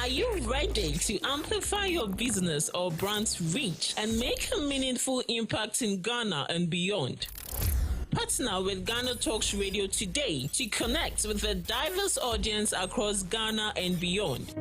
Are you ready to amplify your business or brand's reach and make a meaningful impact in Ghana and beyond? Partner with GhanaTalks Radio today to connect with a diverse audience across Ghana and beyond.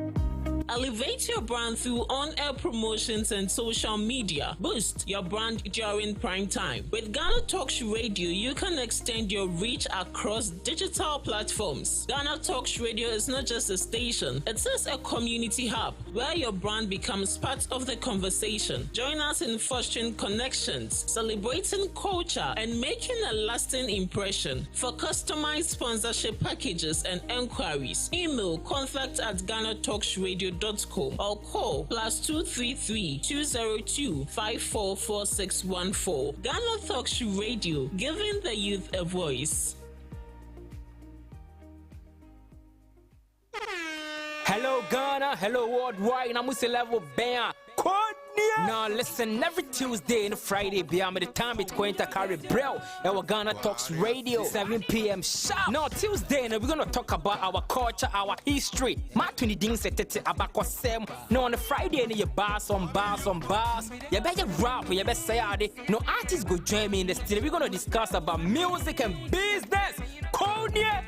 Elevate your brand through on-air promotions and social media. Boost your brand during prime time. With GhanaTalks Radio, you can extend your reach across digital platforms. GhanaTalks Radio is not just a station, it is a community hub where your brand becomes part of the conversation. Join us in fostering connections, celebrating culture, and making a lasting impression. For customized sponsorship packages and enquiries, email contact@GhanaTalksRadio.com or call +233 202 544614. GhanaTalks Radio, giving the youth a voice. Hello Ghana, hello worldwide, I'm Mr. Level Bam. Now listen, every Tuesday and Friday, beyond the time it's going to carry Braille, our GhanaTalks Radio, 7 p.m. sharp. Now Tuesday, we're going to talk about our culture, our history. Matuni ding setete abako sem. No on the Friday, you bars on bars. You better rap, you better say ade. No artists go join me in the studio. We're going to discuss about music and business.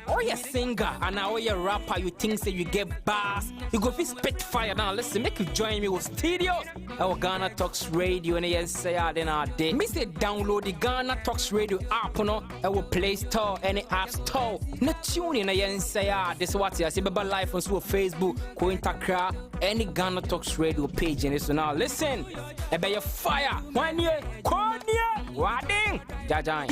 Or you singer and now you rapper, you think say you get bars. You go spit fire. Now listen, make you join me with studios. Our GhanaTalks Radio and yes say then our day. Me say download the GhanaTalks Radio app no our Play Store and App Store. No tune in and say this what you see baba live on Facebook, Cointakra, any GhanaTalks Radio page and so now listen. Ebe your fire. 1 year, Wading. Jajai.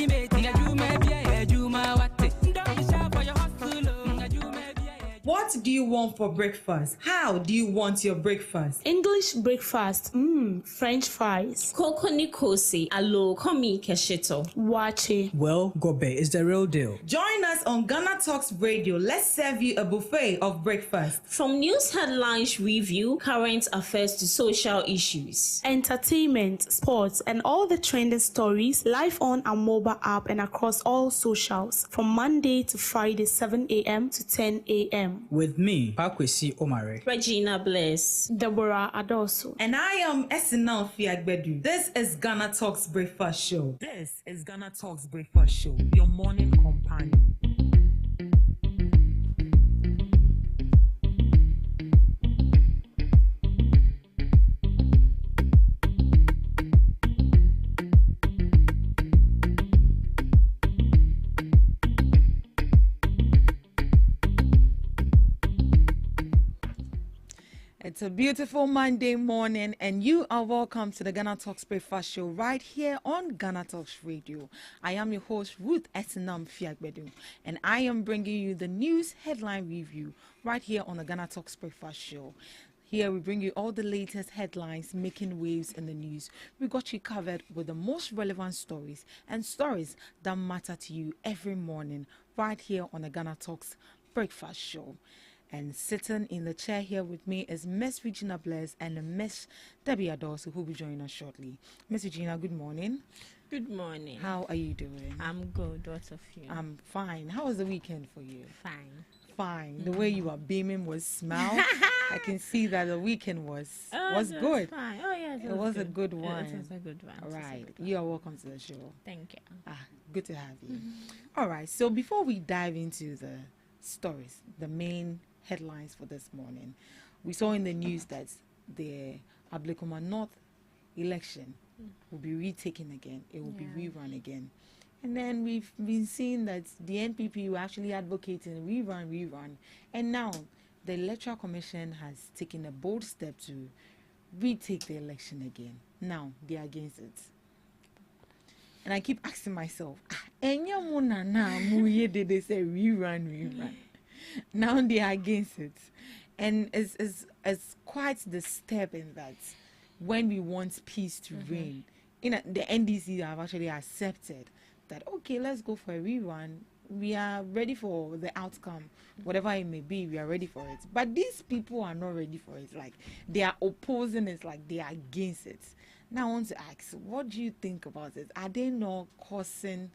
What do you want for breakfast? How do you want your breakfast? English breakfast, French fries. Koko Nikosi, alo komi kesheto. Wache. Well, Gobe is the real deal. Join us on GhanaTalks Radio. Let's serve you a buffet of breakfast. From news headlines review, current affairs to social issues. Entertainment, sports, and all the trending stories live on our mobile app and across all socials from Monday to Friday, 7 a.m. to 10 a.m. With me, Pakwesi Omare, Regina Bless, Deborah Adoso, and I am Esinal Fiagbedu. This is GhanaTalks Breakfast Show. This is GhanaTalks Breakfast Show, your morning companion. It's a beautiful Monday morning, and you are welcome to the GhanaTalks Breakfast Show right here on GhanaTalks Radio. I am your host, Ruth Esinam Fiagbedu, and I am bringing you the news headline review right here on the GhanaTalks Breakfast Show. Here we bring you all the latest headlines making waves in the news. We got you covered with the most relevant stories and stories that matter to you every morning right here on the GhanaTalks Breakfast Show. And sitting in the chair here with me is Miss Regina Bless and Miss Debbie Adosu, who will be joining us shortly. Miss Regina, good morning. Good morning. How are you doing? I'm good. What of you? I'm fine. How was the weekend for you? Fine. The way you are beaming was smile. I can see that the weekend was good. Fine. Oh yes, it was a good one. It was a good one. All right. You are welcome to the show. Thank you. Good to have you. All right. So before we dive into the stories, the main headlines for this morning, we saw in the news that the Ablekuma North election will be retaken again. It will be rerun again. And then we've been seeing that the NPP were actually advocating rerun. And now the Electoral Commission has taken a bold step to retake the election again. Now they are against it. And I keep asking myself, they say rerun. Now they are against it. And it's quite disturbing that when we want peace to reign, the NDC have actually accepted that, okay, let's go for a rerun. We are ready for the outcome, whatever it may be, we are ready for it. But these people are not ready for it. Like, they are opposing it, like they are against it. Now I want to ask, what do you think about it? Are they not causing,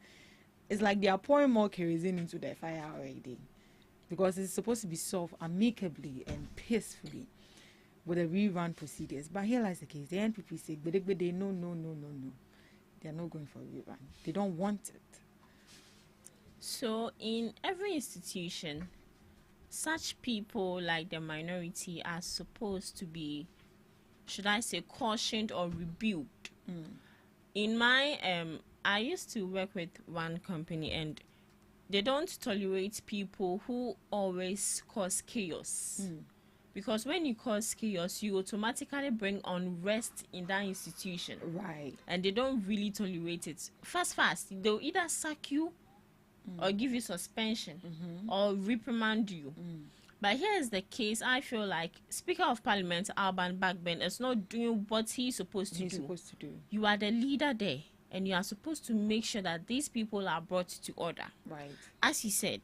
it's like they are pouring more kerosene into the fire already. because it's supposed to be solved amicably and peacefully with the rerun procedures. But here lies the case. The NPP say, but they no. They are not going for a rerun. They don't want it. So in every institution, such people like the minority are supposed to be, should I say, cautioned or rebuked. In my I used to work with one company, and they don't tolerate people who always cause chaos. Because when you cause chaos, you automatically bring unrest in that institution. Right. And they don't really tolerate it. Fast, they'll either sack you or give you suspension or reprimand you. But here's the case. I feel like Speaker of Parliament Alban Bagbin is not doing what he's supposed to do. You are the leader there, and you are supposed to make sure that these people are brought to order. Right. As he said,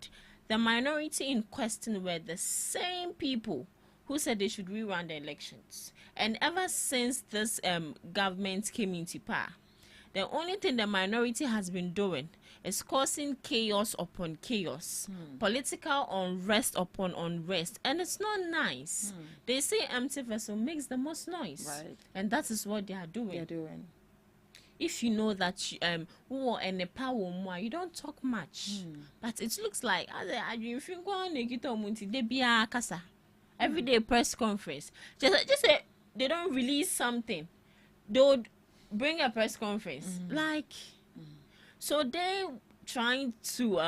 the minority in question were the same people who said they should rerun the elections. And ever since this government came into power, the only thing the minority has been doing is causing chaos upon chaos, political unrest upon unrest, and it's not nice. They say empty vessel makes the most noise, Right. and that is what they are doing. They're doing. If you know that you don't talk much, but it looks like every day press conference. Just say they don't release something, they would bring a press conference. So they trying to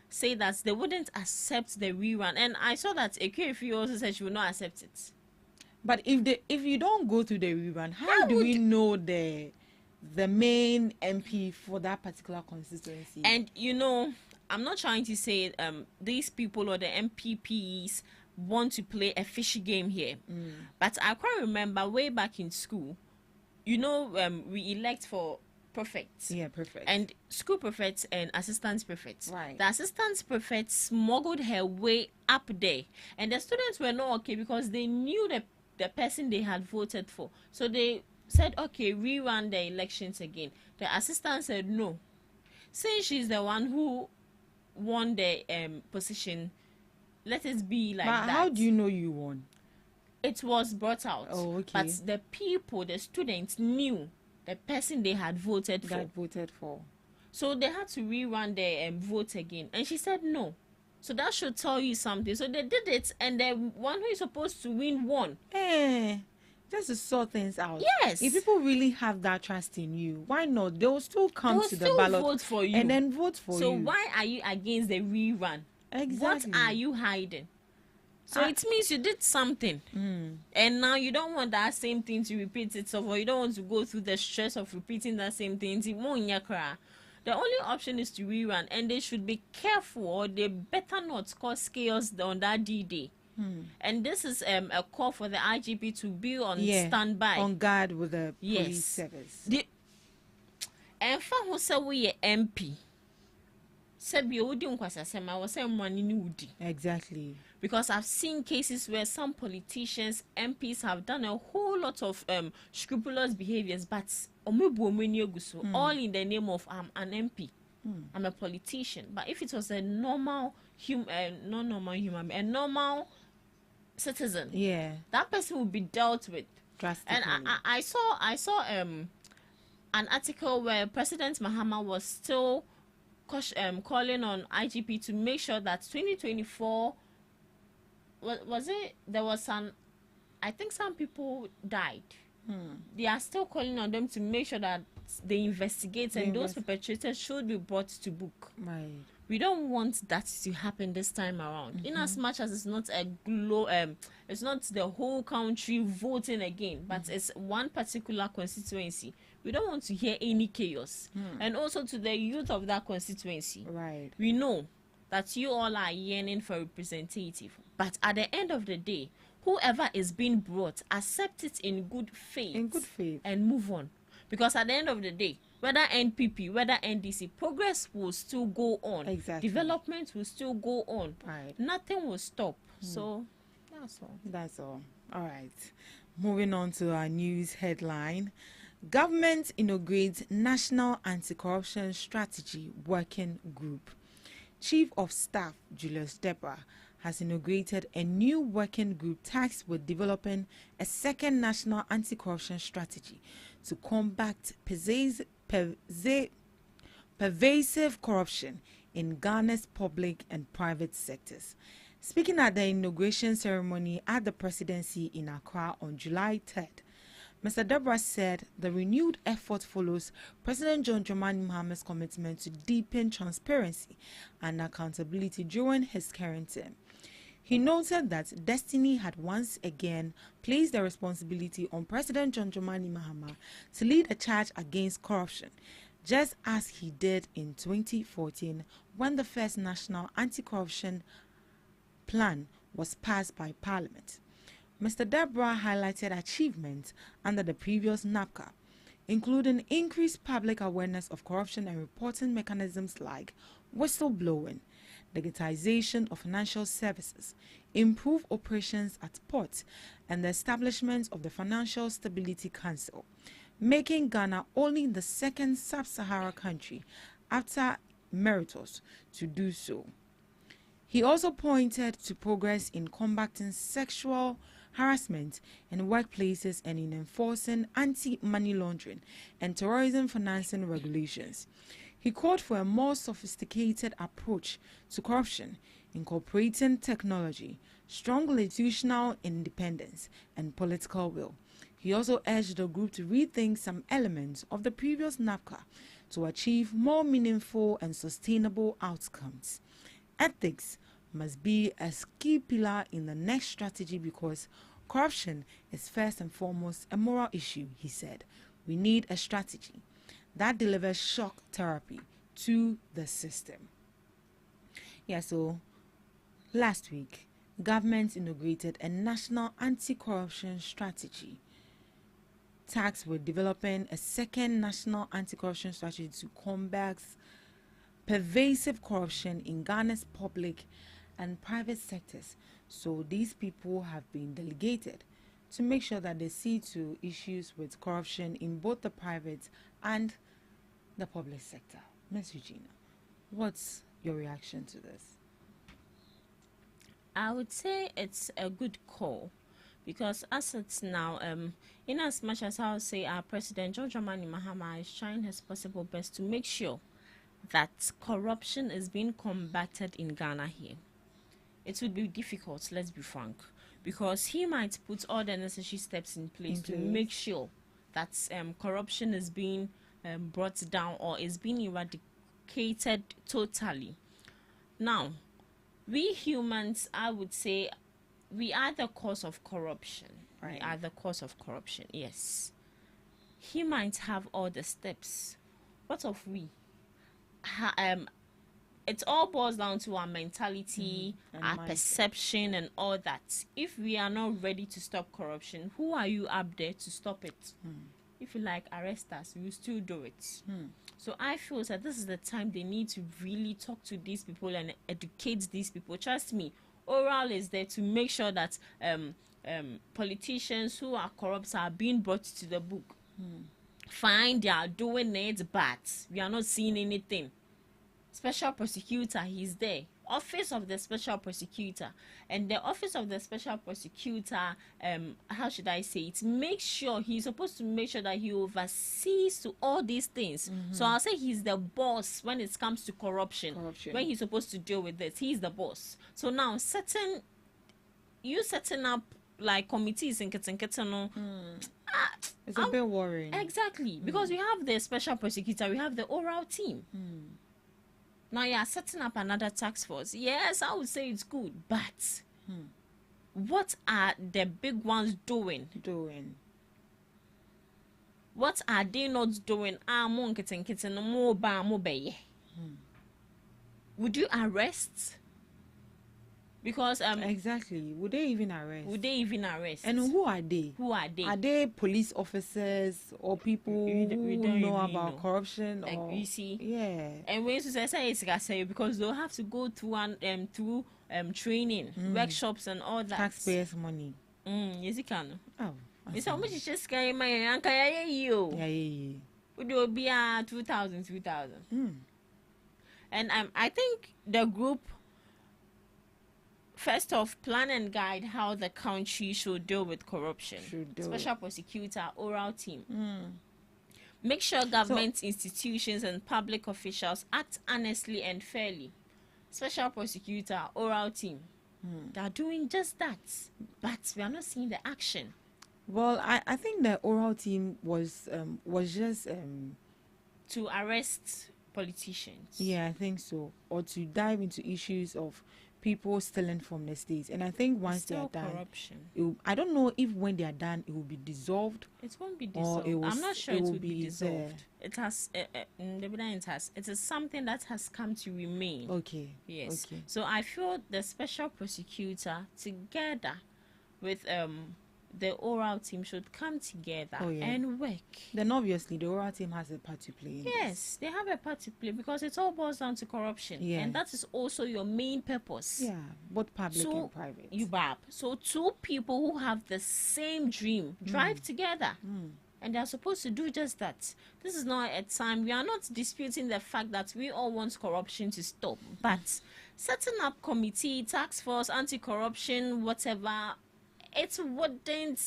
say that they wouldn't accept the rerun, and I saw that Ekerefi also said she would not accept it. But if you don't go to the rerun, how do we know the main MP for that particular constituency? And I'm not trying to say these people or the MPPs want to play a fishy game here, but I can't remember way back in school, we elect for prefects. Yeah, perfect. And school prefects and assistant prefects. Right. The assistant prefect smuggled her way up there, and the students were not okay because they knew the person they had voted for. So they said, okay, rerun the elections again. The assistant said no. Since she's the one who won the position, let it be like that. But how do you know you won? It was brought out. Oh, okay. But the students knew the person they had voted for. So they had to rerun the vote again. And she said no. So that should tell you something. So they did it, and the one who is supposed to win won. Just to sort things out. Yes. If people really have that trust in you, why not? They will still come to the ballot vote for you. and then vote for you. So why are you against the rerun? Exactly. What are you hiding? So it means you did something, and now you don't want that same thing to repeat itself, or you don't want to go through the stress of repeating that same thing. The only option is to rerun, and they should be careful, or they better not cause chaos on that D-Day. And this is a call for the IGP to be on standby, on guard with the police service. And for who say we MP, Exactly. Because I've seen cases where some politicians, MPs, have done a whole lot of scrupulous behaviors, but all in the name of an MP. I'm a politician. But if it was a normal a normal citizen, that person would be dealt with drastically. And I saw an article where President Mahama was still calling on IGP to make sure that 2024 was it, there was I think some people died. They are still calling on them to make sure that they investigate, and those perpetrators should be brought to book. Right. We don't want that to happen this time around. In as much as it's not it's not the whole country voting again, but it's one particular constituency. We don't want to hear any chaos. And also to the youth of that constituency. Right. We know that you all are yearning for representative, but at the end of the day, whoever is being brought, accept it in good faith. And move on. Because at the end of the day, whether NPP, whether NDC, progress will still go on. Exactly. Development will still go on. Right. Nothing will stop. So that's all. All right. Moving on to our news headline. Government inaugurates National Anti-Corruption Strategy Working Group. Chief of Staff Julius Deborah has inaugurated a new working group tasked with developing a second national anti-corruption strategy to combat pervasive corruption in Ghana's public and private sectors. Speaking at the inauguration ceremony at the presidency in Accra on July 3rd, Mr. Deborah said the renewed effort follows President John Dramani Mahama's commitment to deepen transparency and accountability during his current term. He noted that Destiny had once again placed the responsibility on President John Dramani Mahama to lead a charge against corruption, just as he did in 2014 when the first national anti-corruption plan was passed by Parliament. Mr. Deborah highlighted achievements under the previous NAPCA, including increased public awareness of corruption and reporting mechanisms like whistleblowing, digitization of financial services, improved operations at ports, and the establishment of the Financial Stability Council, making Ghana only the second sub-Saharan country after Mauritius to do so. He also pointed to progress in combating sexual harassment in workplaces and in enforcing anti-money laundering and terrorism financing regulations. He called for a more sophisticated approach to corruption, incorporating technology, strong institutional independence, and political will. He also urged the group to rethink some elements of the previous NAPCA to achieve more meaningful and sustainable outcomes. Ethics must be a key pillar in the next strategy because corruption is first and foremost a moral issue, he said. We need a strategy that delivers shock therapy to the system. So last week, government inaugurated a national anti-corruption strategy tasked with developing a second national anti-corruption strategy to combat pervasive corruption in Ghana's public and private sectors. So these people have been delegated to make sure that they see to issues with corruption in both the private and the public sector. Ms. Eugenia, what's your reaction to this? I would say it's a good call because as it's now, in as much as I would say our President John Dramani Mahama is trying his possible best to make sure that corruption is being combated in Ghana here. It would be difficult, let's be frank, because he might put all the necessary steps in place to make sure that corruption is being brought down or is being eradicated totally. Now, we humans, I would say, we are the cause of corruption. Right. We are the cause of corruption, yes. He might have all the steps. What of we? It all boils down to our mentality, our mindset, perception, and all that. If we are not ready to stop corruption, who are you up there to stop it? If you like, arrest us, we will still do it. So I feel that this is the time they need to really talk to these people and educate these people. Trust me, oral is there to make sure that politicians who are corrupt are being brought to the book. Fine, they are doing it, but we are not seeing anything. Special prosecutor, he's there. Office of the special prosecutor, and the office of the special prosecutor, how should I say it, make sure he's supposed to make sure that he oversees to all these things. So I'll say he's the boss when it comes to corruption. When he's supposed to deal with this, he's the boss. So now setting up like committees in Kitten, it's a bit worrying. Exactly, because we have the special prosecutor, we have the oral team. Now you are setting up another task force. Yes, I would say it's good, but what are the big ones doing? What are they not doing? Would you arrest? Because exactly, would they even arrest? And who are they? Are they police officers or people who know about corruption? Like, or you see, yeah. And when you say it's because they'll have to go through training, workshops, and all that. Taxpayers' money. Yes, you can. Oh, it's how much is just scary, my uncle. Yeah. Would you be 2,000? And I think the group First off, plan and guide how the country should deal with corruption. Special prosecutor, oral team. Make sure government institutions and public officials act honestly and fairly. Special prosecutor, oral team. They are doing just that, but we are not seeing the action. Well, I think the oral team was just to arrest politicians. Yeah, I think so, or to dive into issues of people stealing from the states. And I think once they are done, corruption. I don't know if when they are done it will be dissolved. It won't be dissolved. I'm not sure it will be dissolved. It has it is something that has come to remain. Okay. Yes. Okay. So I feel the special prosecutor together with the oral team should come together and work. Then obviously the oral team has a part to play in this. They have a part to play because it all boils down to corruption. And that is also your main purpose. Yeah, both public and private. So two people who have the same dream drive together. And they are supposed to do just that. This is not a time, we are not disputing the fact that we all want corruption to stop. But setting up committee, task force, anti-corruption, whatever, it wouldn't,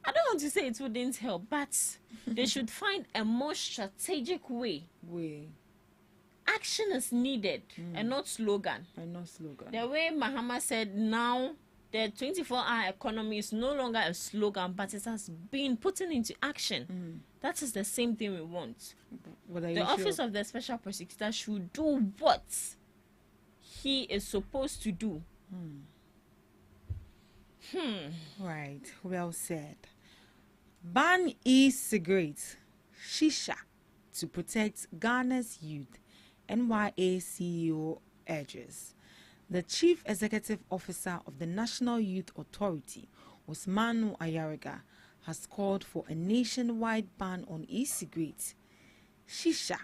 I don't want to say it wouldn't help, but they should find a more strategic way. Action is needed and not slogan. The way Mahama said, now the 24-hour economy is no longer a slogan, but it has been put into action. That is the same thing we want. The office of the special prosecutor should do what he is supposed to do. Right, well said. Ban e-cigarettes, shisha, to protect Ghana's youth, NYA CEO urges. The Chief Executive Officer of the National Youth Authority, Osmanu Ayariga, has called for a nationwide ban on e-cigarettes, shisha,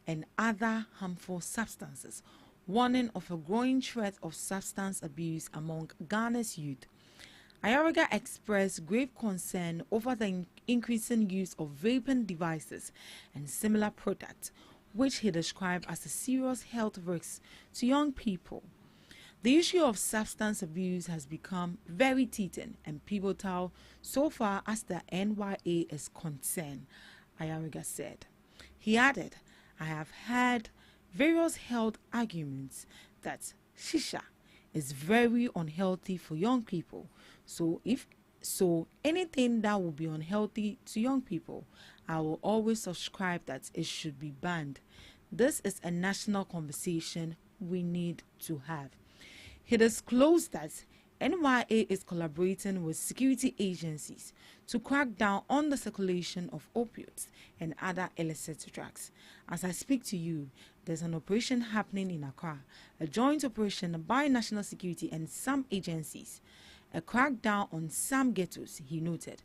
and other harmful substances, warning of a growing threat of substance abuse among Ghana's youth. Ayariga expressed grave concern over the increasing use of vaping devices and similar products, which he described as a serious health risk to young people. The issue of substance abuse has become very teething and pivotal so far as the NYA is concerned, Ayariga said. He added, I have heard various health arguments that shisha is very unhealthy for young people. So anything that will be unhealthy to young people, I will always subscribe that it should be banned. This is a national conversation we need to have. He disclosed that NYA is collaborating with security agencies to crack down on the circulation of opioids and other illicit drugs. As I speak to you, there's an operation happening in Accra, a joint operation by national security and some agencies, a crackdown on some ghettos, he noted.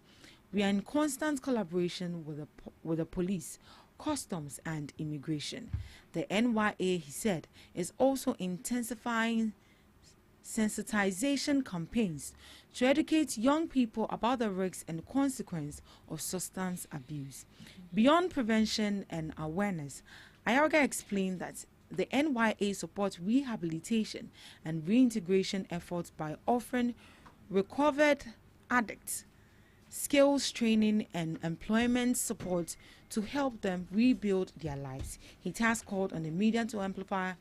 We are in constant collaboration with the police, customs and immigration. The NYA, he said, is also intensifying sensitization campaigns to educate young people about the risks and consequence of substance abuse. Beyond prevention and awareness, Ayariga explained that the NYA supports rehabilitation and reintegration efforts by offering recovered addicts skills training and employment support to help them rebuild their lives. He has called on the media to amplify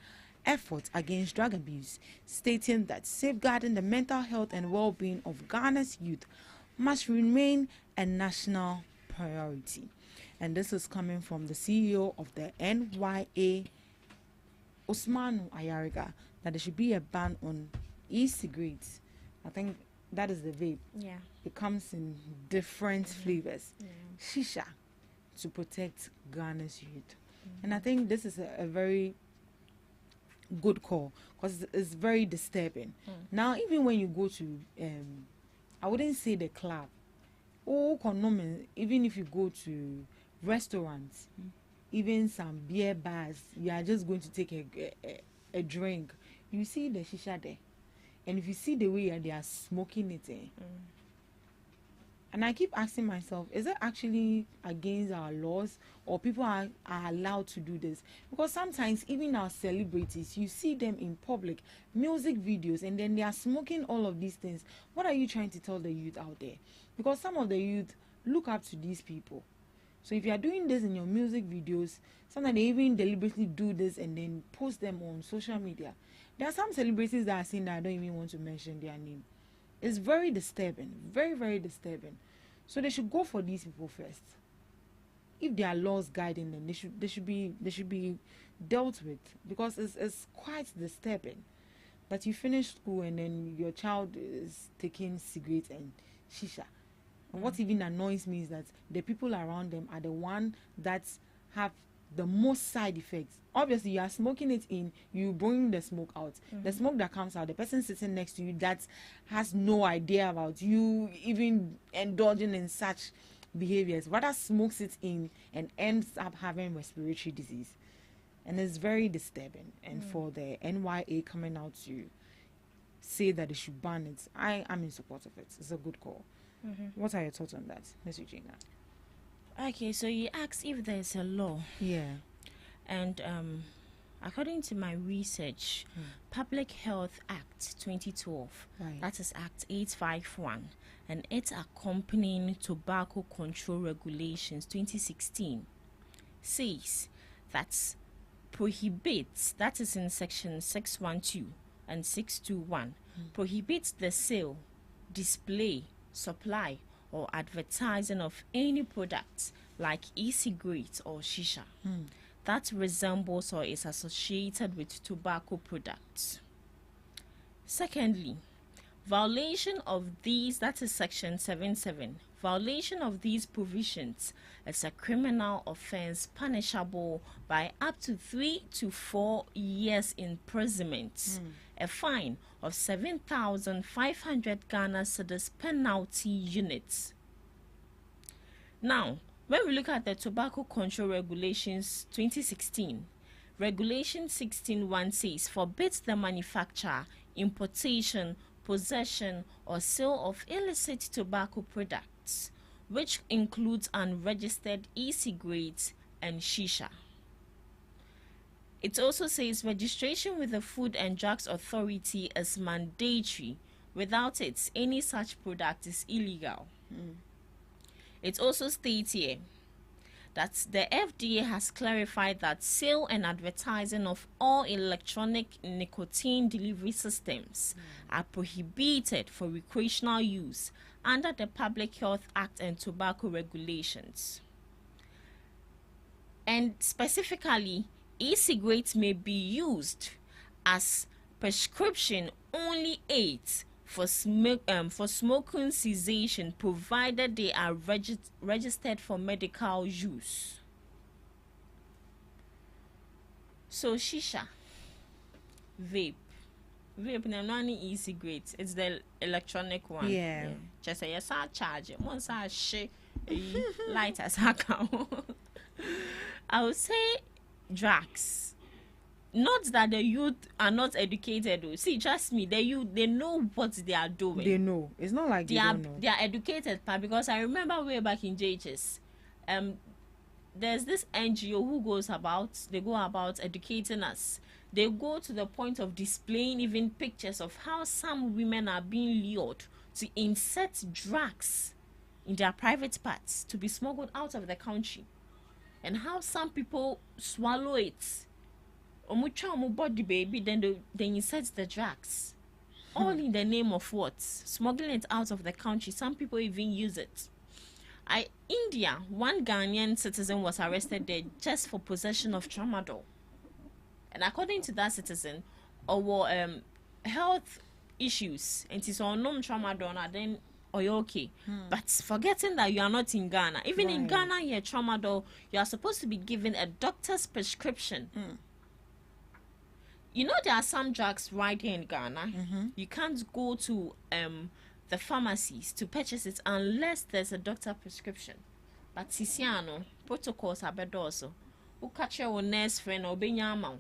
efforts against drug abuse, stating that safeguarding the mental health and well-being of Ghana's youth must remain a national priority. And this is coming from the CEO of the NYA, Osmanu Ayariga, that there should be a ban on e-cigarettes. I think that is the vape. Yeah. It comes in different flavors. Yeah. Shisha, to protect Ghana's youth. And I think this is a very good call because it's very disturbing. Now, even when you go to, I wouldn't say the club, even if you go to restaurants, even some beer bars, you are just going to take a drink, you see the shisha there. And if you see the way they are smoking it, And I keep asking myself, is it actually against our laws, or people are allowed to do this? Because sometimes even our celebrities, you see them in public, music videos, and then they are smoking all of these things. What are you trying to tell the youth out there? Because some of the youth look up to these people. So if you are doing this in your music videos, sometimes they even deliberately do this and then post them on social media. There are some celebrities that are saying that I don't even want to mention their name. It's very disturbing, very, very disturbing. So they should go for these people first. If there are laws guiding them, they should be dealt with, because it's quite disturbing that you finish school and then your child is taking cigarettes and shisha. And what even annoys me is that the people around them are the one that have the most side effects. Obviously, you are smoking it in, you bring the smoke out. The smoke that comes out, the person sitting next to you that has no idea about you even indulging in such behaviors, rather smokes it in and ends up having respiratory disease. And it's very disturbing. And for the NYA coming out to say that they should ban it, I am in support of it. It's a good call. What are your thoughts on that, Ms. Eugenia? Okay, so you asked if there's a law. Yeah. And according to my research, Public Health Act 2012, Right. that is Act 851, and its accompanying Tobacco Control Regulations 2016, says that prohibits, that is in section 612 and 621, prohibits the sale, display, supply, or advertising of any products like e-cigarettes or shisha that resembles or is associated with tobacco products. Secondly, violation of these, that is section 77, violation of these provisions is a criminal offense punishable by up to 3 to 4 years imprisonment, a fine of 7,500 Ghana cedis penalty units. Now, when we look at the Tobacco Control Regulations 2016, Regulation 16.1 says forbids the manufacture, importation, possession, or sale of illicit tobacco products, which includes unregistered e-cigarettes and shisha. It also says registration with the Food and Drugs Authority is mandatory. Without it, any such product is illegal. It also states here that the FDA has clarified that sale and advertising of all electronic nicotine delivery systems are prohibited for recreational use under the Public Health Act and tobacco regulations. And specifically, e-cigarettes may be used as prescription only aids for smoking cessation, provided they are registered for medical use. So shisha, vape, na no any e-cigarette. It's the electronic one. Yeah. Just say yes, I charge it. Once I share light as I can. I would say drugs. Not that the youth are not educated. Though. See, trust me, the youth, they know what they are doing. They know. It's not like they don't know. They are educated, because I remember way back in JHS, there's this NGO who they go about educating us. They go to the point of displaying even pictures of how some women are being lured to insert drugs in their private parts to be smuggled out of the country, and how some people swallow it. Body baby, then they insert the drugs, all in the name of what? Smuggling it out of the country. Some people even use it. India, one Ghanaian citizen was arrested there just for possession of tramadol, and according to that citizen, health issues, and it's unknown tramadol, and then you're okay. But forgetting that you are not in Ghana. Even in Ghana, here tramadol, you are supposed to be given a doctor's prescription. You know, there are some drugs right here in Ghana. You can't go to the pharmacies to purchase it unless there's a doctor prescription. But Sisiano, protocols are better also. Who catch your nurse friend or benyama.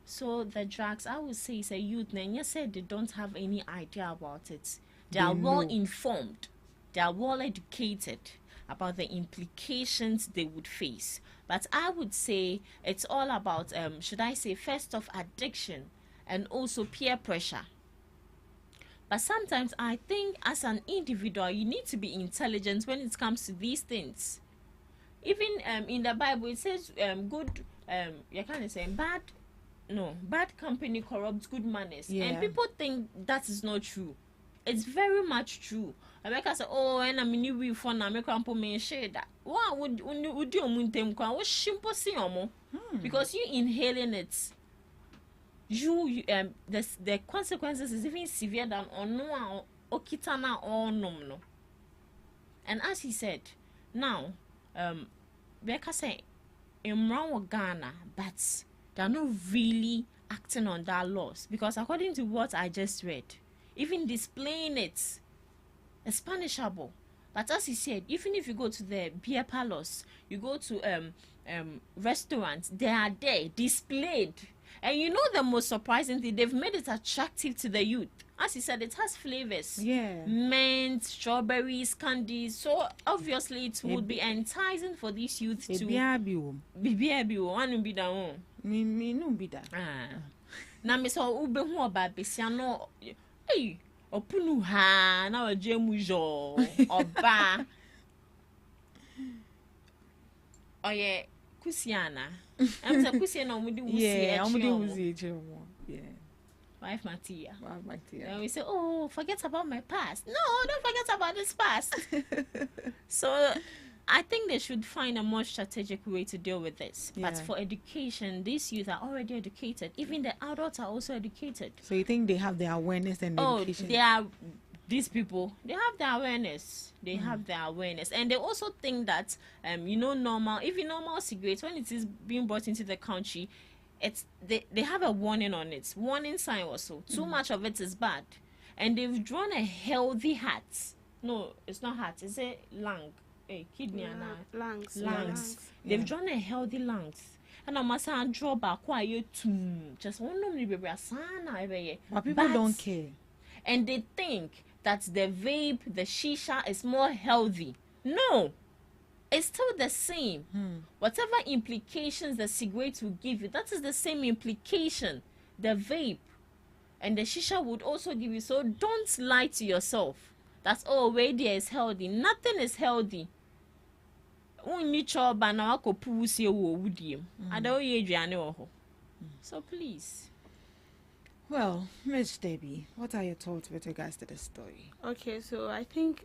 So the drugs, I would say, is a youth, and you said they don't have any idea about it. They are well know. informed. They are well educated about the implications they would face. But I would say it's all about, should I say, first off, addiction and also peer pressure. But sometimes I think as an individual, you need to be intelligent when it comes to these things. Even in the Bible, it says you can't say bad company corrupts good manners. Yeah. And people think that is not true. It's very much true. America say, oh, and I mean, we for na America people may share that. What would you muntem kwa? What shimpo si omo? Because you inhaling it, the consequences is even severe than ono okitana or no. And as he said, now, Becca say, in wrong Ghana, but they're not really acting on that laws because according to what I just read, even displaying it is punishable. But as he said, even if you go to the beer parlors, you go to restaurants, they are there displayed. And you know the most surprising thing, they've made it attractive to the youth. As he said, it has flavors. Yeah. Mint, strawberries, candies. So obviously it would be enticing for these youth to be one be that one. Me no be that. Na me so ube hu oba besia no eh opunu ha na wajemu jo oba oye kusiana am say kusiana omudi wusi Yeah. Wife Matia. Yeah. And we say, oh, forget about my past. No, don't forget about this past. So I think they should find a more strategic way to deal with this. Yeah. But for education, these youth are already educated. Even the adults are also educated. So you think they have the awareness and education? They are, these people, they have the awareness. They have the awareness. And they also think that, normal, even normal cigarettes, when it is being brought into the country, they have a warning on it. Warning sign also. Too much of it is bad. And they've drawn a healthy heart. No, it's not heart. It's a lung. Kidney and lungs. They've drawn a healthy lungs. And I must say, draw back quiet too. Just one normally baby But people don't care. And they think that the vape, the shisha is more healthy. No. It's still the same. Whatever implications the cigarette will give you, that is the same implication the vape and the shisha would also give you. So don't lie to yourself. That's where there is healthy. Nothing is healthy. So please. Well, Miss Debbie, what are your thoughts with regards to the story? Okay, so I think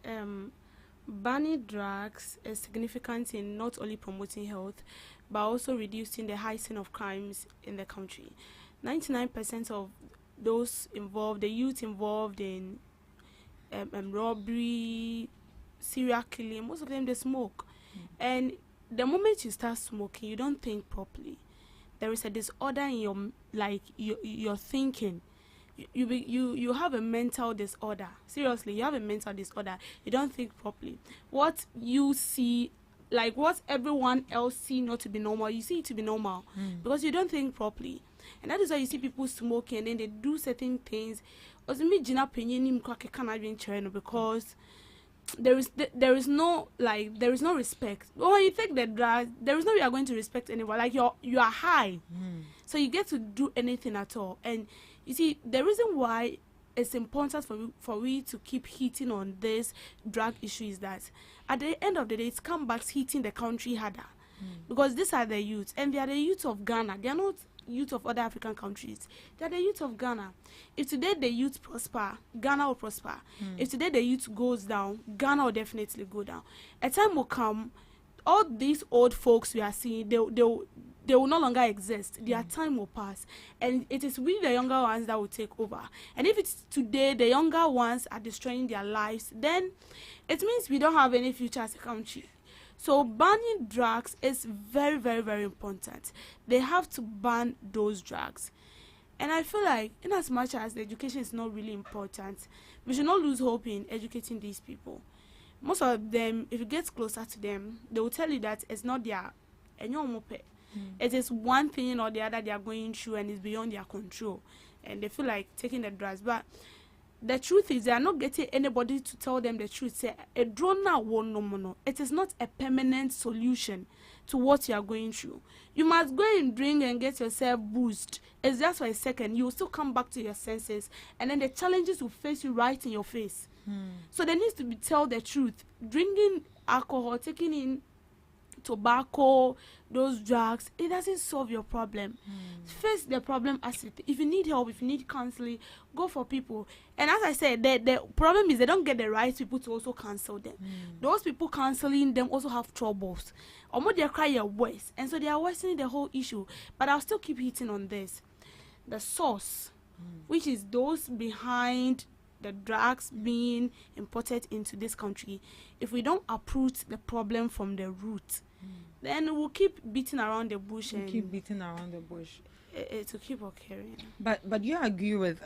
banning drugs is significant in not only promoting health, but also reducing the heightened of crimes in the country. 99% of those involved, the youth involved in robbery, serial killing, most of them, they smoke. And the moment you start smoking, you don't think properly. There is a disorder in your thinking. You have a mental disorder. Seriously, you have a mental disorder. You don't think properly. What you see, like what everyone else see not to be normal, you see it to be normal because you don't think properly. And that is why you see people smoking and then they do certain things. Because there is no respect. When you take the drug, there is no way you are going to respect anyone. Like you are high, so you get to do anything at all. And you see, the reason why it's important for we to keep hitting on this drug issue is that at the end of the day, it's come back hitting the country harder because these are the youth, and they are the youth of Ghana. They are not youth of other African countries. They are the youth of Ghana. If today the youth prosper, Ghana will prosper. If today the youth goes down, Ghana will definitely go down. A time will come, all these old folks we are seeing, they will no longer exist. Their time will pass. And it is we, the younger ones, that will take over. And if it's today the younger ones are destroying their lives, then it means we don't have any future as a country. So banning drugs is very, very, very important. They have to ban those drugs. And I feel like in as much as the education is not really important, we should not lose hope in educating these people. Most of them, if you get closer to them, they will tell you that it's not their it is one thing or the other they are going through and it's beyond their control. And they feel like taking the drugs. But the truth is they are not getting anybody to tell them the truth. Say a drone now won't no. It is not a permanent solution to what you are going through. You must go and drink and get yourself boost. It's just for a second. You will still come back to your senses, and then the challenges will face you right in your face. So there needs to be tell the truth. Drinking alcohol, taking in tobacco, those drugs, it doesn't solve your problem. Face the problem as it. If you need help, if you need counseling, go for people. And as I said, the problem is they don't get the right people to also counsel them. Those people counseling them also have troubles. Or more they cry your voice, and so they are worsening the whole issue. But I'll still keep hitting on this. The source, which is those behind the drugs being imported into this country. If we don't uproot the problem from the root, then we'll keep beating around the bush. It will keep occurring. But you agree with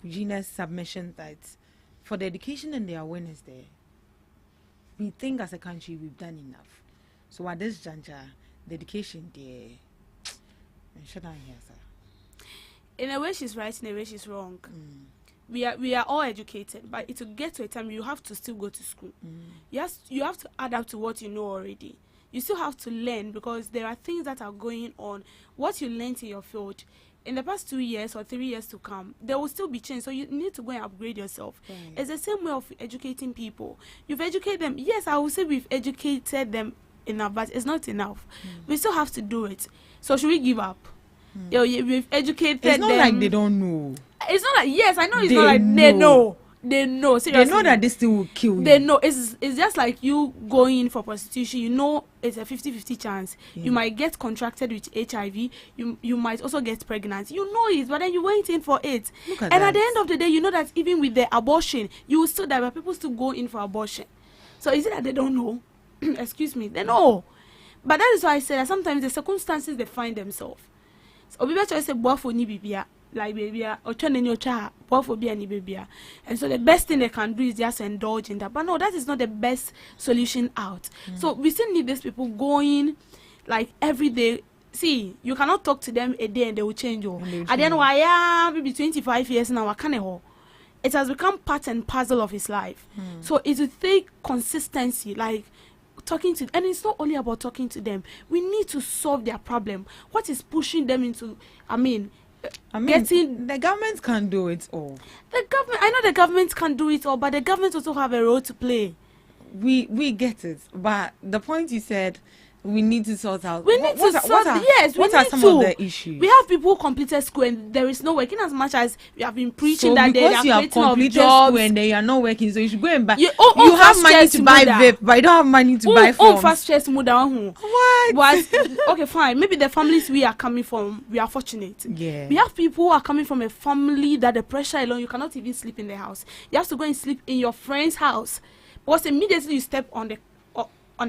Gina's submission that for the education and the awareness there, we think as a country we've done enough. So at this juncture, the education there, shut down here, sir. In a way she's right, in a way she's wrong. We are all educated, but it will get to a time you have to still go to school. You have to adapt to what you know already. You still have to learn, because there are things that are going on. What you learned in your field in the past 2 years or 3 years to come, there will still be change. So you need to go and upgrade yourself. It's the same way of educating people. You've educated them. Yes, I will say we've educated them enough, but it's not enough. We still have to do it. So should we give up? We've educated them. It's not like they don't know. It's not like, yes, I know it's not like they know. They know. Seriously. They know that this thing will kill you. They know. It's just like you going in for prostitution. You know it's a 50-50 chance. You might get contracted with HIV. You might also get pregnant. You know it, but then you went in for it. At the end of the day, you know that even with the abortion, you will still die, but people still go in for abortion. So is it that they don't know? Excuse me. They know. But that is why I said that sometimes the circumstances they find themselves. So we better say, boy for ni bibia. Like baby, or turn in your child, both will be any baby. And so the best thing they can do is just indulge in that. But no, that is not the best solution out. So we still need these people going like every day. See, you cannot talk to them a day and they will change you. And then why maybe 25 years now, I can't. It has become part and parcel of his life. So it will take consistency, like talking to, and it's not only about talking to them. We need to solve their problem. What is pushing them into, the government can do it all. I know the government can do it all, but the government also have a role to play. We get it, but the point you said, we need to sort out. What are some of the issues? We have people who completed school and there is no working, as much as we have been preaching so that because you have completed school and they are not working, so you should go and buy. You have money to buy vape, but you don't have money to buy phones. What? Okay, fine. Maybe the families we are coming from, we are fortunate. Yeah. We have people who are coming from a family that the pressure alone, you cannot even sleep in the house. You have to go and sleep in your friend's house. Because immediately you step on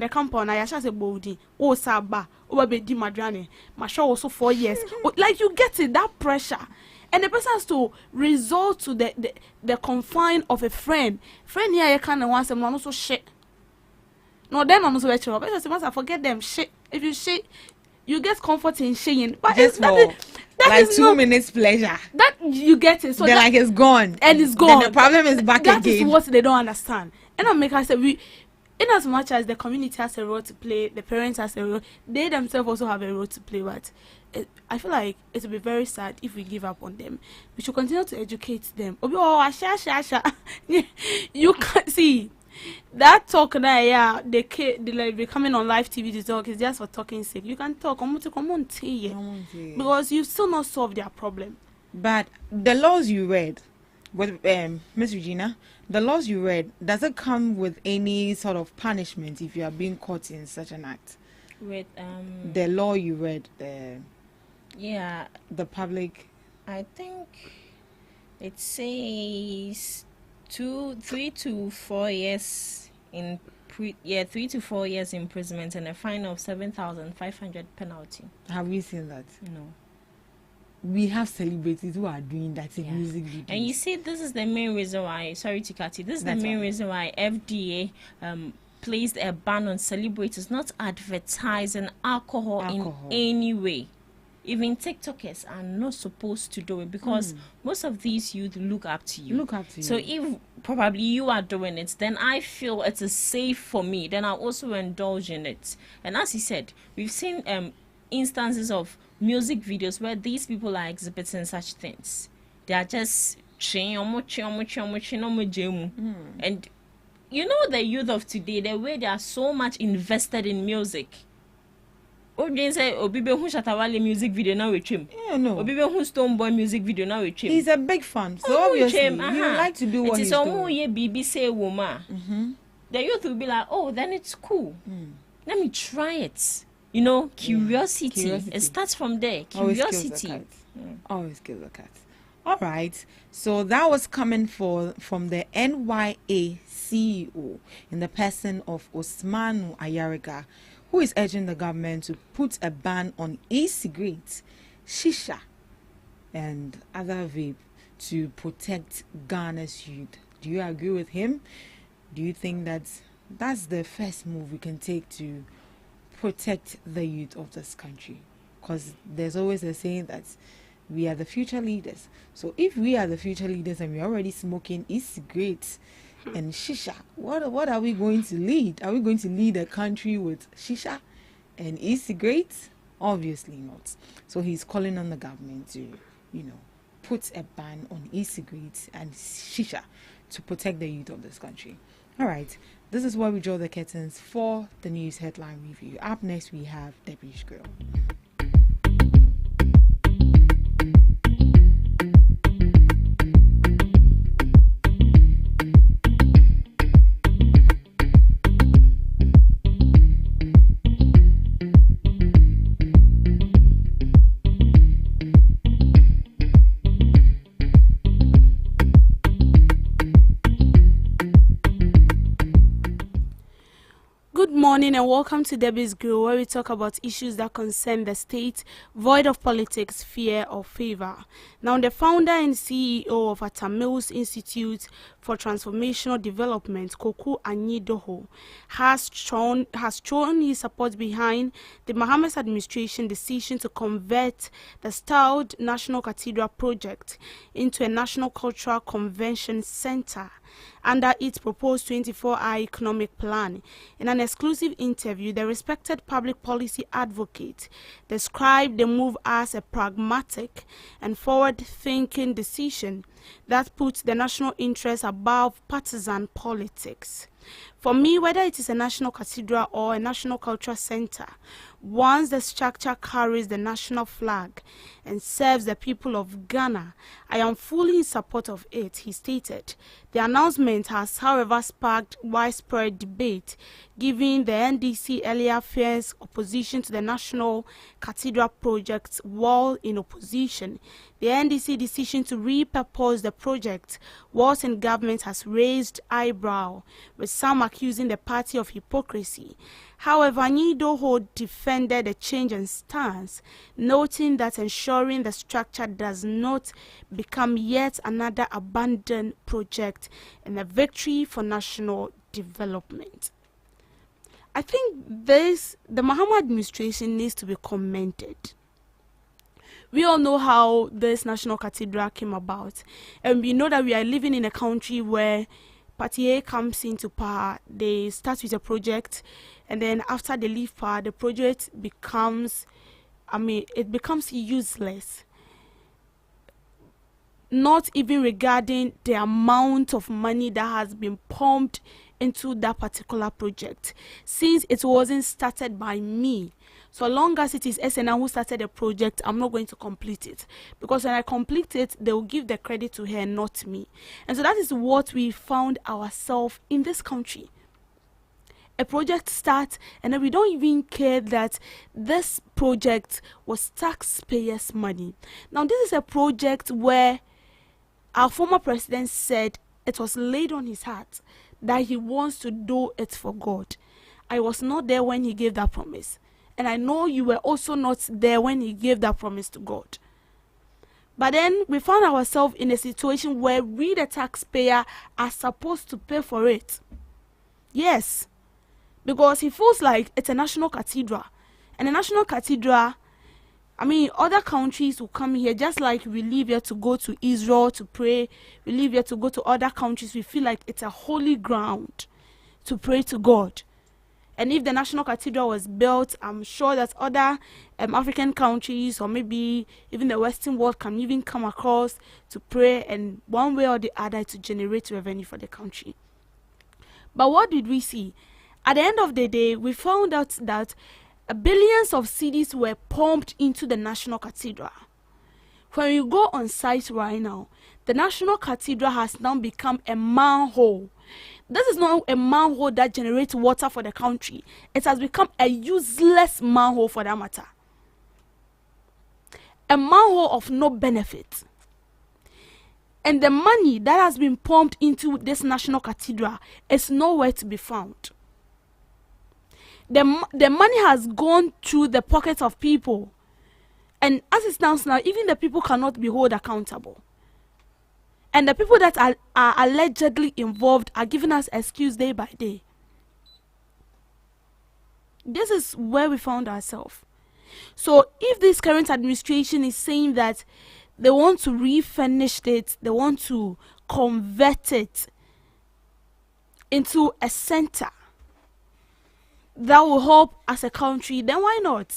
the compound, I just say body. Oh Saba, oh baby Madrane, my show also 4 years. Like you get it, that pressure. And the person has to resort to the confine of a friend. Friend here you can't want some also shit. No, then I'm also better. But I forget them shit. If you shit, you get comfort in shitting. But just that like 2 minutes pleasure. That you get it. So then like it's gone. And it's gone. Then the problem is back again. That is what they don't understand. And I make us say in as much as the community has a role to play, the parents has a role, they themselves also have a role to play. But I feel like it will be very sad if we give up on them. We should continue to educate them. You can't see that talk that they like be coming on live TV to talk is just for talking sake. You can talk because you still not solve their problem. But the laws you read, with Miss Regina, the laws you read, does it come with any sort of punishment if you are being caught in such an act? With the law you read, the public, I think it says 3 to 4 years in 3 to 4 years imprisonment and a fine of 7,500 penalty. Have we seen that? No. We have celebrities who are doing that in music videos. And you see, this is the main reason why, sorry to cut you, this is the main reason why FDA placed a ban on celebrities not advertising alcohol in any way. even TikTokers are not supposed to do it, because most of these youth look up to you. So if probably you are doing it, then I feel it is safe for me. Then I'll also indulge in it. And as he said, we've seen instances of music videos where these people are exhibiting such things. They are just and you know, the youth of today, the way they are so much invested in music. Say Obibe who Shatawale music video now with him. Yeah, no. Obibe who Stoneboy music video now with him. He's a big fan, so obviously he would like to do what he's doing. It is BBC woman. The youth will be like, oh, then it's cool. Let me try it. You know, curiosity. It starts from there. Curiosity. Always kills the cat. All right. So that was coming from the NYA CEO in the person of Osmanu Ayariga, who is urging the government to put a ban on e-cigarettes, shisha, and other vape to protect Ghana's youth. Do you agree with him? Do you think that that's the first move we can take to protect the youth of this country? Because there's always a saying that we are the future leaders. So if we are the future leaders and we're already smoking e-cigarettes and shisha, what are we going to lead? Are we going to lead a country with shisha and e-cigarettes? Obviously not. So he's calling on the government to, put a ban on e-cigarettes and shisha to protect the youth of this country. All right, this is where we draw the curtains for the news headline review. Up next, we have Debbie Grill. Morning and welcome to Debbie's Grill, where we talk about issues that concern the state, void of politics, fear or favor. Now, the founder and CEO of Atamil's Institute for Transformational Development, Koku Anyidoho, has shown his support behind the Mohammed's administration decision to convert the styled National Cathedral project into a National Cultural Convention Center under its proposed 24-hour economic plan. In an exclusive interview, the respected public policy advocate described the move as a pragmatic and forward-thinking decision that puts the national interest above partisan politics. For me, whether it is a national cathedral or a national cultural center, once the structure carries the national flag and serves the people of Ghana, I am fully in support of it, he stated. The announcement has, however, sparked widespread debate, given the NDC earlier fierce opposition to the National Cathedral project while in opposition. The NDC decision to repurpose the project whilst in government has raised eyebrow, with some accusing the party of hypocrisy. However, Nidoho defended the change in stance, noting that ensuring the structure does not become yet another abandoned project and a victory for national development. I think the Mahama administration needs to be commended. We all know how this National Cathedral came about, and we know that we are living in a country where Party A comes into power, they start with a project, and then after they leave power, the project becomes useless. Not even regarding the amount of money that has been pumped into that particular project, since it wasn't started by me. So long as it is SNA who started the project, I'm not going to complete it, because when I complete it, they will give the credit to her, not me. And so that is what we found ourselves in this country. A project starts, and then we don't even care that this project was taxpayers' money. Now, this is a project where our former president said it was laid on his heart that he wants to do it for God. I was not there when he gave that promise. And I know you were also not there when he gave that promise to God. But then we found ourselves in a situation where we, the taxpayer, are supposed to pay for it. Yes. Because he feels like it's a national cathedral. And a national cathedral, I mean, other countries will come here, just like we leave here to go to Israel to pray. We leave here to go to other countries. We feel like it's a holy ground to pray to God. And if the National Cathedral was built, I'm sure that other African countries, or maybe even the Western world, can even come across to pray, and one way or the other to generate revenue for the country. But what did we see? At the end of the day, we found out that billions of cedis were pumped into the National Cathedral. When you go on site right now, the National Cathedral has now become a manhole. This is not a manhole that generates water for the country. It has become a useless manhole for that matter. A manhole of no benefit. And the money that has been pumped into this National Cathedral is nowhere to be found. The money has gone through the pockets of people. And as it stands now, even the people cannot be held accountable. And the people that are allegedly involved are giving us excuse day by day. This is where we found ourselves. So if this current administration is saying that they want to refurnish it, they want to convert it into a center that will help as a country, then why not?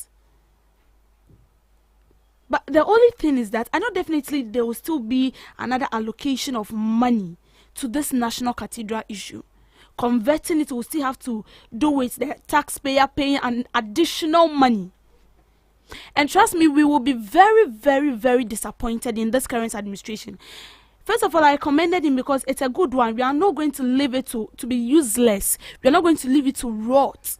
But the only thing is that I know definitely there will still be another allocation of money to this National Cathedral issue. Converting it will still have to do with the taxpayer paying an additional money. And trust me, we will be very, very, very disappointed in this current administration. First of all, I commended him because it's a good one. We are not going to leave it to be useless. We are not going to leave it to rot.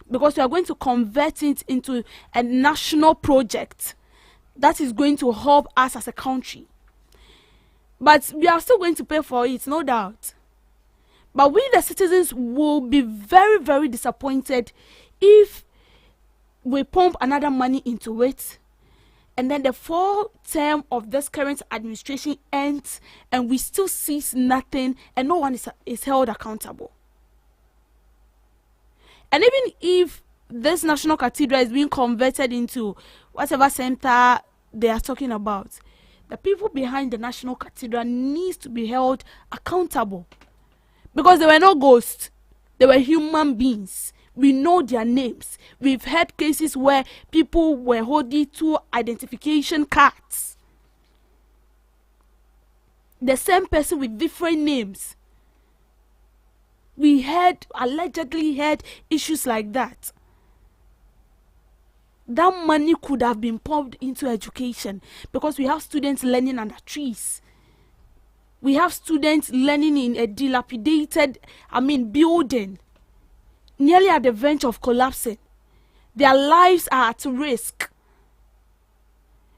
Because we are going to convert it into a national project that is going to help us as a country. But we are still going to pay for it, no doubt. But we, the citizens, will be very, very disappointed if we pump another money into it, and then the full term of this current administration ends, and we still see nothing, and no one is held accountable. And even if this National Cathedral is being converted into whatever center they are talking about, the people behind the National Cathedral needs to be held accountable. Because they were no ghosts. They were human beings. We know their names. We've had cases where people were holding 2 identification cards. The same person with different names. We allegedly had issues like that. That money could have been pumped into education, because we have students learning under trees. We have students learning in a dilapidated, building, nearly at the verge of collapsing. Their lives are at risk.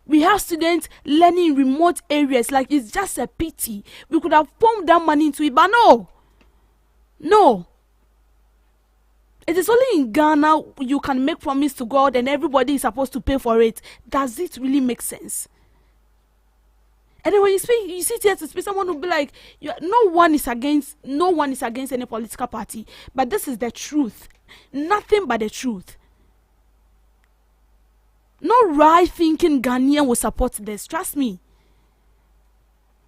We have students learning in remote areas, like it's just a pity. We could have pumped that money into it, but no. It is only in Ghana you can make promise to God and everybody is supposed to pay for it. Does it really make sense? And then when you sit here to speak, someone will be like, no one is against any political party. But this is the truth. Nothing but the truth. No right-thinking Ghanaian will support this. Trust me.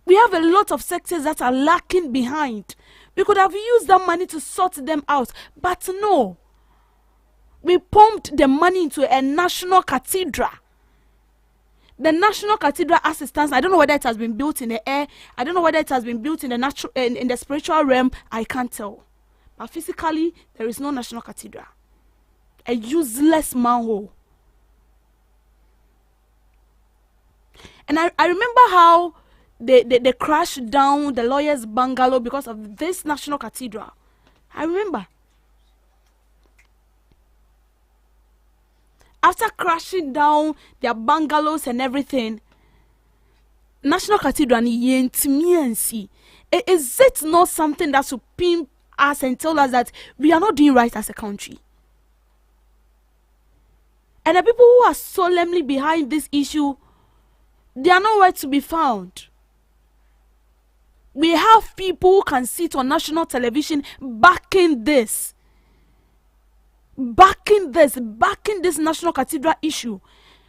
We have a lot of sectors that are lacking behind. We could have used that money to sort them out. But no. We pumped the money into a national cathedral. The National Cathedral, as it stands, I don't know whether it has been built in the air. I don't know whether it has been built in the natural, in the spiritual realm. I can't tell. But physically, there is no National Cathedral. A useless manhole. And I remember how they crashed down the lawyer's bungalow because of this National Cathedral. I remember. After crashing down their bungalows and everything, National Cathedral, is it not something that should pimp us and tell us that we are not doing right as a country? And the people who are solemnly behind this issue, they are nowhere to be found. We have people who can sit on national television backing this National Cathedral issue.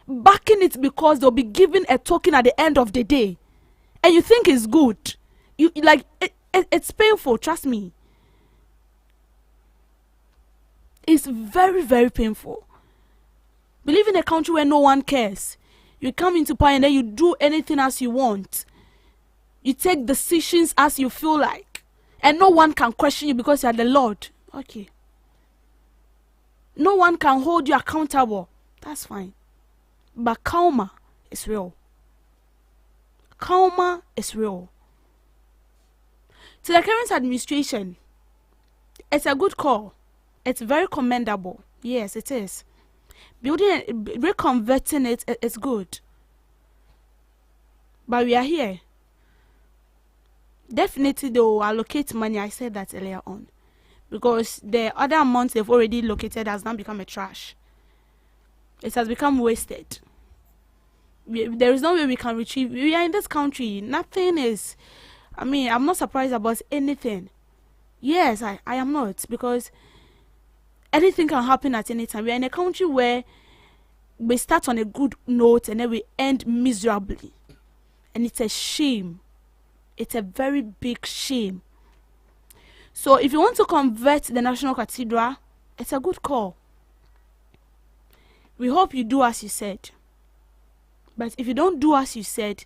backing it because they'll be given a token at the end of the day, and you think it's good. You like it's painful. Trust me. It's very, very painful. We live in a country where no one cares. You come into power and then you do anything as you want. You take decisions as you feel like, and no one can question you because you are the Lord. Okay. No one can hold you accountable. That's fine. But karma is real. Karma is real. To the current administration, it's a good call. It's very commendable. Yes, it is. Building, reconverting it is good. But we are here. Definitely they will allocate money. I said that earlier on. Because the other amounts they've already located has now become a trash. It has become wasted. There is no way we can retrieve. We are in this country. Nothing is. I mean, I'm not surprised about anything. Yes, I am not. Because anything can happen at any time. We are in a country where we start on a good note and then we end miserably. And it's a shame. It's a very big shame. So if you want to convert the National Cathedral, it's a good call. We hope you do as you said. But if you don't do as you said,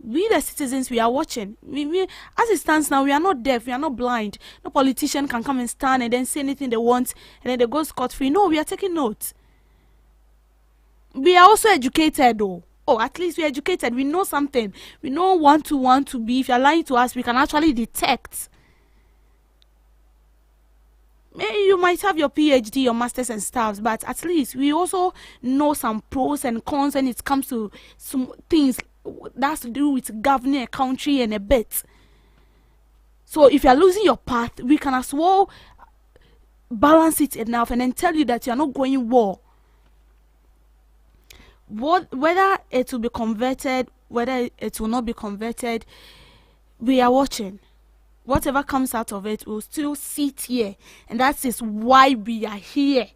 we the citizens, we are watching. We as it stands now, we are not deaf, we are not blind. No politician can come and stand and then say anything they want and then they go scot-free. No, we are taking notes. We are also educated though. Oh, at least we are educated. We know something. We know 1 to 1 to be. If you are lying to us, we can actually detect. Maybe you might have your PhD, your masters and stuff, but at least we also know some pros and cons when it comes to some things that has to do with governing a country and a bit. So if you are losing your path, we can as well balance it enough and then tell you that you are not going war. Whether it will be converted, whether it will not be converted, we are watching. Whatever comes out of it, we'll still sit here. And that is why we are here.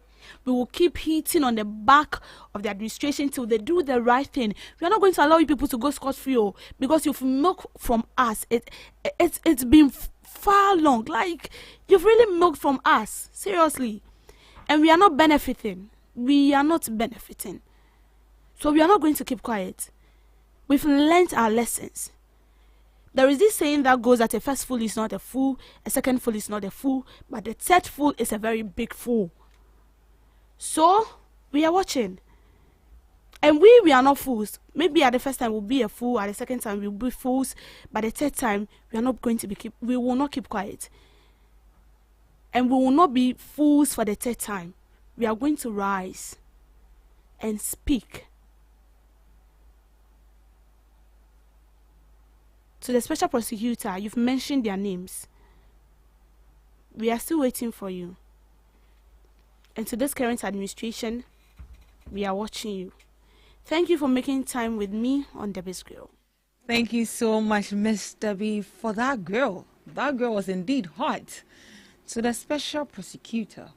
We will keep hitting on the back of the administration till they do the right thing. We are not going to allow you people to go scot-free because you've milked from us. It's been far long. Like, you've really milked from us. Seriously. And we are not benefiting. We are not benefiting. So we are not going to keep quiet. We've learned our lessons. There is this saying that goes that a first fool is not a fool, a second fool is not a fool, but the third fool is a very big fool. So, we are watching. And we are not fools. Maybe at the first time we'll be a fool, at the second time we'll be fools, but the third time we are not going to we will not keep quiet. And we will not be fools for the third time. We are going to rise and speak. To the special prosecutor, you've mentioned their names. We are still waiting for you. And to this current administration, we are watching you. Thank you for making time with me on Debbie's Grill. Thank you so much, Miss Debbie, for that grill. That grill was indeed hot. To the special prosecutor,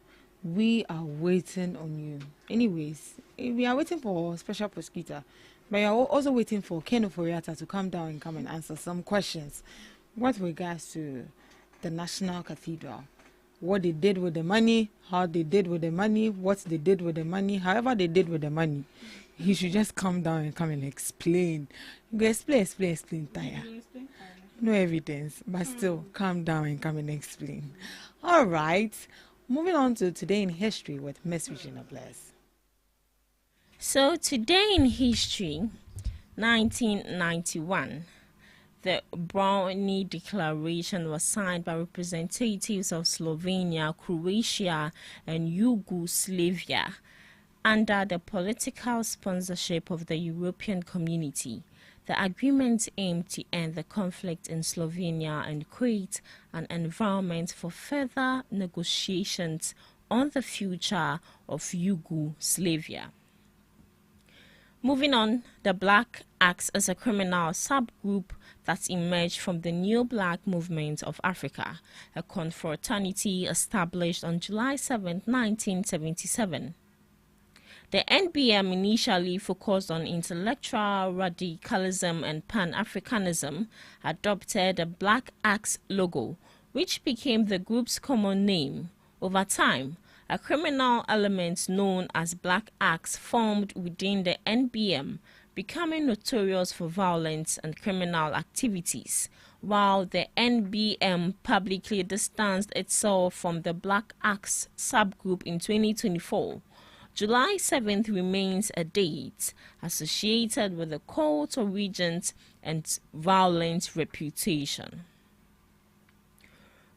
we are waiting on you. Anyways, we are waiting for special prosecutor. But you're also waiting for Ken Oforiatta to come down and come and answer some questions with regards to the National Cathedral. What they did with the money, how they did with the money, what they did with the money, however they did with the money. He should just come down and come and explain. You go explain, Taya. No evidence, but still come down and come and explain. All right. Moving on to Today in History with Miss Regina Bless. So today in history, 1991, the Brownie Declaration was signed by representatives of Slovenia, Croatia, and Yugoslavia under the political sponsorship of the European Community. The agreement aimed to end the conflict in Slovenia and create an environment for further negotiations on the future of Yugoslavia. Moving on, the Black acts as a criminal subgroup that emerged from the New Black Movement of Africa, a confraternity established on July 7, 1977. The NBM initially focused on intellectual radicalism and Pan-Africanism, adopted a black axe logo, which became the group's common name. Over time, a criminal element known as Black Axe formed within the NBM, becoming notorious for violence and criminal activities, while the NBM publicly distanced itself from the Black Axe subgroup in 2024. July 7th remains a date associated with the cult of regent and violent reputation.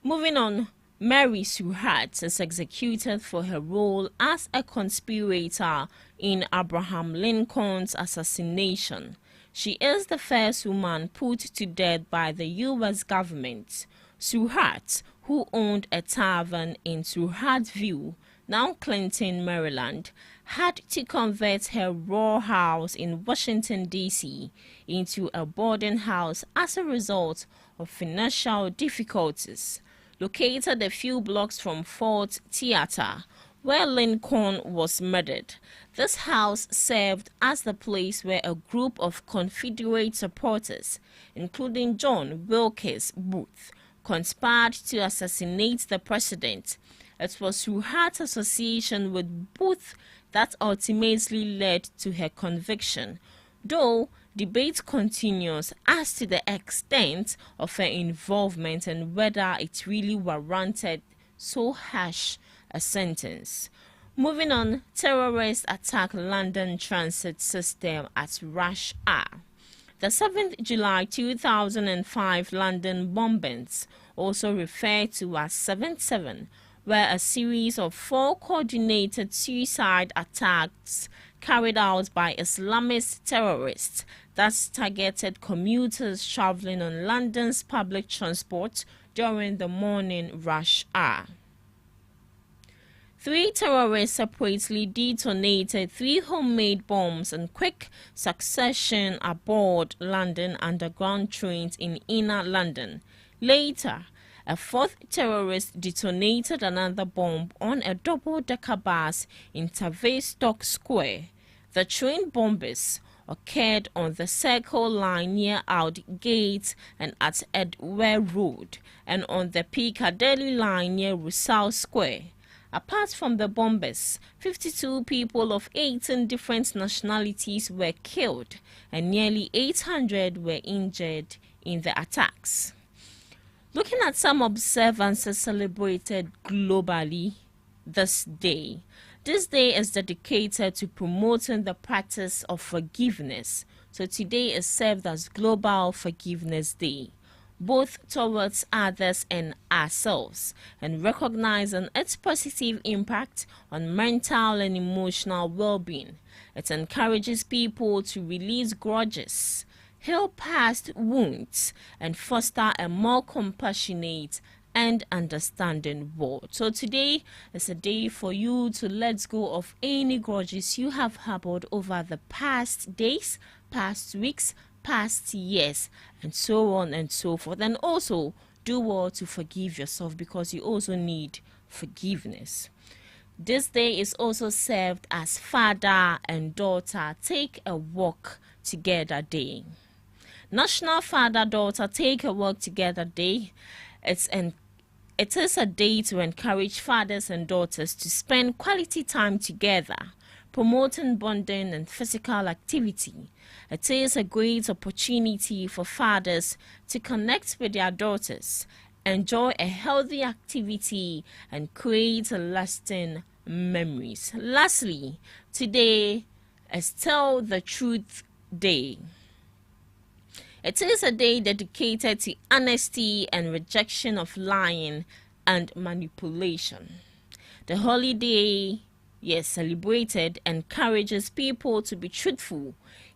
Moving on, Mary Suhat is executed for her role as a conspirator in Abraham Lincoln's assassination. She is the first woman put to death by the U.S. government. Suhat, who owned a tavern in Suhatville, now Clinton, Maryland, had to convert her row house in Washington, D.C. into a boarding house as a result of financial difficulties. Located a few blocks from Ford Theater, where Lincoln was murdered, this house served as the place where a group of Confederate supporters, including John Wilkes Booth, conspired to assassinate the president. It was through her association with Booth that ultimately led to her conviction, though debate continues as to the extent of her involvement and whether it really warranted so harsh a sentence. Moving on, terrorists attack London transit system at rush hour. The 7th July 2005 London bombings, also referred to as 7/7, were a series of 4 coordinated suicide attacks carried out by Islamist terrorists that targeted commuters traveling on London's public transport during the morning rush hour. 3 terrorists separately detonated 3 homemade bombs in quick succession aboard London Underground trains in inner London. Later, a 4th terrorist detonated another bomb on a double-decker bus in Tavistock Square. The train bombings occurred on the Circle Line near Aldgate and at Edgware Road, and on the Piccadilly Line near Russell Square. Apart from the bombers, 52 people of 18 different nationalities were killed and nearly 800 were injured in the attacks. Looking at some observances celebrated globally this day. This day is dedicated to promoting the practice of forgiveness. So today is served as Global Forgiveness Day, both towards others and ourselves, and recognizing its positive impact on mental and emotional well-being. It encourages people to release grudges, heal past wounds, and foster a more compassionate and understanding world. So today is a day for you to let go of any grudges you have harbored over the past days, past weeks, past years, and so on and so forth. And also do well to forgive yourself, because you also need forgiveness. This day is also served as Father and Daughter Take a Walk Together Day. National Father-Daughter Take a Walk Together Day. It is a day to encourage fathers and daughters to spend quality time together, promoting bonding and physical activity. It is a great opportunity for fathers to connect with their daughters, enjoy a healthy activity, and create lasting memories. Lastly, today is Tell the Truth Day. It is a day dedicated to honesty and rejection of lying and manipulation. The holiday, celebrated, encourages people to be truthful,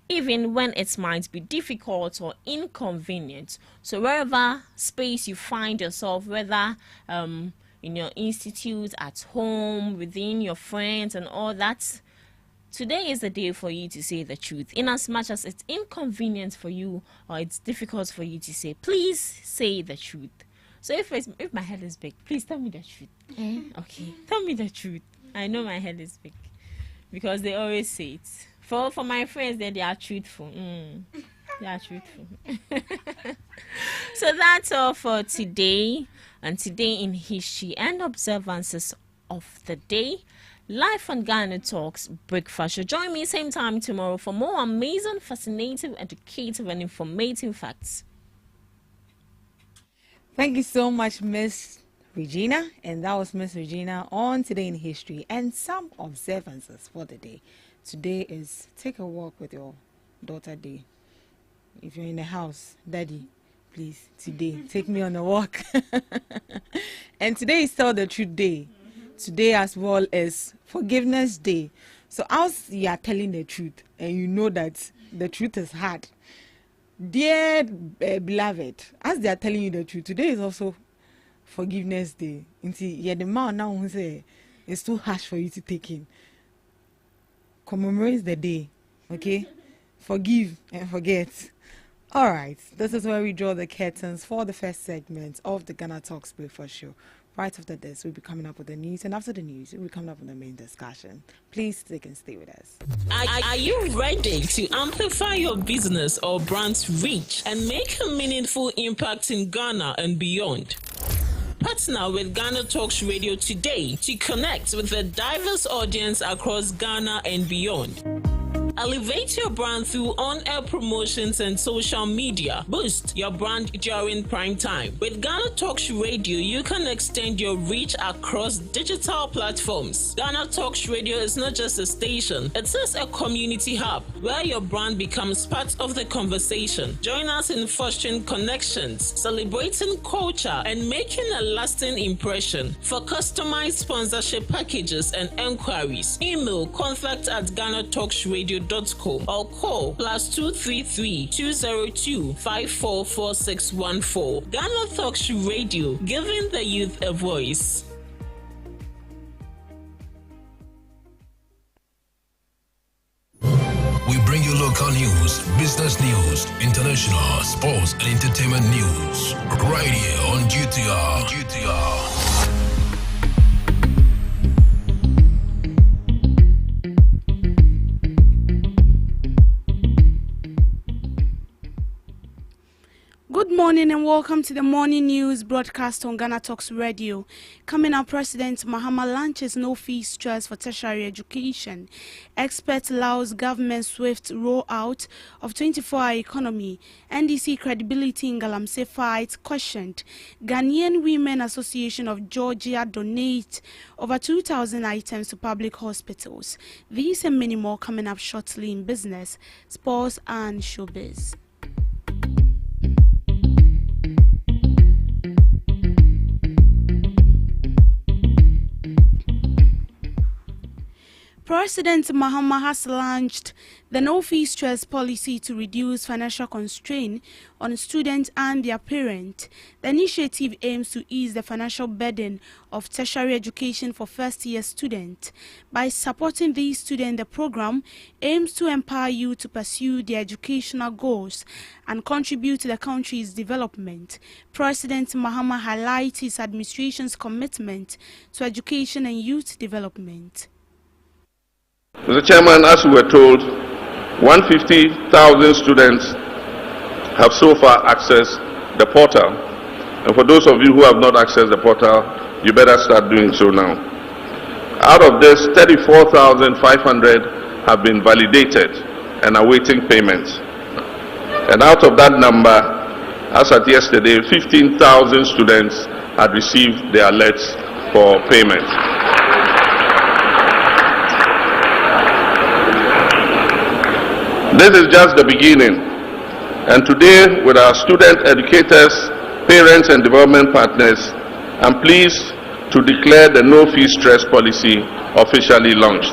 even when it might be difficult or inconvenient. So wherever space you find yourself, whether in your institute, at home, within your friends and all that, today is the day for you to say the truth. In as much as it's inconvenient for you or it's difficult for you to say, please say the truth. So if my head is big, please tell me the truth. Okay, tell me the truth. I know my head is big. because they always say it. For my friends, they are truthful. They are truthful. So that's all for today. And today in history and observances of the day, live on Ghana Talks Breakfast Show. Join me same time tomorrow for more amazing, fascinating, educative, and informative facts. Thank you so much, Miss Regina. And that was Miss Regina on Today in History and some observances for the day. Today is Take a Walk with Your Daughter Day. If you're in the house, Daddy, please, today, take me on a walk. And today is Tell the Truth Day. Today as well as Forgiveness Day. So as you are telling the truth and you know that the truth is hard, dear beloved, as they are telling you the truth, today is also Forgiveness Day. Yeah, the man now who say it's too harsh for you to take in. Commemorate the day, okay? Forgive and forget. All right, this is where we draw the curtains for the first segment of the Ghana Talks Breakfast Show. Right after this, we'll be coming up with the news, and after the news, we'll be coming up with the main discussion. Please stick and stay with us. Are you ready to amplify your business or brand's reach and make a meaningful impact in Ghana and beyond? Partner with Ghana Talks Radio today to connect with a diverse audience across Ghana and beyond. Elevate your brand through on-air promotions and social media. Boost your brand during prime time. With Ghana Talks Radio, you can extend your reach across digital platforms. Ghana Talks Radio is not just a station, it is a community hub where your brand becomes part of the conversation. Join us in fostering connections, celebrating culture, and making a lasting impression. For customized sponsorship packages and enquiries, email contact@GhanaTalksRadio.com or call +233 202 544614. Ghana Talks Radio, giving the youth a voice. We bring you local news, business news, international, sports, and entertainment news. Right here on GTR. Good morning and welcome to the morning news broadcast on Ghana Talks Radio. Coming up, President Mahama launches no-fee stress for tertiary education. Expert allows government swift rollout of 24-hour economy. NDC credibility in Galamsey fight questioned. Ghanaian Women Association of Georgia donate over 2,000 items to public hospitals. These and many more coming up shortly in business, sports and showbiz. President Mahama has launched the no-fee stress policy to reduce financial constraint on students and their parents. The initiative aims to ease the financial burden of tertiary education for first-year students. By supporting these students, the program aims to empower youth to pursue their educational goals and contribute to the country's development. President Mahama highlights his administration's commitment to education and youth development. Mr. Chairman, as we were told, 150,000 students have so far accessed the portal. And for those of you who have not accessed the portal, you better start doing so now. Out of this, 34,500 have been validated and awaiting payments. And out of that number, as at yesterday, 15,000 students had received their alerts for payment. This is just the beginning, and today with our student educators, parents and development partners, I'm pleased to declare the no-fee stress policy officially launched.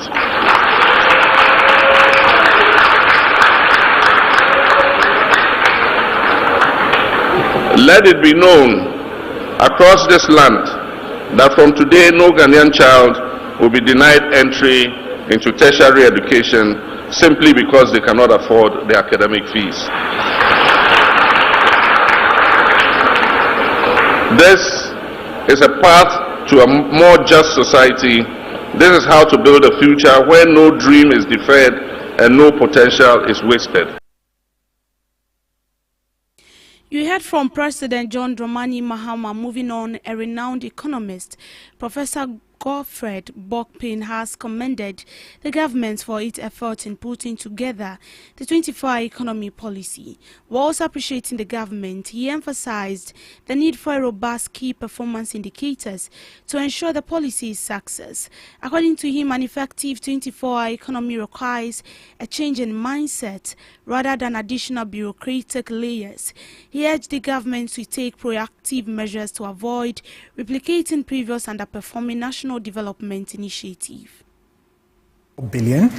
Let it be known across this land that from today no Ghanaian child will be denied entry into tertiary education simply because they cannot afford the academic fees. This is a path to a more just society This is how to build a future where no dream is deferred and no potential is wasted. You heard from President John Dramani Mahama. Moving on, a renowned economist, Professor Godfred Bokpin, has commended the government for its efforts in putting together the 24-hour economy policy. While also appreciating the government, he emphasized the need for a robust key performance indicators to ensure the policy's success. According to him, an effective 24-hour economy requires a change in mindset rather than additional bureaucratic layers. He urged the government to take proactive measures to avoid replicating previous underperforming national development initiative. Billion,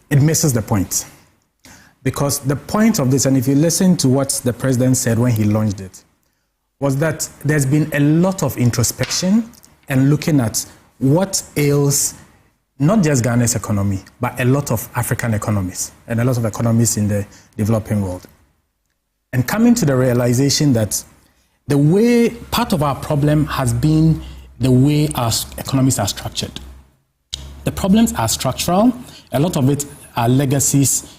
it misses the point. Because the point of this, and if you listen to what the president said when he launched it, was that there's been a lot of introspection and looking at what ails not just Ghana's economy, but a lot of African economies and a lot of economies in the developing world. And coming to the realization that the way part of our problem has been the way our economies are structured. The problems are structural. A lot of it are legacies,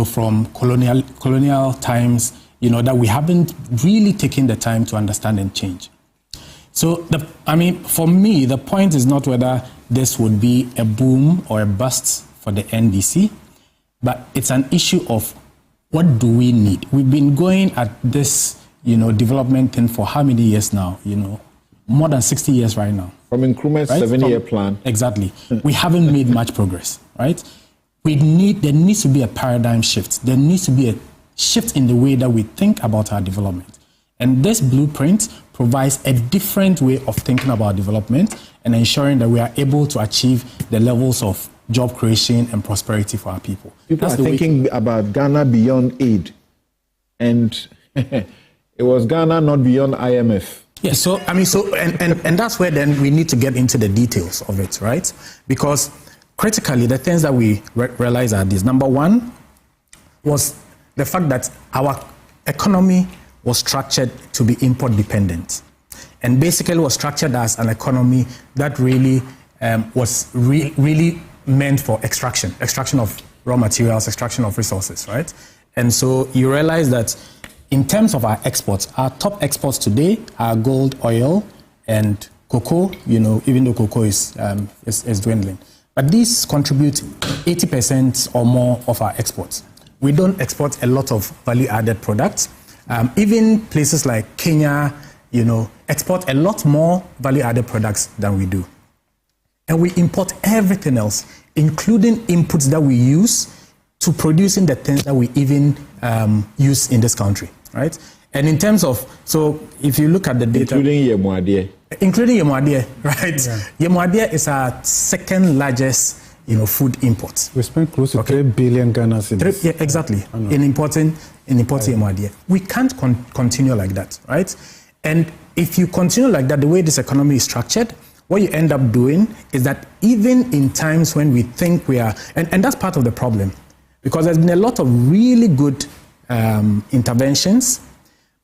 from colonial times, that we haven't really taken the time to understand and change. So, for me, the point is not whether this would be a boom or a bust for the NDC, but it's an issue of what do we need. We've been going at this, development thing for how many years now? More than 60 years right now. From Nkrumah's 7-year plan. Exactly. We haven't made much progress, right? There needs to be a paradigm shift. There needs to be a shift in the way that we think about our development. And this blueprint provides a different way of thinking about development and ensuring that we are able to achieve the levels of job creation and prosperity for our people. People are thinking about Ghana beyond aid. And it was Ghana not beyond IMF. Yeah, and that's where then we need to get into the details of it, right? Because critically, the things that we realize are these. Number one was the fact that our economy was structured to be import dependent. And basically was structured as an economy that really was really meant for extraction of raw materials, extraction of resources, right? And so you realize that in terms of our exports, our top exports today are gold, oil, and cocoa, even though cocoa is dwindling. But these contribute 80% or more of our exports. We don't export a lot of value-added products. Even places like Kenya, export a lot more value-added products than we do. And we import everything else, including inputs that we use to producing the things that we even use in this country, right? And in terms of, so if you look at the data... Including Yemuadie, right? Yeah. Yemuadie is our second largest, food import. We spend close to 3 billion Ghana cedis. Yeah, exactly. In importing Yemuadie. We can't continue like that, right? And if you continue like that, the way this economy is structured, what you end up doing is that even in times when we think we are, and that's part of the problem, because there's been a lot of really good interventions,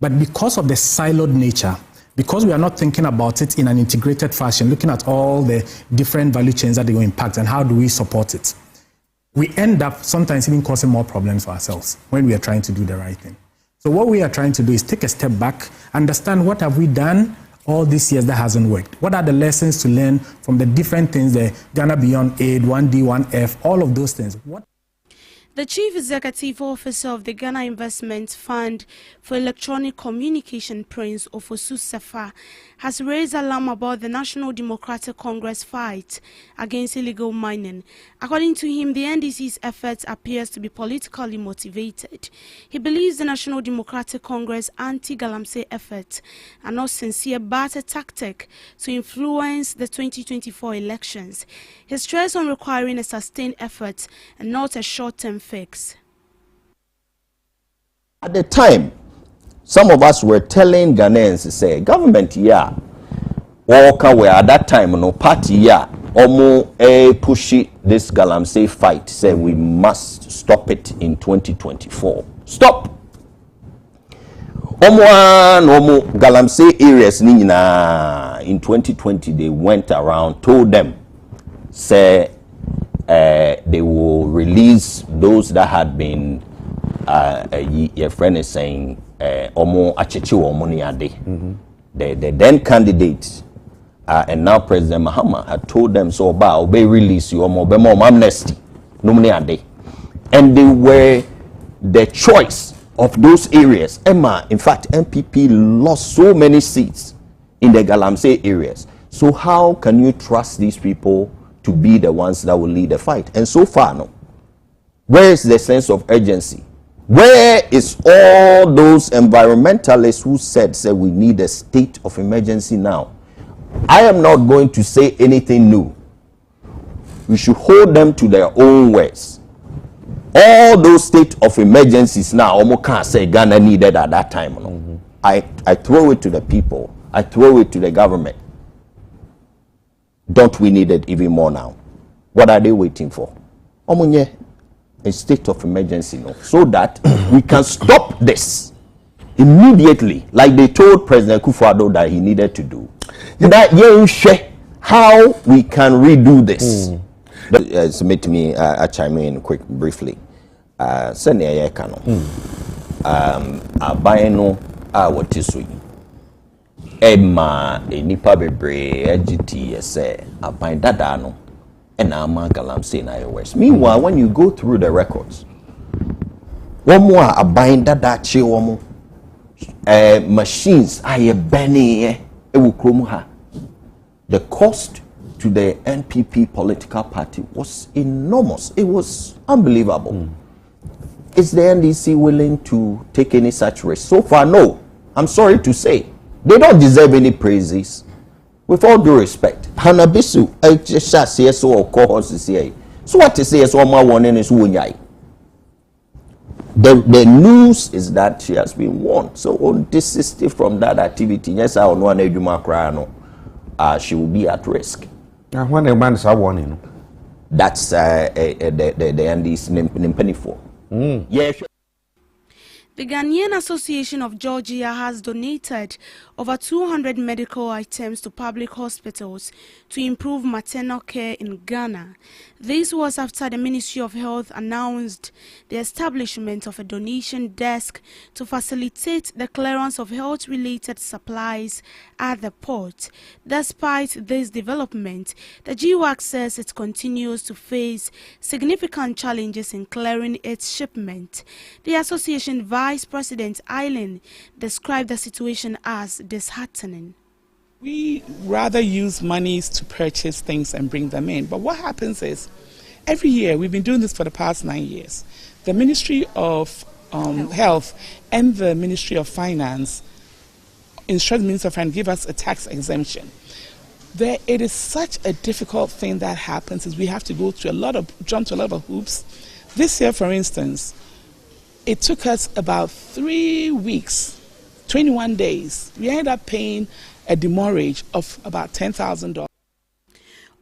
but because of the siloed nature, because we are not thinking about it in an integrated fashion, looking at all the different value chains that they will impact and how do we support it, we end up sometimes even causing more problems for ourselves when we are trying to do the right thing. So what we are trying to do is take a step back, understand what have we done all these years that hasn't worked. What are the lessons to learn from the different things, the Ghana Beyond Aid, 1D, 1F, all of those things. The Chief Executive Officer of the Ghana Investment Fund for Electronic Communication, Prince Ofosu Sefa, has raised alarm about the National Democratic Congress fight against illegal mining. According to him, the NDC's efforts appears to be politically motivated. He believes the National Democratic Congress anti-Galamsey efforts are not sincere but a tactic to influence the 2024 elections. He stressed on requiring a sustained effort and not a short-term fix. At the time, some of us were telling Ghanaians, say, government, Walker were at that time, party, almost pushy this Galamsey fight, say we must stop it in 2024. Stop! Omo Galamsey areas in 2020, they went around, told them, say they will release those that had been your friend is saying omo achechi omo ni ade. The then candidate and now President Mahama had told them so about obey release you omo be more amnesty no money ade. And they were the choice of those areas. Emma, in fact, MPP lost so many seats in the Galamsey areas. So how can you trust these people to be the ones that will lead the fight? And so far, no. Where is the sense of urgency? Where is all those environmentalists who said we need a state of emergency now? I am not going to say anything new. We should hold them to their own words. All those state of emergencies now, almost can't say Ghana needed at that time. No? I throw it to the people. I throw it to the government. Don't we need it even more now? What are they waiting for? A state of emergency, no, so that we can stop this immediately, like they told President Kufuor that he needed to do. That how we can redo this. Submit me, I chime in quick briefly. Send a cano. Abayeno, what is we? Emma, a nipa bebre, GT, say, Abay Dadano, and Ama Galamsey in iOS. Meanwhile, when you go through the records, one more Abay Dadachi, one more machines, I benny, the cost to the NPP political party was enormous. It was unbelievable. Is the NDC willing to take any such risk? So far, no. I'm sorry to say. They don't deserve any praises. With all due respect. Hanabisu, CSO or cohorts here. So what to say is all my warning is Wunyai. The news is that she has been warned. So desist from that activity. Yes, I know she will be at risk. When a man is warning, that's the ND's penny for. Yeah. The Ghanaian Association of Georgia has donated over 200 medical items to public hospitals to improve maternal care in Ghana. This was after the Ministry of Health announced the establishment of a donation desk to facilitate the clearance of health-related supplies at the port. Despite this development, the GWAC says it continues to face significant challenges in clearing its shipment. The association Vice President Eileen described the situation as disheartening. We rather use monies to purchase things and bring them in. But what happens is, every year, we've been doing this for the past 9 years, the Ministry of Health and the Ministry of Finance instruct the Minister of Finance give us a tax exemption. It is such a difficult thing that happens is we have to jump to a lot of hoops. This year, for instance, it took us about 3 weeks, 21 days. We ended up paying a demurrage of about $10,000.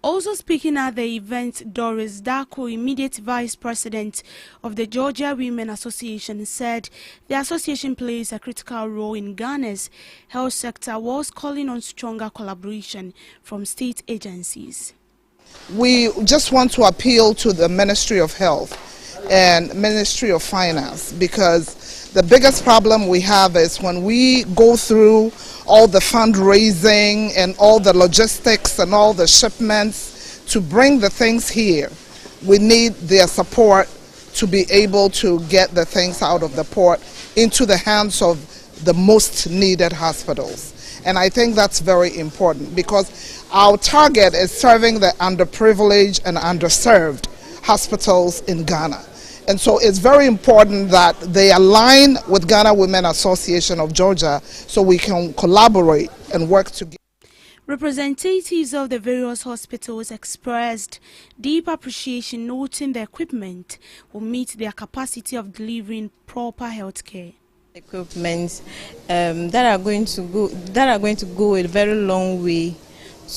Also speaking at the event, Doris Darko, immediate vice president of the Georgia Women Association, said the association plays a critical role in Ghana's health sector, whilst calling on stronger collaboration from state agencies. We just want to appeal to the Ministry of Health and Ministry of Finance, because the biggest problem we have is when we go through all the fundraising and all the logistics and all the shipments to bring the things here, we need their support to be able to get the things out of the port into the hands of the most needed hospitals. And I think that's very important, because our target is serving the underprivileged and underserved hospitals in Ghana. And so it's very important that they align with Ghana Women Association of Georgia so we can collaborate and work together. Representatives of the various hospitals expressed deep appreciation, noting the equipment will meet their capacity of delivering proper health care. Equipment that are going to go a very long way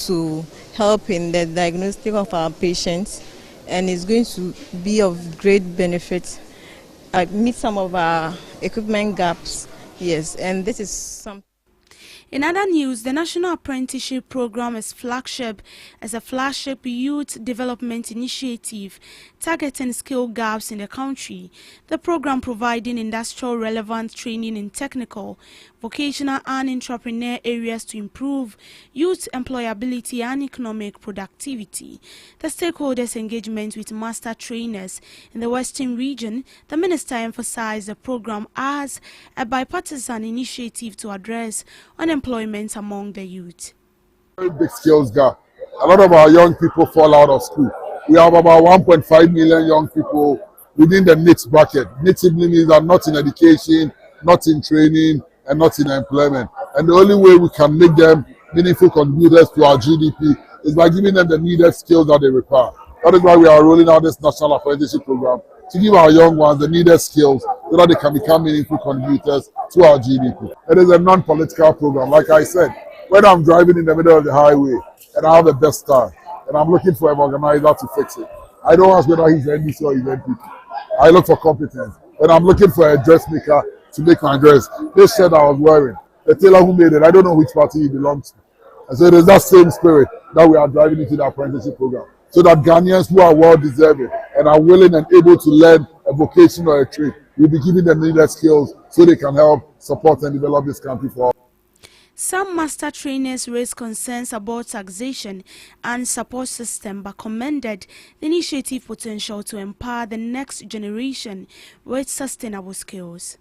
to help in the diagnostic of our patients, and it's going to be of great benefit. Meet some of our equipment gaps, yes, and this is something. In other news, the National Apprenticeship Program is a flagship youth development initiative targeting skill gaps in the country. The program providing industrial relevant training in technical, vocational and entrepreneur areas to improve youth employability and economic productivity. The stakeholders' engagement with master trainers in the Western region, the minister emphasized the program as a bipartisan initiative to address unemployment among the youth. Very big skills gap. A lot of our young people fall out of school. We have about 1.5 million young people within the NITS bracket. NITS simply means that not in education, not in training, and not in employment. And the only way we can make them meaningful contributors to our GDP is by giving them the needed skills that they require. That is why we are rolling out this national apprenticeship program, to give our young ones the needed skills so that they can become meaningful contributors to our GDP. It is a non-political program. Like I said, when I'm driving in the middle of the highway and I have a best car and I'm looking for an organizer to fix it, I don't ask whether he's NDC or he's NPP. I look for competence. When I'm looking for a dressmaker to make my dress, this shirt I was wearing, the tailor who made it, I don't know which party he belongs to. And so it is that same spirit that we are driving into the apprenticeship program, so that Ghanaians who are well deserving and are willing and able to learn a vocation or a trade will be given the needed skills so they can help support and develop this country for all. Some master trainers raised concerns about taxation and support system, but commended the initiative potential to empower the next generation with sustainable skills.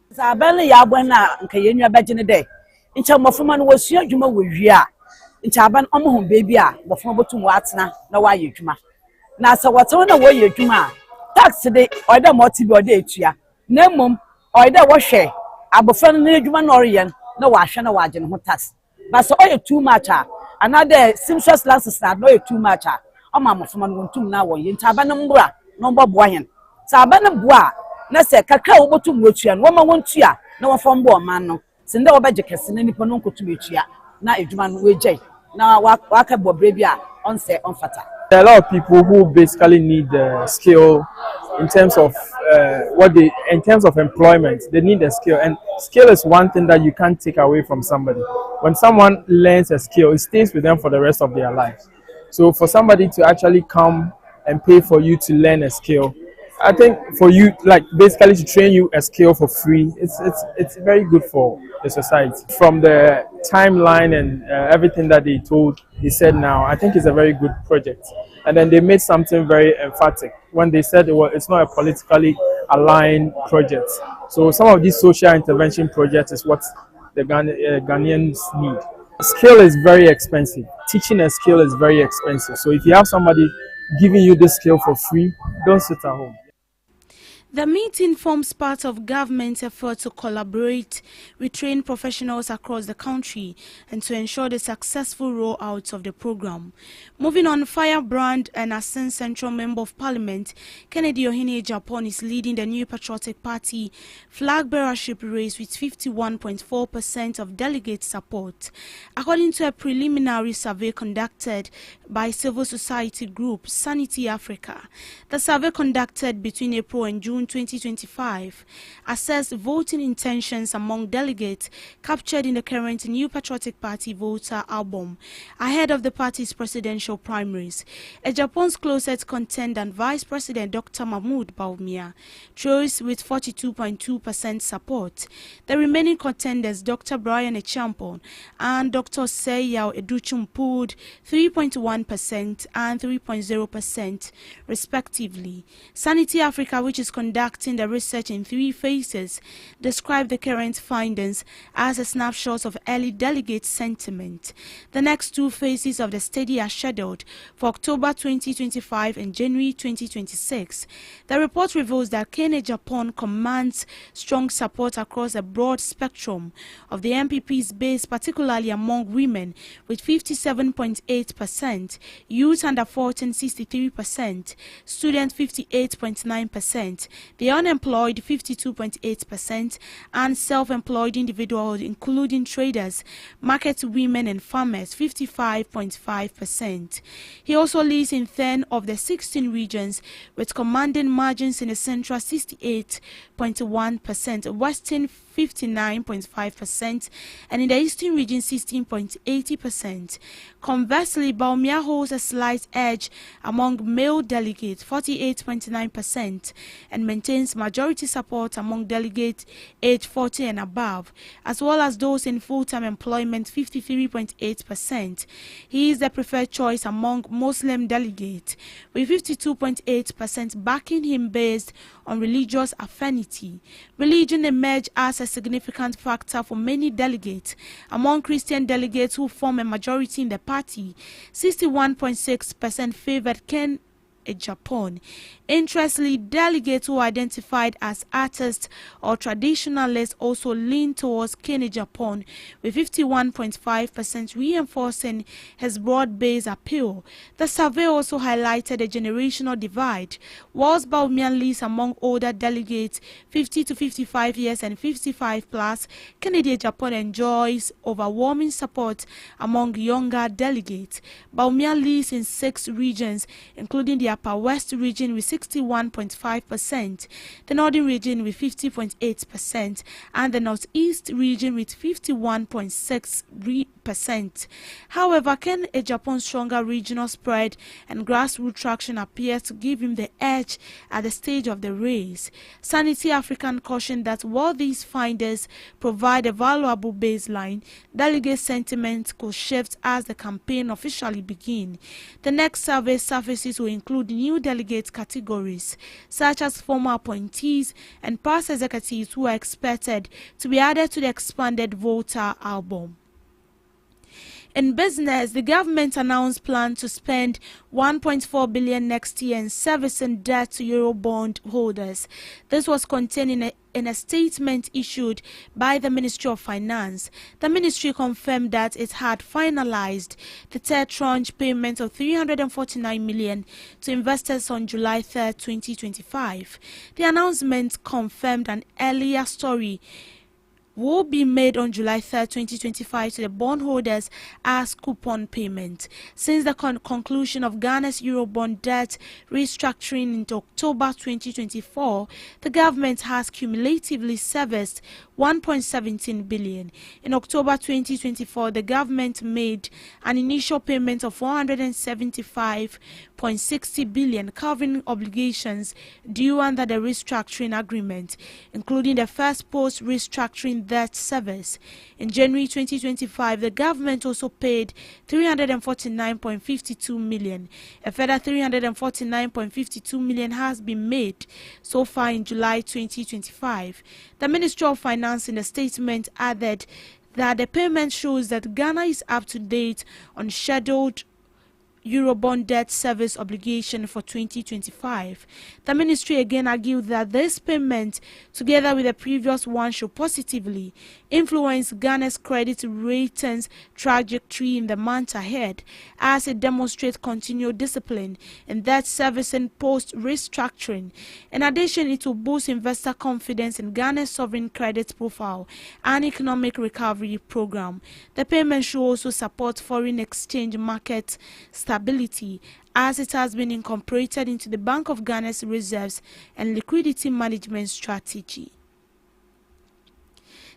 Na sa watu na wo ye dwuma tax de oida moti bi oida etua na mom oida wo hwe abofra no na dwuma na oriye na wa hwe na wa age no tax but so oye too much another seamstress license na no too much o ma mofoma no ntum na wo ye ntaba no mbra no mbobo ahen taba no boa na se kakra wo botum wo tua no ma won tua na wo fom bo man no sinde wo beje kese na nipa no nkotum etua na edwuma no we jai na wa ka bobre bi a on se on fata. There are a lot of people who basically need skill in terms of in terms of employment. They need a skill, and skill is one thing that you can't take away from somebody. When someone learns a skill, it stays with them for the rest of their life. So for somebody to actually come and pay for you to learn a skill, I think for you, like basically to train you a skill for free, it's very good for the society. From the timeline and everything that they said now, I think it's a very good project. And then they made something very emphatic when they said it's not a politically aligned project. So some of these social intervention projects is what the Ghanaians need. Skill is very expensive. Teaching a skill is very expensive. So if you have somebody giving you this skill for free, don't sit at home. The meeting forms part of government's effort to collaborate with trained professionals across the country and to ensure the successful rollout of the program. Moving on, Firebrand and Asin Central Member of Parliament Kennedy Ohene Japan is leading the New Patriotic Party flag bearership race with 51.4% of delegate support, according to a preliminary survey conducted by civil society group Sanity Africa. The survey conducted between April and June 2025 assessed voting intentions among delegates captured in the current New Patriotic Party voter album ahead of the party's presidential primaries. A Japan's closest contender, Vice President Dr. Mahmoud Bawumia, chose with 42.2% support. The remaining contenders, Dr. Brian Echampon and Dr. Seyao Educhum, pulled 3.1% and 3.0% respectively. Sanity Africa, which is conducting the research in 3 phases, described the current findings as a snapshot of early delegate sentiment. The next 2 phases of the study are scheduled for October 2025 and January 2026. The report reveals that Kenya Japan commands strong support across a broad spectrum of the MPP's base, particularly among women, with 57.8%, youth under 14 63%, students 58.9%, the unemployed 52.8%, and self-employed individuals, including traders, market women and farmers 55.5%. He also leads in 10 of the 16 regions, with commanding margins in the central 68.1%, western 59.5%, and in the eastern region 16.80%. Conversely, Bawumia holds a slight edge among male delegates 48.9% and maintains majority support among delegates aged 40 and above, as well as those in full-time employment 53.8%. He is the preferred choice among Muslim delegates, with 52.8% backing him based on religious affinity. Religion emerged as a significant factor for many delegates. Among Christian delegates who form a majority in the party, 61.6% favored Ken Japan. Interestingly, delegates who identified as artists or traditionalists also lean towards Ken Japan, with 51.5% reinforcing his broad-based appeal. The survey also highlighted a generational divide. Whilst Bawumia leads among older delegates 50 to 55 years and 55 plus, Kennedy Japan enjoys overwhelming support among younger delegates. Bawumia leads in 6 regions, including the Upper West region with 61.5%, the Northern region with 50.8%, and the Northeast region with 51.6%. However, Ken Japan's stronger regional spread and grassroots traction appear to give him the edge at the stage of the race. Sanity African cautioned that while these findings provide a valuable baseline, delegate sentiment could shift as the campaign officially begins. The next survey surfaces will include new delegate categories, such as former appointees and past executives who are expected to be added to the expanded voter album. In business, the government announced plans to spend 1.4 billion next year in servicing debt to Eurobond holders. This was contained in a statement issued by the Ministry of Finance. The ministry confirmed that it had finalized the third tranche payment of 349 million to investors on July 3, 2025. The announcement confirmed an earlier story will be made on July 3, 2025 to the bondholders as coupon payment. Since the conclusion of Ghana's Eurobond debt restructuring in October 2024, the government has cumulatively serviced 1.17 billion. In October 2024, the government made an initial payment of 475.60 billion, covering obligations due under the restructuring agreement, including the first post-restructuring debt service. In January 2025, the government also paid 349.52 million. A further 349.52 million has been made so far in July 2025. The Ministry of Finance in a statement added that the payment shows that Ghana is up to date on scheduled Eurobond debt service obligation for 2025. The ministry again argued that this payment, together with the previous one, should positively influence Ghana's credit ratings trajectory in the months ahead, as it demonstrates continued discipline in debt servicing post-restructuring. In addition, it will boost investor confidence in Ghana's sovereign credit profile and economic recovery program. The payment should also support foreign exchange market stability, as it has been incorporated into the Bank of Ghana's reserves and liquidity management strategy.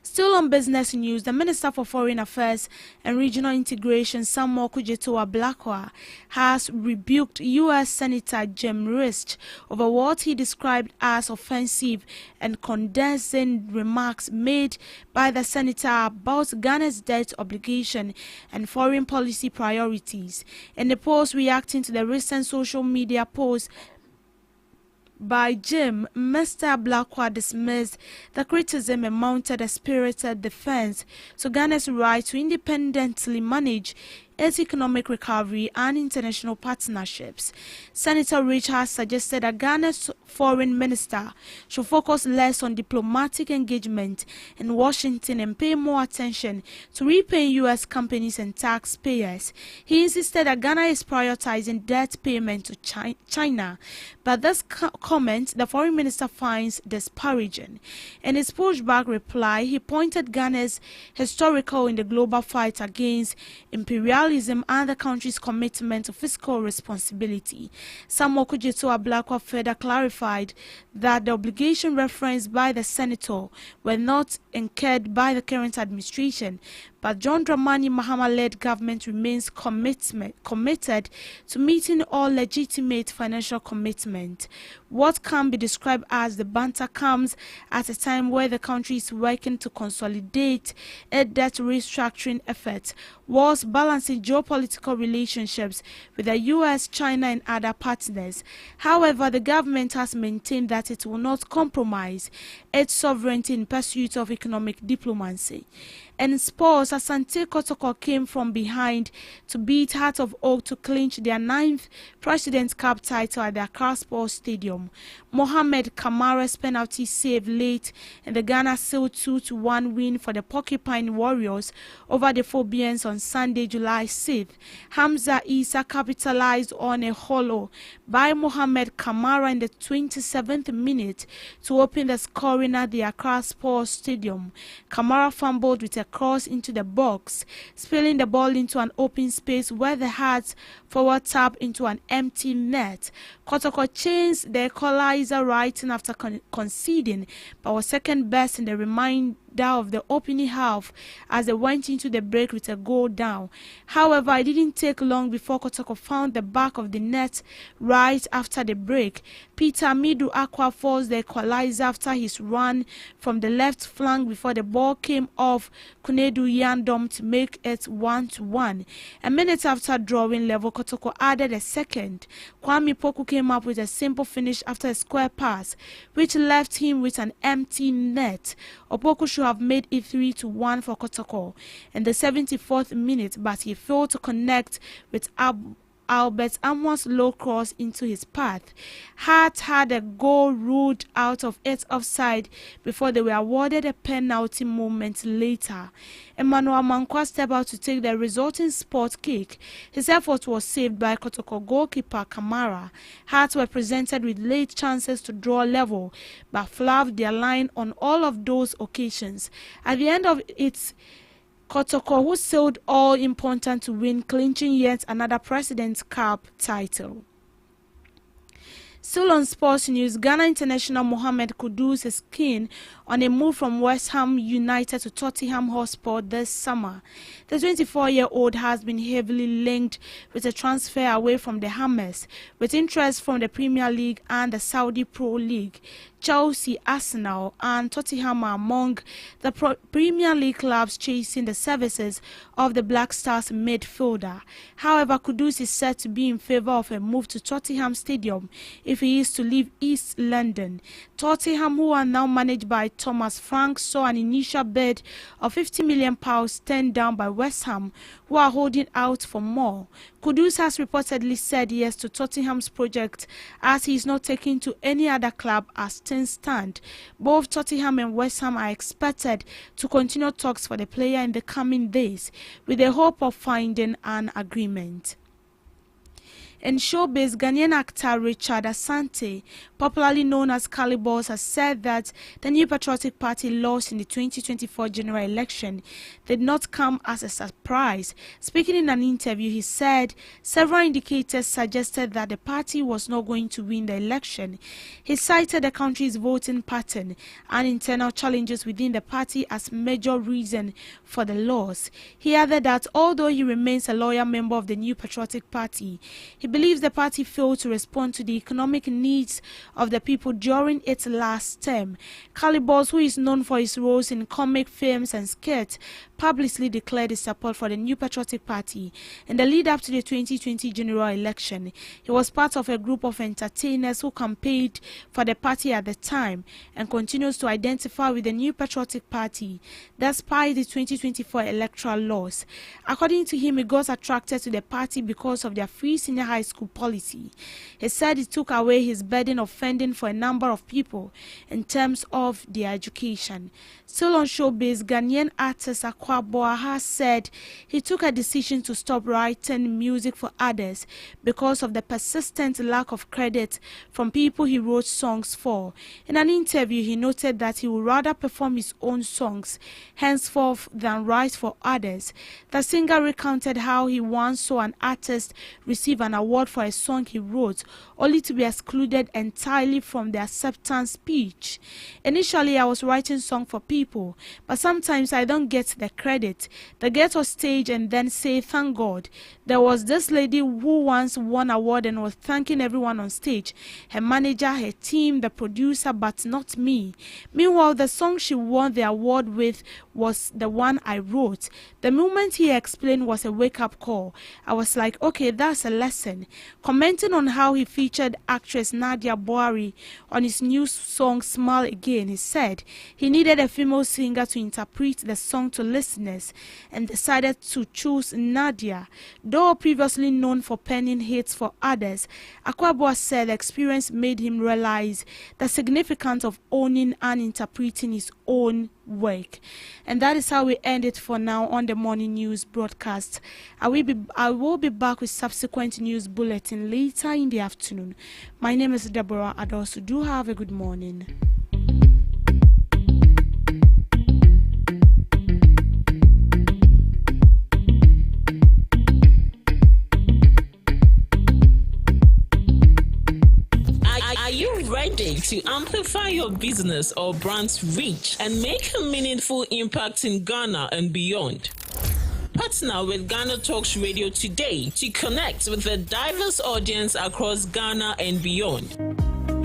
Still on business news, the Minister for Foreign Affairs and Regional Integration, Samuel Okudzeto-Ablakwa, has rebuked U.S. Senator Jim Risch over what he described as offensive and condescending remarks made by the senator about Ghana's debt obligation and foreign policy priorities. In the post reacting to the recent social media post by Jim, Mr. Ablakwa dismissed the criticism and mounted a spirited defense to Ghana's right to independently manage its economic recovery and international partnerships. Senator Rich has suggested that Ghana's foreign minister should focus less on diplomatic engagement in Washington and pay more attention to repaying U.S. companies and taxpayers. He insisted that Ghana is prioritizing debt payment to China, but this comment the foreign minister finds disparaging. In his pushback reply, he pointed Ghana's historical in the global fight against imperialism and the country's commitment to fiscal responsibility. Samuel Kujeto Ablakwa further clarified that the obligation referenced by the senator were not incurred by the current administration, but John Dramani Mahama-led government remains committed to meeting all legitimate financial commitment. What can be described as the banter comes at a time where the country is working to consolidate a debt restructuring effort, whilst balancing geopolitical relationships with the U.S., China and other partners. However, the government has maintained that it will not compromise its sovereignty in pursuit of economic diplomacy. And in sports, Asante Kotoko came from behind to beat Heart of Oak to clinch their 9th President's Cup title at the Accra Sports Stadium. Mohamed Kamara's penalty save late in the Ghana sealed 2-1 win for the Porcupine Warriors over the Phobians on Sunday, July 6th. Hamza Isa capitalized on a hollow by Mohamed Kamara in the 27th minute to open the scoring at the Accra Sports Stadium. Kamara fumbled with a cross into the box, spilling the ball into an open space where the Hearts forward tap into an empty net. Kotoko changed the equalizer right in after conceding, but was second best in the remainder of the opening half as they went into the break with a goal down. However, it didn't take long before Kotoko found the back of the net right after the break. Peter Midu Aqua forced the equalizer after his run from the left flank before the ball came off Kunedu Yandom to make it 1-1. A minute after drawing level, Kotoko added a second. Kwame Poku came up with a simple finish after a square pass, which left him with an empty net. Opoku should have made it 3-1 for Kotoko in the 74th minute, but he failed to connect with Albert Amon's low cross into his path. Hart had a goal ruled out of its offside before they were awarded a penalty moments later. Emmanuel Mankwa stepped out to take the resulting spot kick. His effort was saved by Kotoko goalkeeper Kamara. Hearts were presented with late chances to draw level, but fluffed their line on all of those occasions. At the end of it, Kotoko, who sealed all important to win, clinching yet another President's Cup title. Still on sports news, Ghana international Mohamed Kudus is keen on a move from West Ham United to Tottenham Hotspur this summer. The 24-year-old has been heavily linked with a transfer away from the Hammers, with interest from the Premier League and the Saudi Pro League. Chelsea, Arsenal and Tottenham are among the Premier League clubs chasing the services of the Black Stars midfielder. However, Kudus is said to be in favour of a move to Tottenham Stadium if he is to leave East London. Tottenham, who are now managed by Thomas Frank, saw an initial bid of £50 million turned down by West Ham, who are holding out for more. Kudus has reportedly said yes to Tottenham's project as he is not taken to any other club as things stand. Both Tottenham and West Ham are expected to continue talks for the player in the coming days with the hope of finding an agreement. In showbiz, Ghanaian actor Richard Asante, popularly known as Calibos, has said that the New Patriotic Party lost in the 2024 general election did not come as a surprise. Speaking in an interview, he said several indicators suggested that the party was not going to win the election. He cited the country's voting pattern and internal challenges within the party as major reason for the loss. He added that although he remains a loyal member of the New Patriotic Party, he He believes the party failed to respond to the economic needs of the people during its last term. Calibos, who is known for his roles in comic films and skits, publicly declared his support for the New Patriotic Party in the lead up to the 2020 general election. He was part of a group of entertainers who campaigned for the party at the time and continues to identify with the New Patriotic Party despite the 2024 electoral laws. According to him, he got attracted to the party because of their free senior high school policy. He said it took away his burden of funding for a number of people in terms of their education. Still on showbiz, Ghanaian artist Akwaboah has said he took a decision to stop writing music for others because of the persistent lack of credit from people he wrote songs for. In an interview, he noted that he would rather perform his own songs henceforth than write for others. The singer recounted how he once saw an artist receive an award for a song he wrote, only to be excluded entirely from the acceptance speech. Initially, I was writing songs for people, but sometimes I don't get the credit. They get on stage and then say thank God. There was this lady who once won an award and was thanking everyone on stage, her manager, her team, the producer, but not me. Meanwhile, the song she won the award with was the one I wrote. The moment he explained was a wake-up call. I was like, okay, that's a lesson. Commenting on how he featured actress Nadia Boari on his new song Smile Again, he said he needed a female singer to interpret the song to listeners and decided to choose Nadia. Though previously known for penning hits for others, Akwaboah said the experience made him realize the significance of owning and interpreting his own work. And that is how we end it for now on the morning news broadcast. I will be back with subsequent news bulletin later in the afternoon. My name is Deborah Adosu. Do have a good morning. Are you ready to amplify your business or brand's reach and make a meaningful impact in Ghana and beyond? Partner with GhanaTalks Radio today to connect with a diverse audience across Ghana and beyond.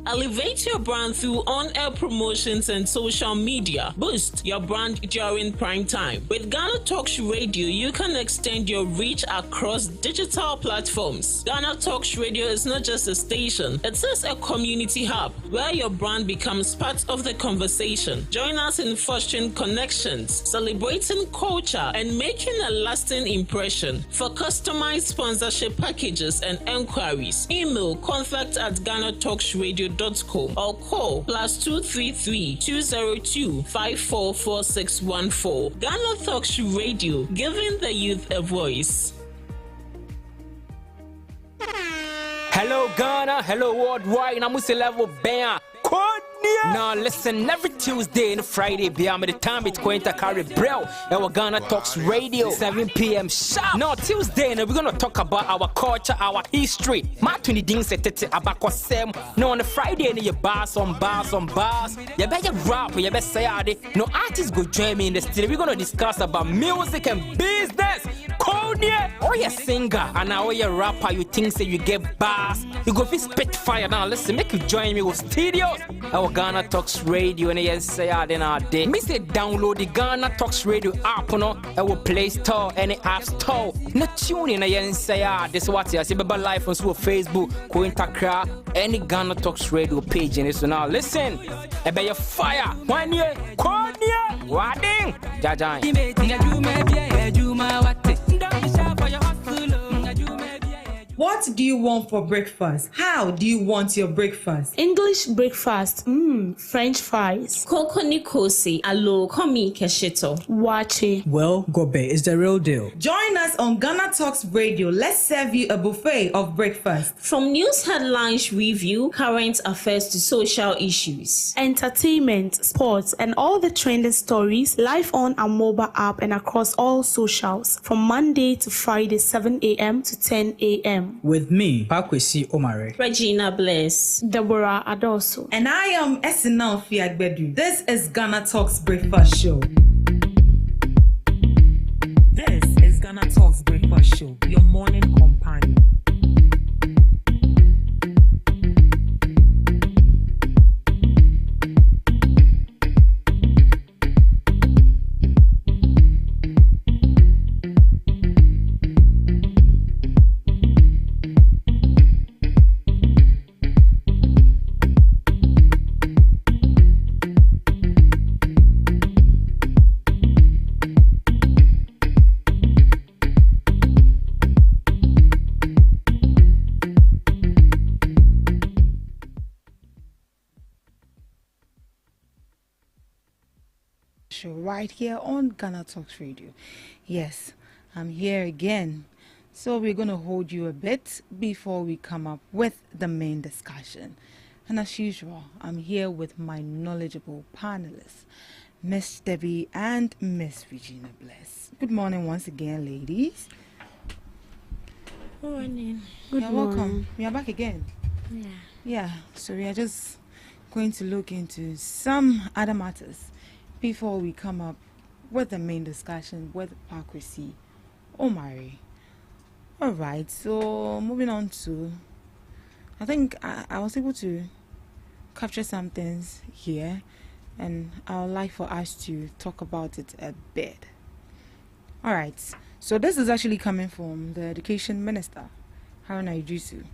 Elevate your brand through on-air promotions and social media. Boost your brand during prime time. With GhanaTalks Radio, you can extend your reach across digital platforms. GhanaTalks Radio is not just a station, it is a community hub where your brand becomes part of the conversation. Join us in fostering connections, celebrating culture, and making a lasting impression. For customized sponsorship packages and enquiries, email contact@GhanaTalksRadio.com or call +233 202 544614. GhanaTalks Radio, giving the youth a voice. Hello Ghana, hello worldwide, I'm level band. Now listen, every Tuesday and Friday, beyond the time it's going to carry Brell, our GhanaTalks Radio, 7 p.m. sharp. Now Tuesday, we're going to talk about our culture, our history. Matuni ding se tete abako sem. No, on the Friday, you bars on bars. You better rap, you better say ade. No artists go join me in the studio. We're going to discuss about music and business. Konya, or you singer, and now you rapper, you think say you get bars. You go spit fire. Now listen, make you join me with studios. Our GhanaTalks Radio and yes, say then our day. Me say download the GhanaTalks Radio app on our Play Store and the App Store. No tune in and say this what you see Baba live on Facebook, Cointakra, any GhanaTalks Radio page in this now. Listen, I bet you fire. 1 year, Konya, Wading, Jajai. What do you want for breakfast? How do you want your breakfast? English breakfast, French fries. Koko Nikosi, alo komi kesheto. Wache. Well, Gobe is the real deal. Join us on GhanaTalks Radio. Let's serve you a buffet of breakfast. From news headlines review, current affairs to social issues. Entertainment, sports, and all the trending stories live on our mobile app and across all socials. From Monday to Friday, 7 a.m. to 10 a.m. With me, Pakwesi Omare, Regina Bless, Deborah Adosu, and I am Esinal Fiagbedu. This is GhanaTalks Breakfast Show. This is GhanaTalks Breakfast Show, your morning companion. show right here on Ghana Talks Radio. Yes, I'm here again. So we're going to hold you a bit before we come up with the main discussion. And as usual, I'm here with my knowledgeable panelists, Miss Debbie and Miss Regina Bless. Good morning once again, ladies. Good morning. You're welcome. We are back again. Yeah. Yeah, so we are just going to look into some other matters before we come up with the main discussion with Pakwesi Omari. All right, so moving on to, I think I was able to capture some things here, and I would like for us to talk about it a bit. All right, so this is actually coming from the Education Minister, Haruna Iddrisu,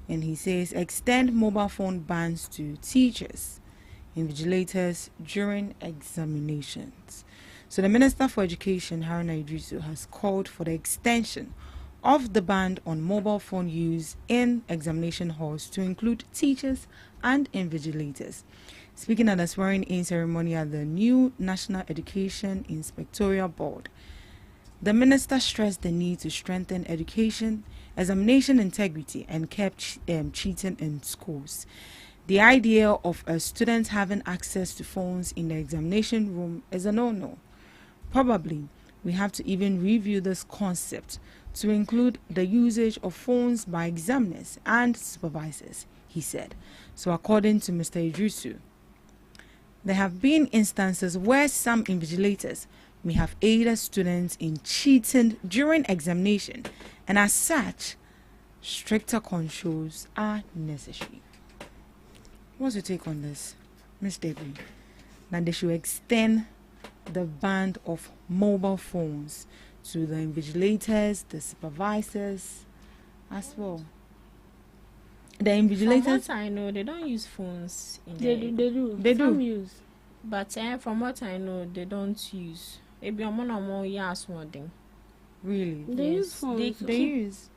and he says, extend mobile phone bans to teachers, invigilators during examinations. So the Minister for Education, Haruna Iddrisu, has called for the extension of the ban on mobile phone use in examination halls to include teachers and invigilators. Speaking at the swearing-in ceremony at the new National Education Inspectorial Board, the minister stressed the need to strengthen education, examination integrity, and curb cheating in schools. The idea of a student having access to phones in the examination room is a no-no. Probably, we have to even review this concept to include the usage of phones by examiners and supervisors, he said. So according to Mr. Iddrisu, there have been instances where some invigilators may have aided students in cheating during examination, and as such, stricter controls are necessary. What's your take on this, Ms. Debbie? That they should extend the ban of mobile phones to the invigilators, the supervisors, as well. The invigilators. From what I know, they don't use phones. They do. Some use. But from what I know, they don't use. Maybe I'm on a more yes one thing. Really? They use phones. They use.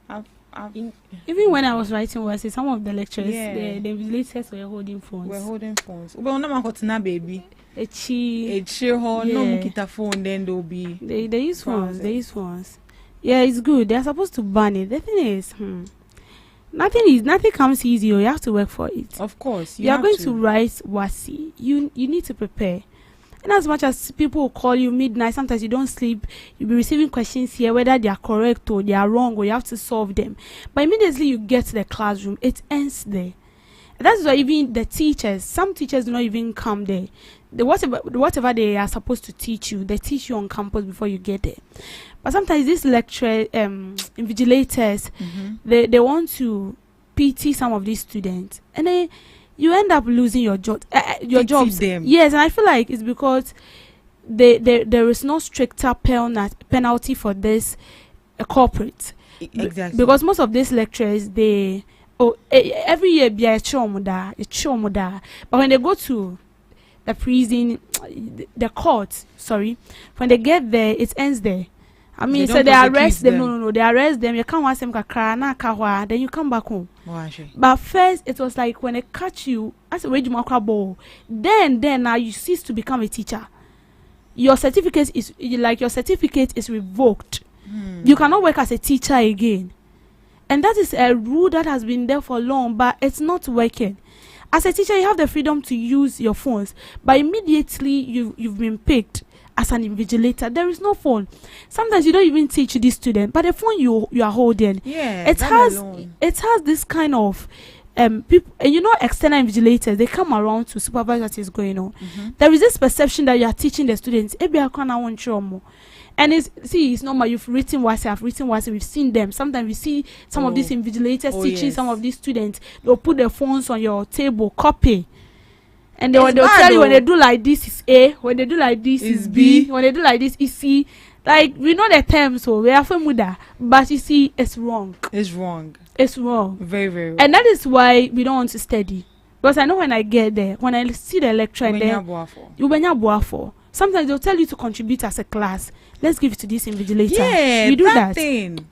Even when I was writing was some of the lectures, Yeah. the invigilators were holding phones. We're holding phones. Well, no matter baby. A chi no Yeah. mukita phone, then they'll be. They use phones. They use phones. Yeah, it's good. They're supposed to ban it. The thing is, nothing comes easy. You have to work for it. Of course, you are going to write WASI. You need to prepare. And as much as people will call you midnight, sometimes you don't sleep. You'll be receiving questions here, whether they are correct or they are wrong, or you have to solve them. But immediately you get to the classroom, it ends there. And that's why even the teachers, some teachers do not even come there. Whatever they are supposed to teach you, they teach you on campus before you get there. But sometimes these lecture invigilators, they want to pity some of these students, and then you end up losing your jobs. Yes, and I feel like it's because there is no stricter penalty for this corporate. Exactly. Because most of these lecturers, every year be a chomoda. But when they go to the prison, the court, when they get there, it ends there. I mean, so they arrest them. No, they arrest them. You can't watch them then you come back home. But first, it was like when they catch you, as a wage then now you cease to become a teacher. Your certificate is revoked. You cannot work as a teacher again. And that is a rule that has been there for long, but it's not working. As a teacher, you have the freedom to use your phones, but immediately you've been picked as an invigilator. There is no phone. Sometimes you don't even teach this student, but the phone you are holding, it has this kind of people, and external invigilators, they come around to supervise what is going on. There is this perception that you are teaching the students. And it's normal. You've written WhatsApp, I've written WhatsApp, we've seen them. Sometimes we see some of these invigilators teaching some of these students. They'll put their phones on your table, copy. And they'll tell you when they do like this is A, when they do like this is B, when they do like this is C. Like, we know the terms, so we are familiar. But you see, it's wrong. It's wrong. It's wrong. Very, very wrong. And that is why we don't want to study. Because I know when I get there, when I see the lecture, and then sometimes they'll tell you to contribute as a class. Let's give it to this invigilator. Yeah, we do that. Thing.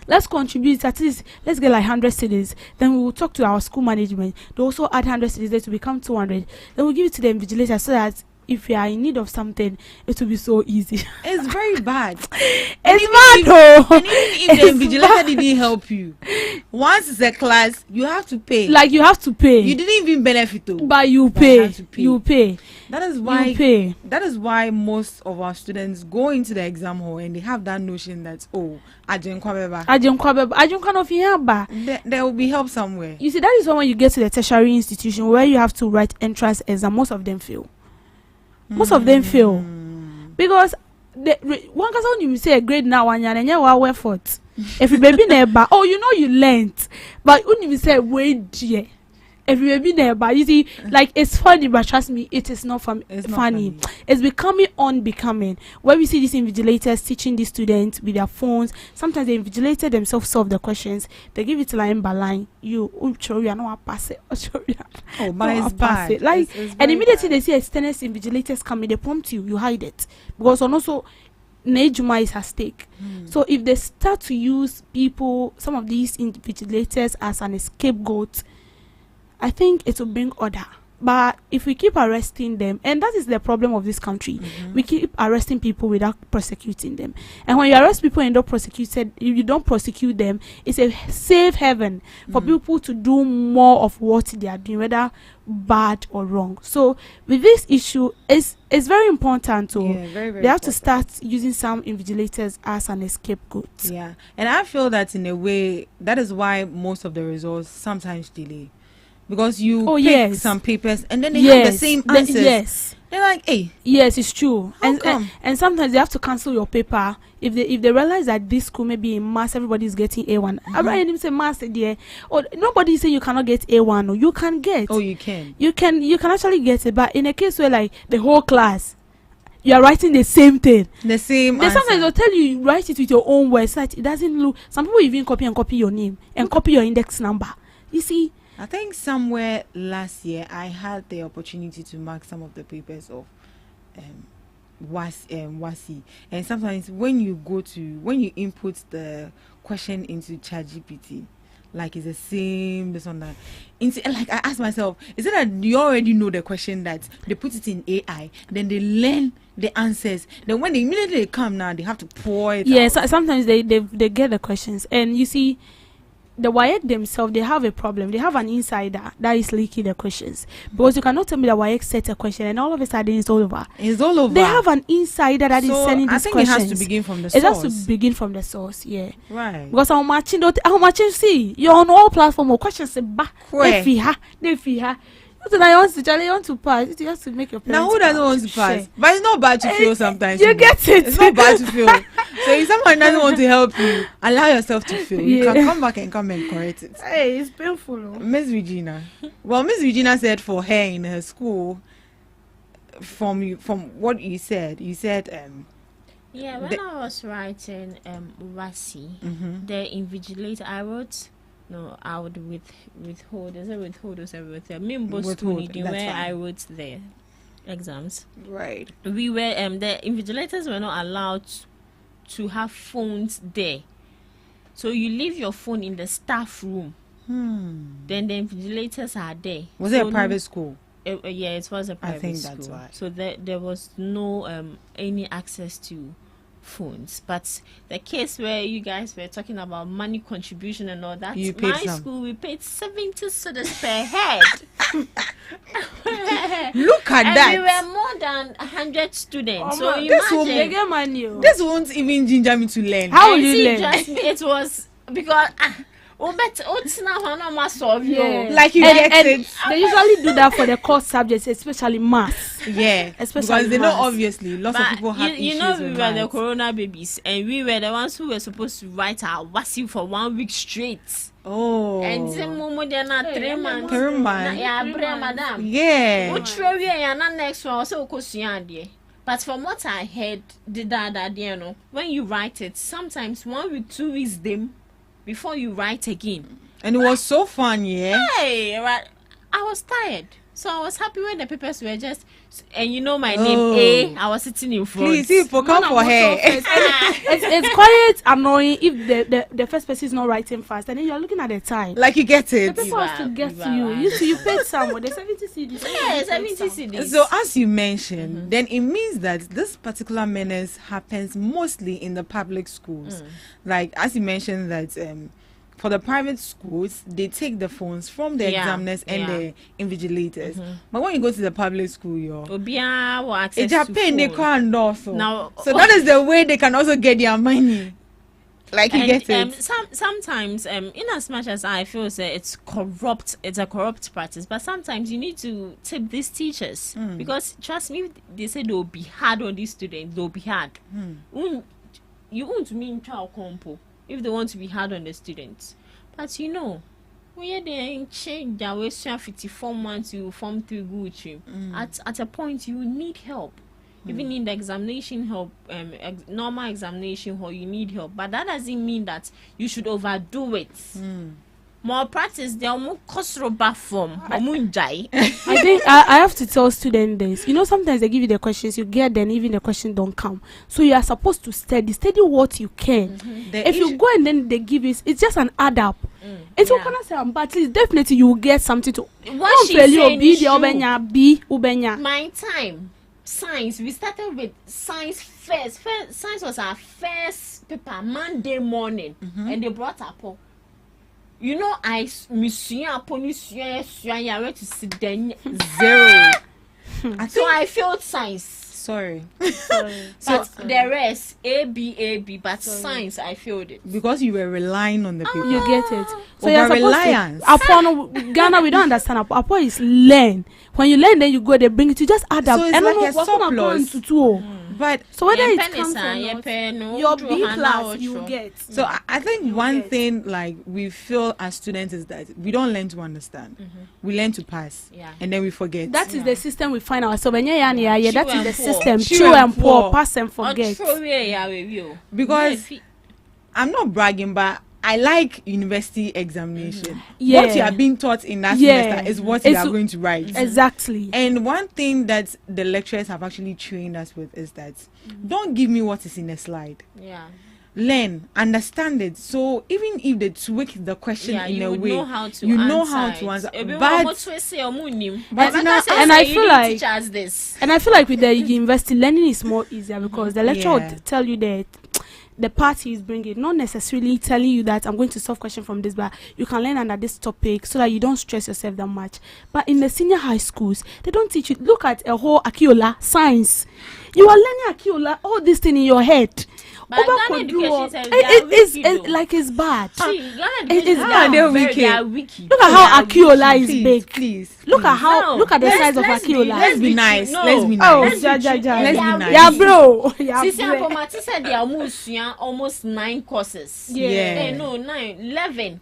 Let's contribute at least. Let's get like 100 cedis. Then we will talk to our school management. They also add 100 cedis there to become 200. Then we'll give it to the invigilator so that if you are in need of something, it will be so easy. It's very bad. It's bad though. And even if the invigilator didn't help you, once it's a class, you have to pay. Like you have to pay. You didn't even benefit though. But you pay. You pay. That is why you pay. That is why most of our students go into the exam hall and they have that notion that there will be help somewhere. You see, that is when you get to the tertiary institution where you have to write entrance exam. Most of them fail. Most of them fail because one person you say a grade now and you effort. If you baby never, you learnt, but when you say wait dear. If you be there, but you see, like it's funny, but trust me, it is not funny. It's becoming unbecoming. Where we see these invigilators teaching the students with their phones. Sometimes the invigilators themselves solve the questions. They give it line by line. You not pass it. But it's bad. Like, it's and immediately they see external invigilators coming, they prompt you hide it because also. Nejuma is at stake. So if they start to use some of these invigilators as an scapegoat, I think it will bring order. But if we keep arresting them, and that is the problem of this country, we keep arresting people without prosecuting them. And when you arrest people and you don't prosecute them, it's a safe haven for people to do more of what they are doing, whether bad or wrong. So with this issue, it's very important to they have to start using some invigilators as an scapegoat. Yeah, and I feel that in a way that is why most of the results sometimes delay. Because you pick some papers and then they have the same answers. They're like, hey. Yes, it's true. And sometimes they have to cancel your paper if they realize that this school maybe in mass everybody's getting A1. I rather them say mass there. Or nobody say you cannot get A1 or you can get. Oh, you can. You can actually get it, but in a case where like the whole class you are writing the same thing. The same answer. Sometimes they'll tell you write it with your own words. Like, it doesn't look. Some people even copy your name and copy your index number. You see. I think somewhere last year I had the opportunity to mark some of the papers of WASI, and sometimes when you input the question into ChatGPT, like it's the same this on that. Like I ask myself, is it that you already know the question that they put it in AI, then they learn the answers, then when they immediately come now they have to pour it out. So sometimes they get the questions, and you see. The WAEC themselves, they have a problem. They have an insider that is leaking the questions. Because you cannot tell me that WAEC set a question and all of a sudden it's all over. It's all over. They have an insider that is sending these questions. I think it has to begin from the source. It has to begin from the source, yeah. Right. Because I'm matching, see, you're on all platforms of questions. Say, so now you want to pass. You have to make your parents. Now who doesn't want to pass? But it's not bad to fail sometimes. You get it. It's not bad to fail. So if someone doesn't want to help you, allow yourself to fail. You can come back and correct it. Hey, it's painful. Miss Regina. Well, Miss Regina said for her in her school, from what you said, when I was writing WASI, the invigilator, I wrote. No, I would withhold. Is it withhold or withhold? Where I wrote the exams. Right. We were the invigilators were not allowed to have phones there, so you leave your phone in the staff room. Then the invigilators are there. Was it a private school? Yeah, it was a private school. That's why. So there was no any access to phones. But the case where you guys were talking about money contribution and all that, school we paid 70 cedis per head. Look at and that. We were more than 100 students. So imagine this won't even ginger me to learn. How will you learn? It was because like you get it. They usually do that for the core subjects, especially maths. Yeah, because they know obviously lots of people have issues. You know, we with were maths. the corona babies, and we were the ones who were supposed to write our WASI for 1 week straight. Oh, and Momo they're not 3 months. 3 months. Yeah, madam. Yeah. Which we are not next one also but from what I heard, when you write it, sometimes 1 week, 2 weeks them before you write again. And it was so fun, yeah. Hey, right. I was tired. So I was happy when the papers were just, and you know my name, A, I was sitting in front. Please, if you come for her. It's quite annoying if the first person is not writing fast, and then you're looking at the time. Like you get it. The people have to get to you. You paid someone, the 70 cedis. Yeah, 70 cedis. So as you mentioned, then it means that this particular menace happens mostly in the public schools. Like as you mentioned that for the private schools, they take the phones from the examiners and the invigilators. But when you go to the public school, access Japan, they phone. can't also. Now, So that is the way they can also get their money. Like you get it. Sometimes, in as much as I feel it's corrupt, it's a corrupt practice, but sometimes you need to tip these teachers because trust me, they say they'll be hard on these students. They'll be hard. You won't mean child compo if they want to be hard on the students, but you know, when they change their way 54 months, you form 3 good. At a point, you need help. Even in the examination help, normal examination hall, you need help. But that doesn't mean that you should overdo it. More practice, they are more cost-robust form. I think I have to tell students this. You know, sometimes they give you the questions, you get them, even the questions don't come. So you are supposed to study what you can. If you go and then they give you, it's just an add up. It's all kind of say, but at least definitely you will get something to. What she's saying is true. Ubenya. My time, science, we started with science first. Science was our first paper Monday morning, and they brought up. You know, I went to sit down 0. So I failed science. Sorry. But the rest, A, B, but science, I failed it. Because you were relying on the people. You get it. So you're reliance. Upon Ghana, we don't understand. Upon is learn. When you learn, then you go, they bring it. You just add up. So it's like a surplus. But so whether it comes from your B class, you get. So I think one thing like we feel as students is that we don't learn to understand. We learn to pass, and then we forget. That is the system we find ourselves. That is the system. True and poor, pass and forget. Because I'm not bragging, but I like university examination. What you are being taught in that semester is what you are going to write. Exactly. And one thing that the lecturers have actually trained us with is that don't give me what is in a slide. Learn, understand it. So even if they tweak the question in a way, you know how to answer. But and I feel like with the university learning is more easier because the lecturer would tell you that the part he is bringing, not necessarily telling you that I'm going to solve question from this, but you can learn under this topic so that you don't stress yourself that much. But in the senior high schools, they don't teach you. Look at a whole Akiola science. You are learning Akiola, all this thing in your head. But Ghana education it's like it's bad. It's bad. They are wiki. Look at how Akiola is big. Please. Look at the size of Akiola. Let's be nice. Let's be nice. Let's be nice. Yeah, bro. Sister Pomati said they are almost 9 courses. No, 9, 11.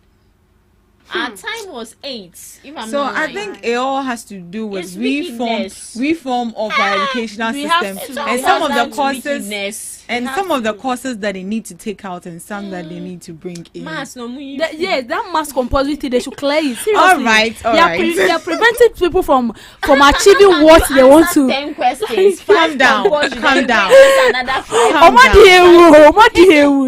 Our time was 8. If I'm so not I lying. think it all has to do with It's reform of our educational system, and some of the courses, and some of the courses that they need to take out, and some that they need to bring in. That mass compulsory thing, they should clear it. Seriously. All right. They are preventing people from achieving what they want to. 10 questions. Calm down. Calm down.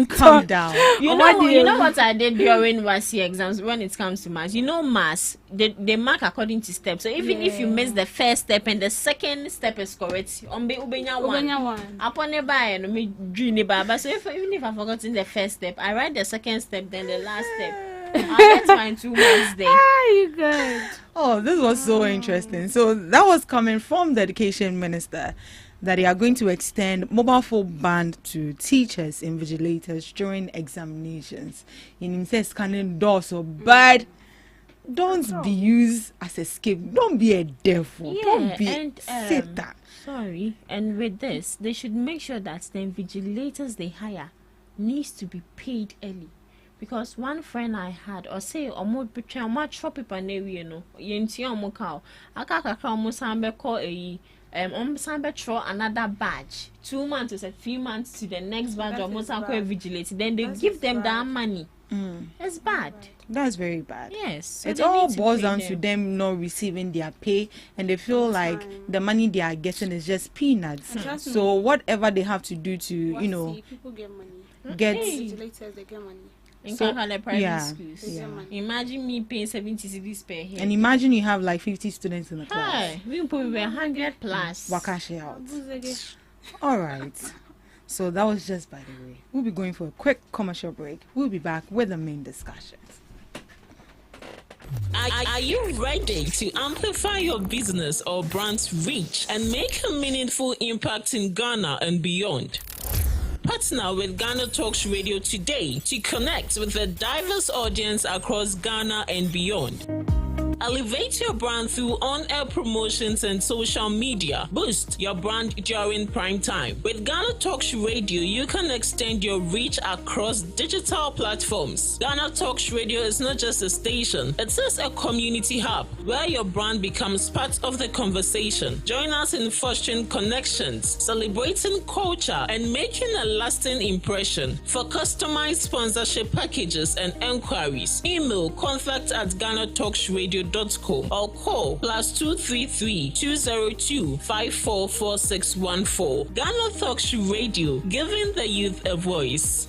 Calm down. You know what I did during WASI exams when it comes to maths? You know maths, they mark according to steps. So even if you miss the first step and the second step is correct, ubenya one. Upon a buy and me dream baba. So even if I've forgotten the first step, I write the second step, then the last step. I get mine 2 months there. You good. Oh, this was so interesting. So that was coming from the education minister, that they are going to extend mobile phone ban to teachers, invigilators during examinations. In himself, scanning doors, so bad. Don't be used as a scapegoat. Don't be a devil. Don't be Satan. Sorry. And with this, they should make sure that the invigilators they hire needs to be paid early. Because one friend I had, or say, or more between much shop people near you know, yentia cow. I can't almost call a another badge 2 months or 3 months to the next badge or most vigilating. Then they give them that money. It's bad. That's very bad. Yes. So it they all need to boils pay down them. to them not receiving their pay, and they feel like the money they are getting is just peanuts. So whatever they have to do to, you know, people get money. get Vigilators, they get money. In So, Ghana private yeah, schools. yeah. Imagine me paying 70 cedis per head. And imagine you have like 50 students in the class. Hi, we put 100 plus. Wakashi out. All right. So that was just by the way. We'll be going for a quick commercial break. We'll be back with the main discussions. Are you ready to amplify your business or brand's reach and make a meaningful impact in Ghana and beyond? Partner with Ghana Talks Radio today to connect with a diverse audience across Ghana and beyond. Elevate your brand through on-air promotions and social media. Boost your brand during prime time. With Ghana Talks Radio, you can extend your reach across digital platforms. Ghana Talks Radio is not just a station, it is a community hub where your brand becomes part of the conversation. Join us in fostering connections, celebrating culture, and making a lasting impression. For customized sponsorship packages and enquiries, email contact@GhanaTalksRadio.com or call +233 202 544614. Ghana Talks Radio, giving the youth a voice.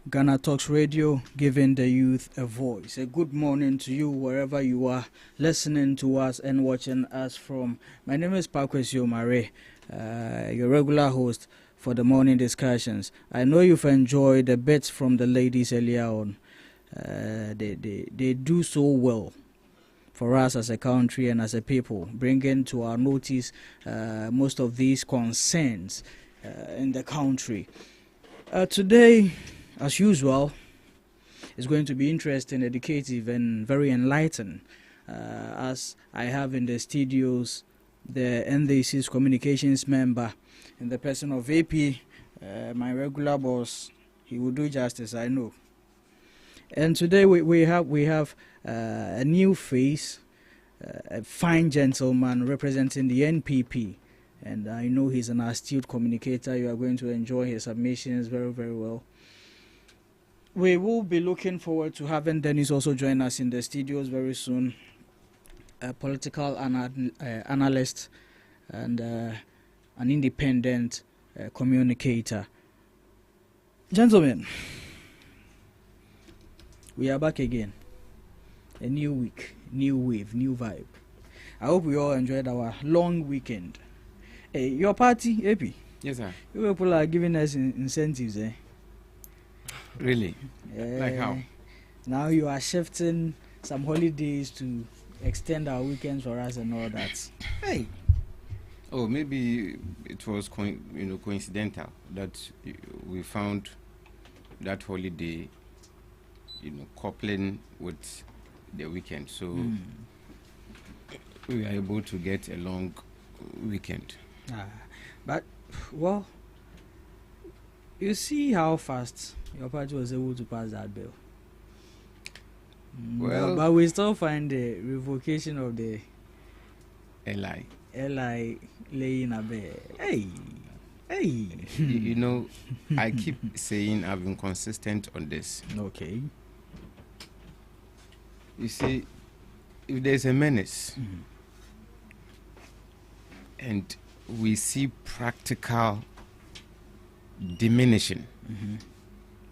Ghana Talks Radio, giving the youth a voice. A good morning to you wherever you are listening to us and watching us from. My name is Pakwesi Omare, your regular host for the morning discussions. I know you've enjoyed the bits from the ladies earlier on. They do so well for us as a country and as a people, bringing to our notice most of these concerns in the country. Today, as usual, is going to be interesting, educative, and very enlightening, as I have in the studios the NDC's communications member in the person of AP, my regular boss. He will do justice, I know. And today we have a new face, a fine gentleman representing the NPP, and I know he's an astute communicator. You are going to enjoy his submissions very, very well. We will be looking forward to having Dennis also join us in the studios very soon, a political analyst and an independent communicator. Gentlemen, we are back again. A new week, new wave, new vibe. I hope we all enjoyed our long weekend. Hey, your party, AP? Yes, sir. You people are giving us incentives, eh? Really? Like how? Now you are shifting some holidays to extend our weekends for us and all that. Hey. Oh, maybe it was coincidental that we found that holiday coupling with the weekend, so we are able to get a long weekend. But well, you see how fast your party was able to pass that bill. Well, but we still find the revocation of the LI laying a bed. Hey. I keep saying I've been consistent on this. Okay. You see, if there's a menace and we see practical diminishing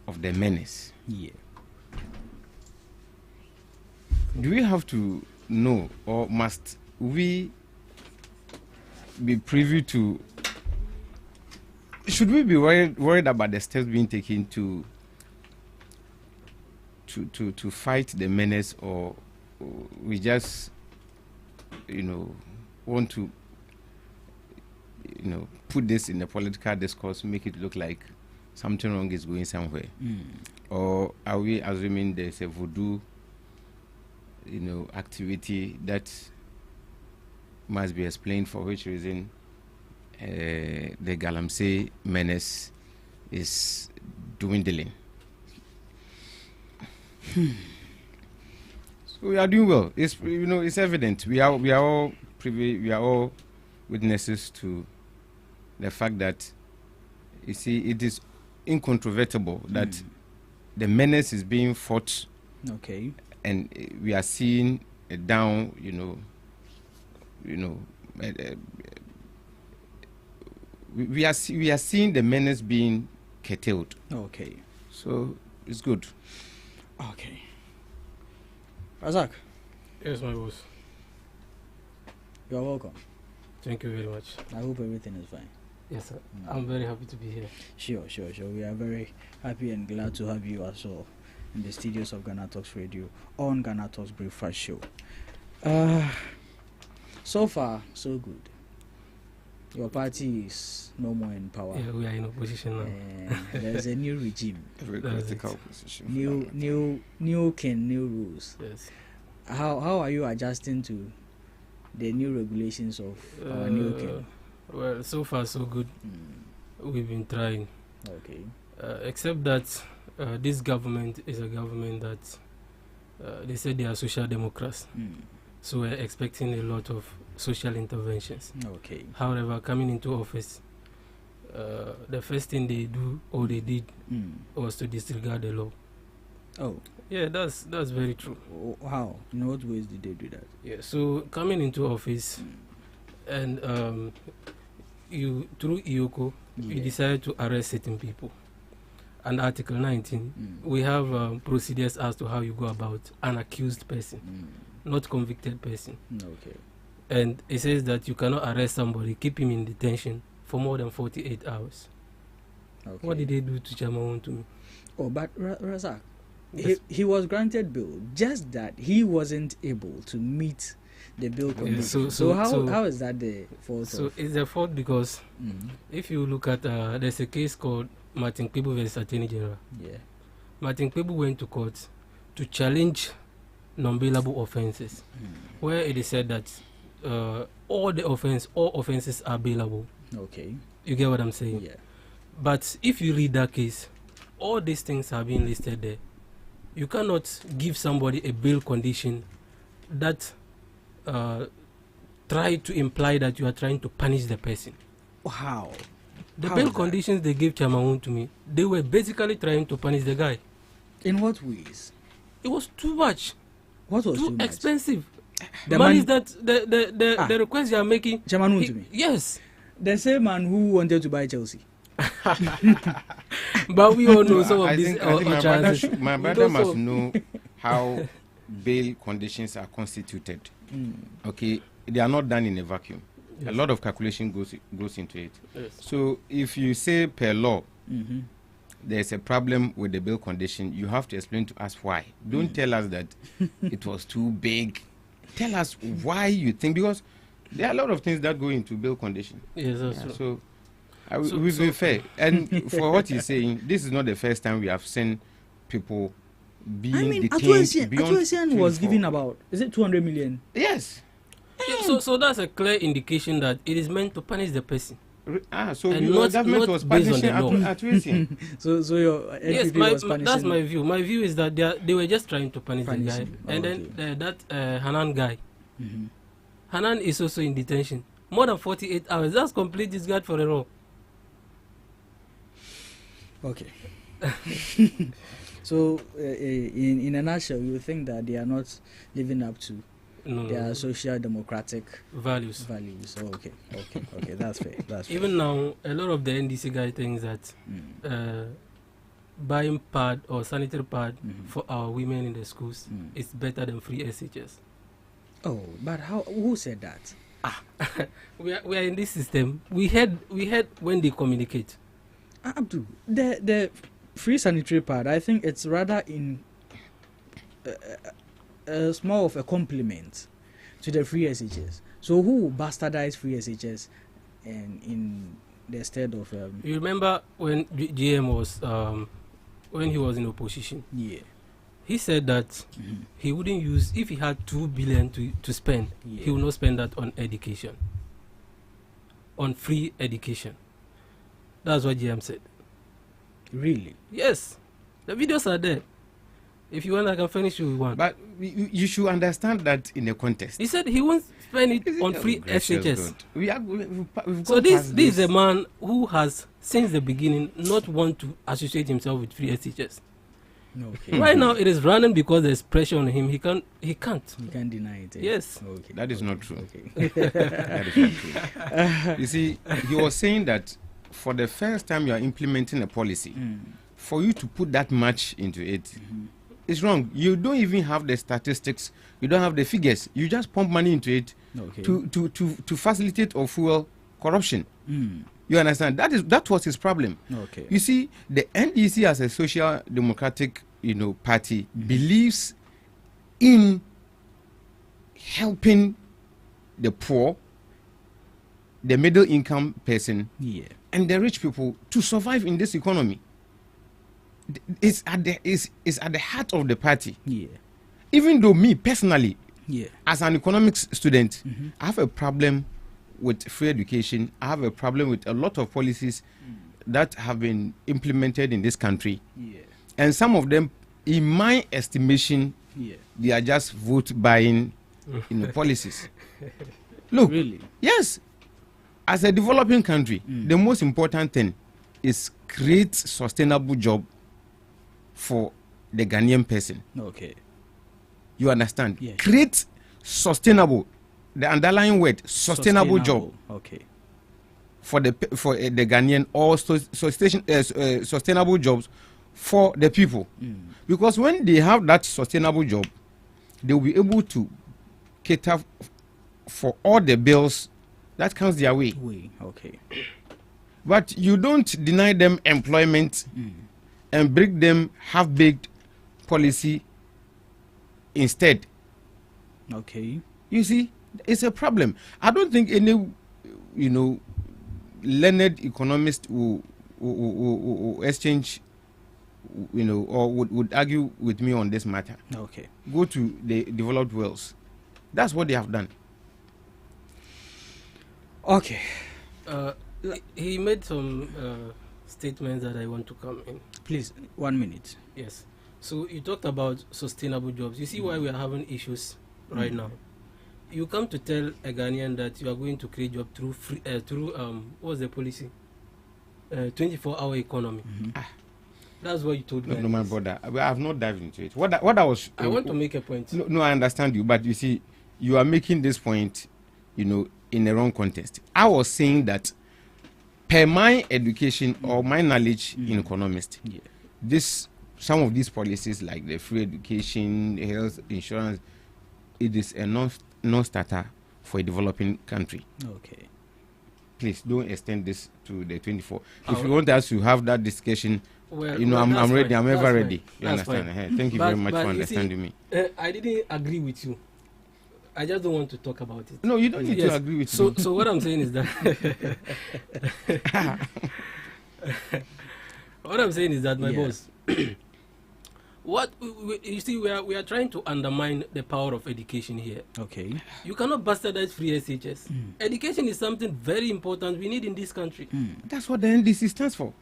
of the menace, do we have to know, or must we be privy to? Should we be worried about the steps being taken to fight the menace, or we just want to put this in the political discourse, make it look like something wrong is going somewhere? Or are we assuming there's a voodoo activity that must be explained, for which reason the Galamsey menace is dwindling? So we are doing well. It's it's evident. We are all privy. We are all witnesses to the fact that, you see, it is incontrovertible that the menace is being fought. Okay. And we are seeing a down, we are seeing the menace being curtailed. Okay. So it's good. Okay. Razak. Yes, my boss. You are welcome. Thank you very much. I hope everything is fine. Yes, sir. I'm very happy to be here. Sure. We are very happy and glad to have you as well in the studios of Ghana Talks Radio on Ghana Talks Breakfast Show. So far, so good. Your party is no more in power. Yeah, we are in opposition now. There's a new regime. Very critical position. New king, new rules. Yes. How are you adjusting to the new regulations of our new king? Well, so far so good. We've been trying. Okay. Except that this government is a government that they said they are social democrats. So we're expecting a lot of social interventions. Okay. However, coming into office, the first thing they did was to disregard the law. Oh. Yeah, that's very true. How? In what ways did they do that? Yeah, so coming into office and through IOCO, you decided to arrest certain people. And Article 19, we have procedures as to how you go about an accused person, not convicted person. Okay. And it says that you cannot arrest somebody, keep him in detention for more than 48 hours. Okay. What did they do to Chamawan to me? Oh, but Razak, Yes. he was granted bail, just that he wasn't able to meet the bail condition. So how is that the fault? So it's the fault because if you look at there's a case called Martin Kpebu versus Attorney General. Yeah. Martin Kpebu went to court to challenge non-bailable offences, where it is said that all offences are bailable. Okay. You get what I'm saying? Yeah. But if you read that case, all these things are being listed there. You cannot give somebody a bail condition that try to imply that you are trying to punish the person. How? The How bail is that? conditions they gave Chamawan to me, they were basically trying to punish the guy. In what ways? It was too much. What was too much? Expensive. The Money man- that the request you are making. Chamawan to me. Yes. The same man who wanted to buy Chelsea. But we all know some of I these think my chances. brother must know how bail conditions are constituted. Okay, they are not done in a vacuum. Yes. A lot of calculation goes into it. Yes. So if you say per law there's a problem with the bail condition, you have to explain to us why. Don't tell us that it was too big. Tell us why you think, because there are a lot of things that go into bail condition. Yes, that's true. So we've been fair. And for what he's saying, this is not the first time we have seen people being detained beyond Atuasian was given about, is it 200 million? Yes. Yeah, so that's a clear indication that it is meant to punish the person. So and your government was punishing Atuasian. So your yes, NPP was punishing. that's my view. My view is that they were just trying to punish the guy. him. And then that Hanan guy, Hanan is also in detention. More than 48 hours. That's complete disregard for the law. Okay. So, in a nutshell, you think that they are not living up to their social democratic values. Oh, okay. That's fair. That's fair. Even now, a lot of the NDC guy thinks that buying pad or sanitary pad for our women in the schools is better than free SHS. Oh, but who said that? We are in this system. We had when they communicate. Abdul, the free sanitary pad, I think it's rather in more of a compliment to the free SHS. So who bastardized free SHS and in the stead of you remember when GM was when he was in opposition? Yeah. He said that he wouldn't use, if he had 2 billion to spend, he would not spend that on education, on free education. That's what GM said. Really? Yes. The videos are there. If you want, I can furnish you with one. But you should understand that in a context. He said he won't spend it on free SHS. We've So this is a man who has, since the beginning, not want to associate himself with free SHS. Okay. Right now, it is running because there's pressure on him. He can't. You can't deny it. Yes. Okay. That is not true. Okay. That is not true. You see, he was saying that for the first time you are implementing a policy, for you to put that much into it, it's wrong. You don't even have the statistics. You don't have the figures. You just pump money into it to facilitate or fuel corruption. You understand? That was his problem. Okay. You see, the NDC as a social democratic, party believes in helping the poor, the middle income person, and the rich people to survive in this economy. It's at the heart of the party. Even though me personally, as an economics student, I have a problem with free education. I have a problem with a lot of policies that have been implemented in this country. And some of them, in my estimation, they are just vote buying policies. Look, really? Yes, as a developing country, the most important thing is create sustainable job for the Ghanaian person. Okay. You understand? Yes. Create sustainable, the underlying word, sustainable job. Okay. For the Ghanaian, or sustainable jobs for the people. Because when they have that sustainable job, they will be able to cater for all the bills that comes their way. Okay. But you don't deny them employment and bring them half-baked policy instead. Okay. You see, it's a problem. I don't think any, learned economist will exchange, or would argue with me on this matter. Okay. Go to the developed worlds. That's what they have done. Okay. He made some statements that I want to come in. Please, 1 minute. Yes. So you talked about sustainable jobs. You see why we are having issues right now. You come to tell a Ghanaian that you are going to create job through what's the policy? 24-hour economy. That's what you told me. No, my brother, I have not dived into it. What I was. I want to make a point. No, I understand you, but you see, you are making this point, in the wrong context. I was saying that per my education or my knowledge in economist, some of these policies like the free education, health insurance, it is a non-starter for a developing country. Okay. Please don't extend this to the 24. If you want us to have that discussion, I'm ready. I'm ever ready. You understand? Thank you very much for understanding me. I didn't agree with you. I just don't want to talk about it. No, you don't need to agree with me. So what I'm saying is that my boss. You see, we are trying to undermine the power of education here. Okay. You cannot bastardize free SHS. Education is something very important we need in this country. That's what the NDC stands for.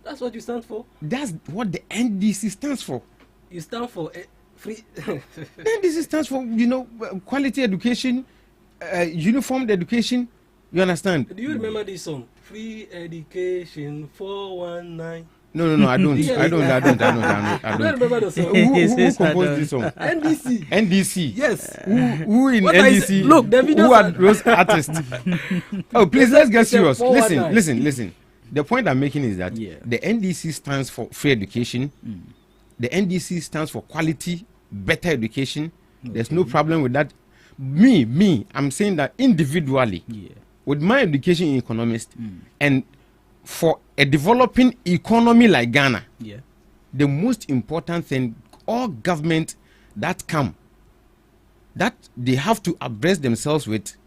That's what you stand for? That's what the NDC stands for. You stand for free. The NDC stands for, quality education, uniformed education. You understand? Do you remember this song? Free education 419. No, I don't. I don't remember the song. Who composed this song? NDC. Yes. Who in what NDC? Look, the video. Who are those artists? Oh, please, let's get serious. Listen. The point I'm making is that the NDC stands for free education. The NDC stands for quality, better education. There's no problem with that. I'm saying that individually, with my education in economist, and for a developing economy like Ghana, the most important thing, all government that come, that they have to abreast themselves with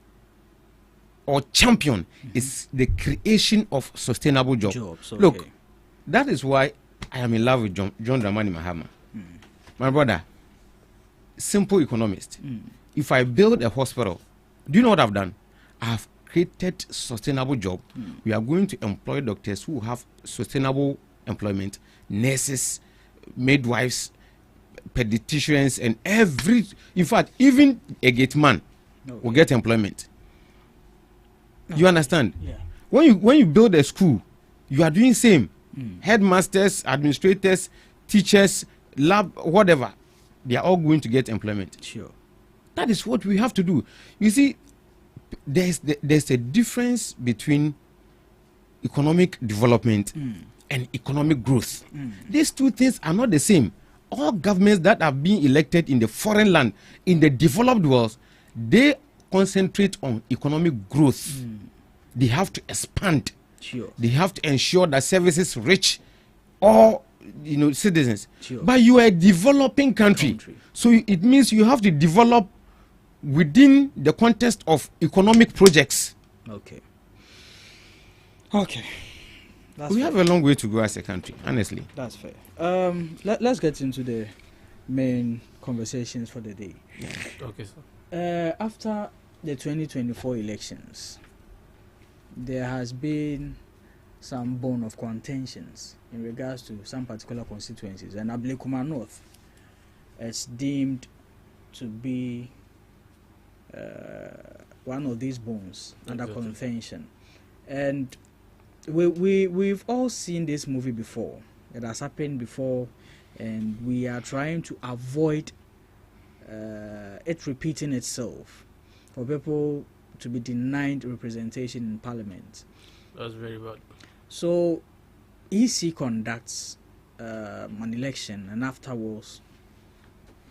or champion is the creation of sustainable jobs. Okay. Look, that is why I am in love with John Dramani Mahama. My brother, simple economist. If I build a hospital, do you know what I've done? I have created sustainable job. We are going to employ doctors who have sustainable employment, nurses, midwives, pediatricians and in fact, even a gate man will get employment. You understand? Yeah. When you build a school, you are doing same. Headmasters, administrators, teachers, lab, whatever, they are all going to get employment. Sure. That is what we have to do. You see, there's a difference between economic development and economic growth. These two things are not the same. All governments that are being elected in the foreign land, in the developed world, they concentrate on economic growth. They have to expand. Sure. They have to ensure that services reach all citizens. Sure. But you are a developing country, so it means you have to develop within the context of economic projects. Okay. We have a long way to go as a country, honestly. That's fair. Let's get into the main conversations for the day. Okay, sir. After the 2024 elections, there has been some bone of contentions in regards to some particular constituencies, and Ablekuma North is deemed to be one of these bones under contention. And we've all seen this movie before. It has happened before, and we are trying to avoid it repeating itself, for people to be denied representation in parliament. That's very bad. So EC conducts an election, and afterwards,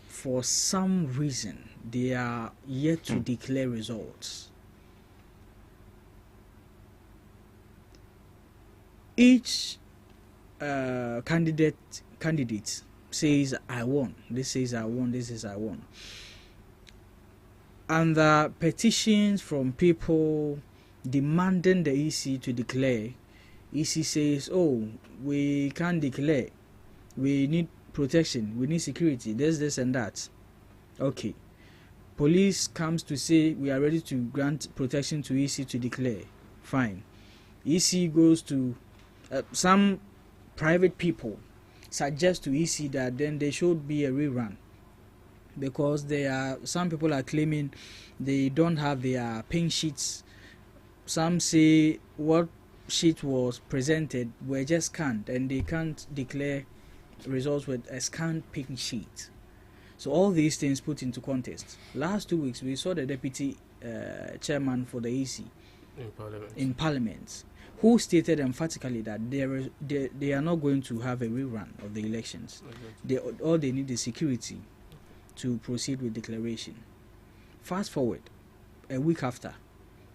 for some reason, they are yet to declare results. Each candidate says, I won. This says I won. This says I won. And the petitions from people demanding the EC to declare, EC says, oh, we can't declare. We need protection. We need security. This and that. Okay. Police comes to say we are ready to grant protection to EC to declare. Fine. EC goes to some private people suggest to EC that then there should be a rerun, because some people are claiming they don't have their pink sheets. Some say what sheet was presented were just scanned, and they can't declare results with a scanned pink sheet. So all these things put into context. Last 2 weeks we saw the deputy chairman for the EC in parliament, who stated emphatically that they are not going to have a rerun of the elections. All they need is security to proceed with declaration. Fast forward a week after,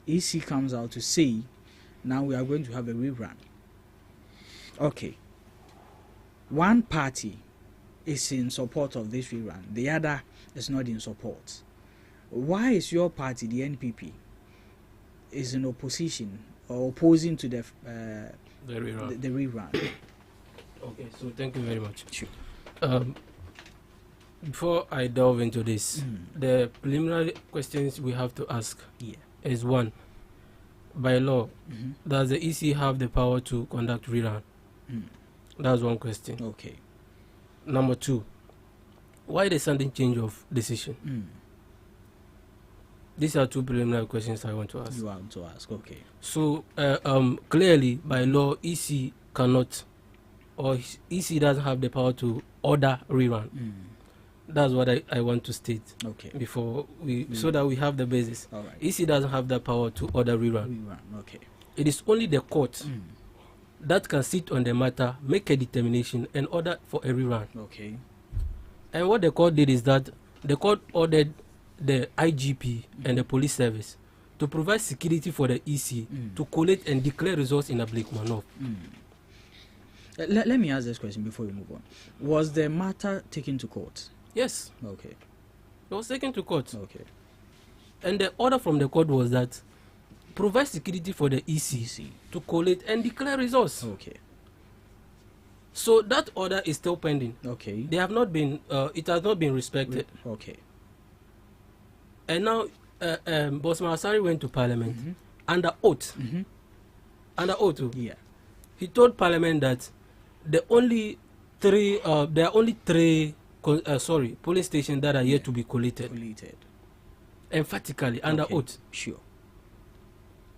EC comes out to say, now we are going to have a rerun. Okay. One party is in support of this rerun, the other is not in support. Why is your party, the NPP, is in opposition or opposing to the rerun? Okay, so thank you very much. Sure. Before I delve into this, the preliminary questions we have to ask is one, by law, does the EC have the power to conduct rerun? That's one question. Okay. Number two, why the sudden change of decision? These are two preliminary questions I want to ask. You want to ask, okay. So clearly, by law, EC cannot, or EC doesn't have the power to order rerun. That's what I want to state. Okay. Before so that we have the basis. All right. EC doesn't have the power to order rerun. Okay. It is only the court that can sit on the matter, make a determination, and order for a rerun. Okay. And what the court did is that the court ordered the IGP and the police service to provide security for the EC to collate and declare results in Ablekuma North. Let me ask this question before we move on. Was the matter taken to court? Yes. Okay. It was taken to court. Okay. And the order from the court was that provide security for the EC to collate and declare results. Okay. So that order is still pending. Okay. They have not been. It has not been respected. Okay. And now, Bosman Asari went to Parliament under oath. Under oath. Yeah. He told Parliament that there are only three polling stations that are yet to be collated. Emphatically, under oath. Sure.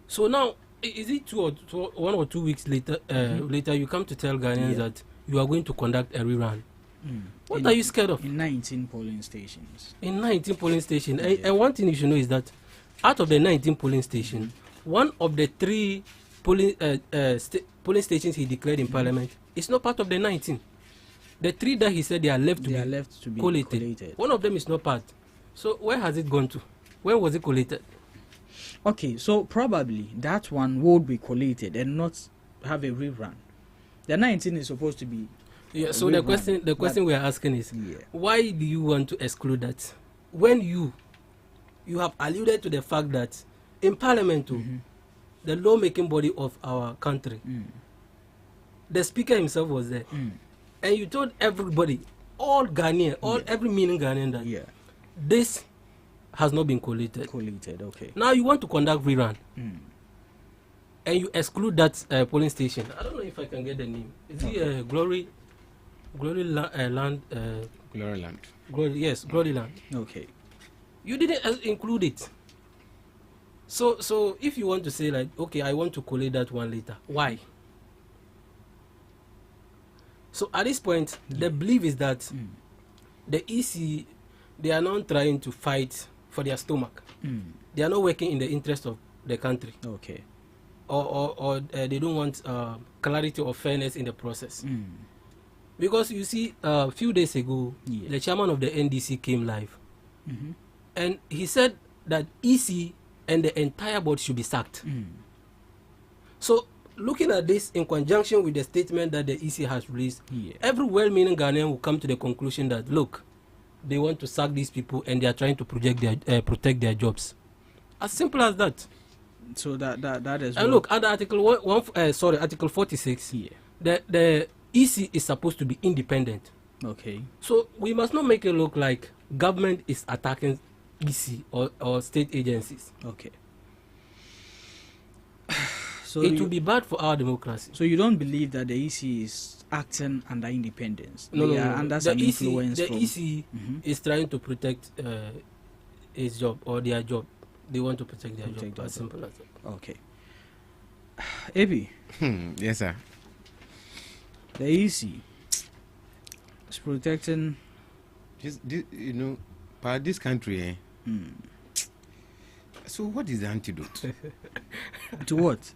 So now, is it 1 or 2 weeks later? Later, you come to tell Ghanaians that you are going to conduct a rerun. What are you scared of? In 19 polling stations. In 19 polling stations. And one thing you should know is that out of the 19 polling stations, one of the 3 polling stations he declared in Parliament is not part of the 19. The 3 that he said they are left to be collated. One of them is not part. So where has it gone to? When was it collated? Okay, so probably that one would be collated and not have a rerun. The 19 is supposed to be. Yeah. So the question we are asking is, why do you want to exclude that? When you have alluded to the fact that in Parliament, the lawmaking body of our country, the Speaker himself was there, and you told everybody, all Ghanaian, every meaning Ghanaian that this has not been collated. Okay. Now you want to conduct rerun, and you exclude that polling station. I don't know if I can get the name. Is it Glory Land? Glory Land. Glory Land. Okay. You didn't include it. So if you want to say like, okay, I want to collate that one later, why? So at this point, the belief is that the EC, they are not trying to fight for their stomach. They are not working in the interest of the country. Okay. Or they don't want clarity or fairness in the process. Because you see, a few days ago, the chairman of the NDC came live. And he said that EC and the entire board should be sacked. So looking at this in conjunction with the statement that the EC has released, every well-meaning Ghanaian will come to the conclusion that, look, they want to sack these people and they are trying to protect their jobs. As simple as that. So that is. And look, under Article 46, the EC is supposed to be independent. Okay. So we must not make it look like government is attacking EC or state agencies. Okay. So it will be bad for our democracy. So you don't believe that the EC is acting under independence? No, they are under some influence. The EC is trying to protect his job or their job. They want to protect their job. As simple as that. Okay. Abi. Yes, sir. The EC is protecting. By this country, So what is the antidote? To what?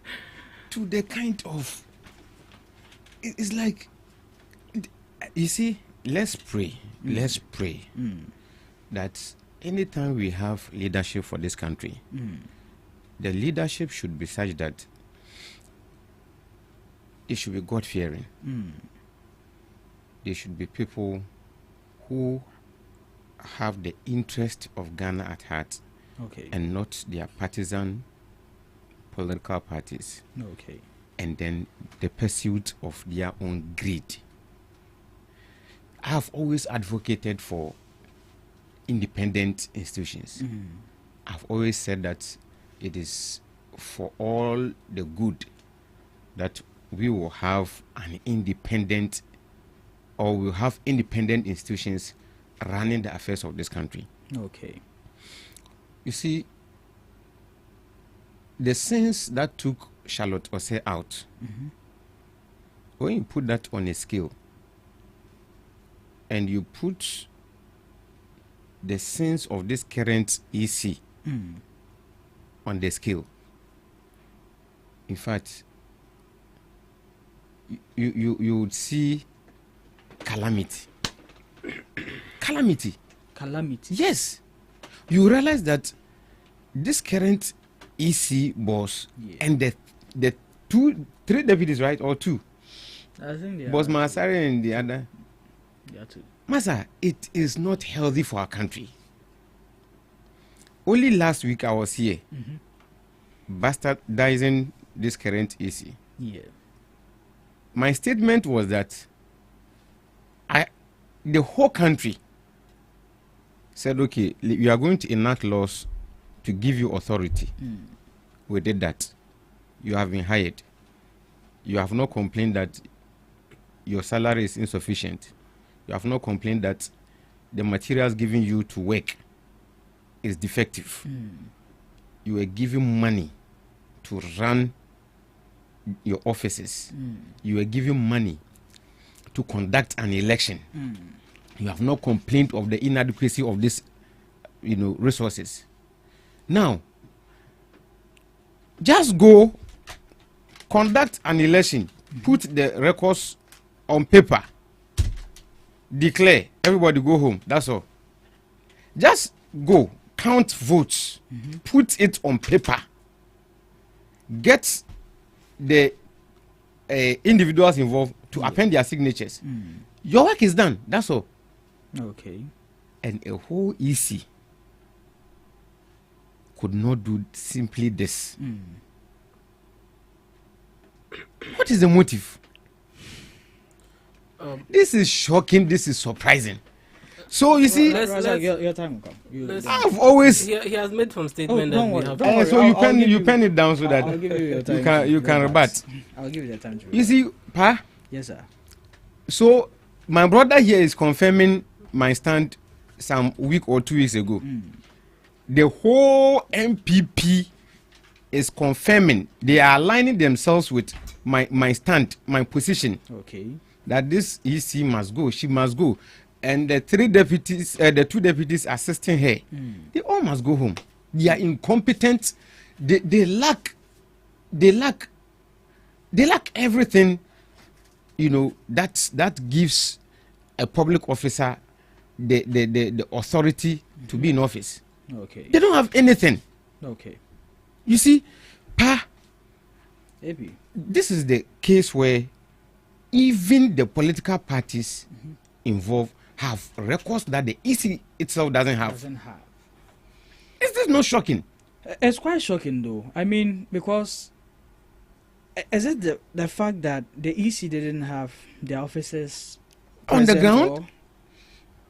To the kind of. It's like, you see, let's pray. Let's pray that anytime we have leadership for this country, the leadership should be such that it should be God-fearing. They should be people who have the interest of Ghana at heart, and not their partisan political parties. And then the pursuit of their own greed. I have always advocated for independent institutions. I've always said that it is for all the good that we will have an independent, or we'll have independent institutions running the affairs of this country. You see, the sins that took Charlotte Osei out, when you put that on a scale, and you put the sins of this current EC on the scale, in fact, you would see calamity. Calamity. Yes. You realize that this current EC boss and the three deputies, right? Or two? I think they Boss Masari and the other. Two. Masa, it is not healthy for our country. Only last week I was here, bastardizing this current EC. My statement was that the whole country said, okay, we are going to enact laws to give you authority. We did that. You have been hired. You have not complained that your salary is insufficient. You have not complained that the materials given you to work is defective. You are giving money to run your offices. You are giving money to conduct an election. You have not complained of the inadequacy of this, resources. Now, just go conduct an election, put the records on paper, declare, everybody go home. That's all. Just go count votes, put it on paper, get the individuals involved to append their signatures. Your work is done. That's all. Okay. And a whole EC could not do simply this. What is the motive? This is shocking. This is surprising. So you see, your time will come. I've always. He has made some statement that we have. So you pen it down so that I'll give you your time you can rebut. I'll give you the time to rebut. You see, Pa? Yes, sir. So my brother here is confirming my stand some week or 2 weeks ago. The whole MPP is confirming. They are aligning themselves with my stand, my position. Okay. That this EC must go. She must go. And the 3 deputies, the 2 deputies assisting her, they all must go home. They are incompetent. They lack everything, that gives a public officer the authority to be in office. Okay. They don't have anything. Okay. You see, Pa, Maybe. This is the case where even the political parties involved have records that the EC itself doesn't have. Is this not shocking? It's quite shocking, though. I mean, because is it the fact that the EC didn't have their officers on the ground? Or,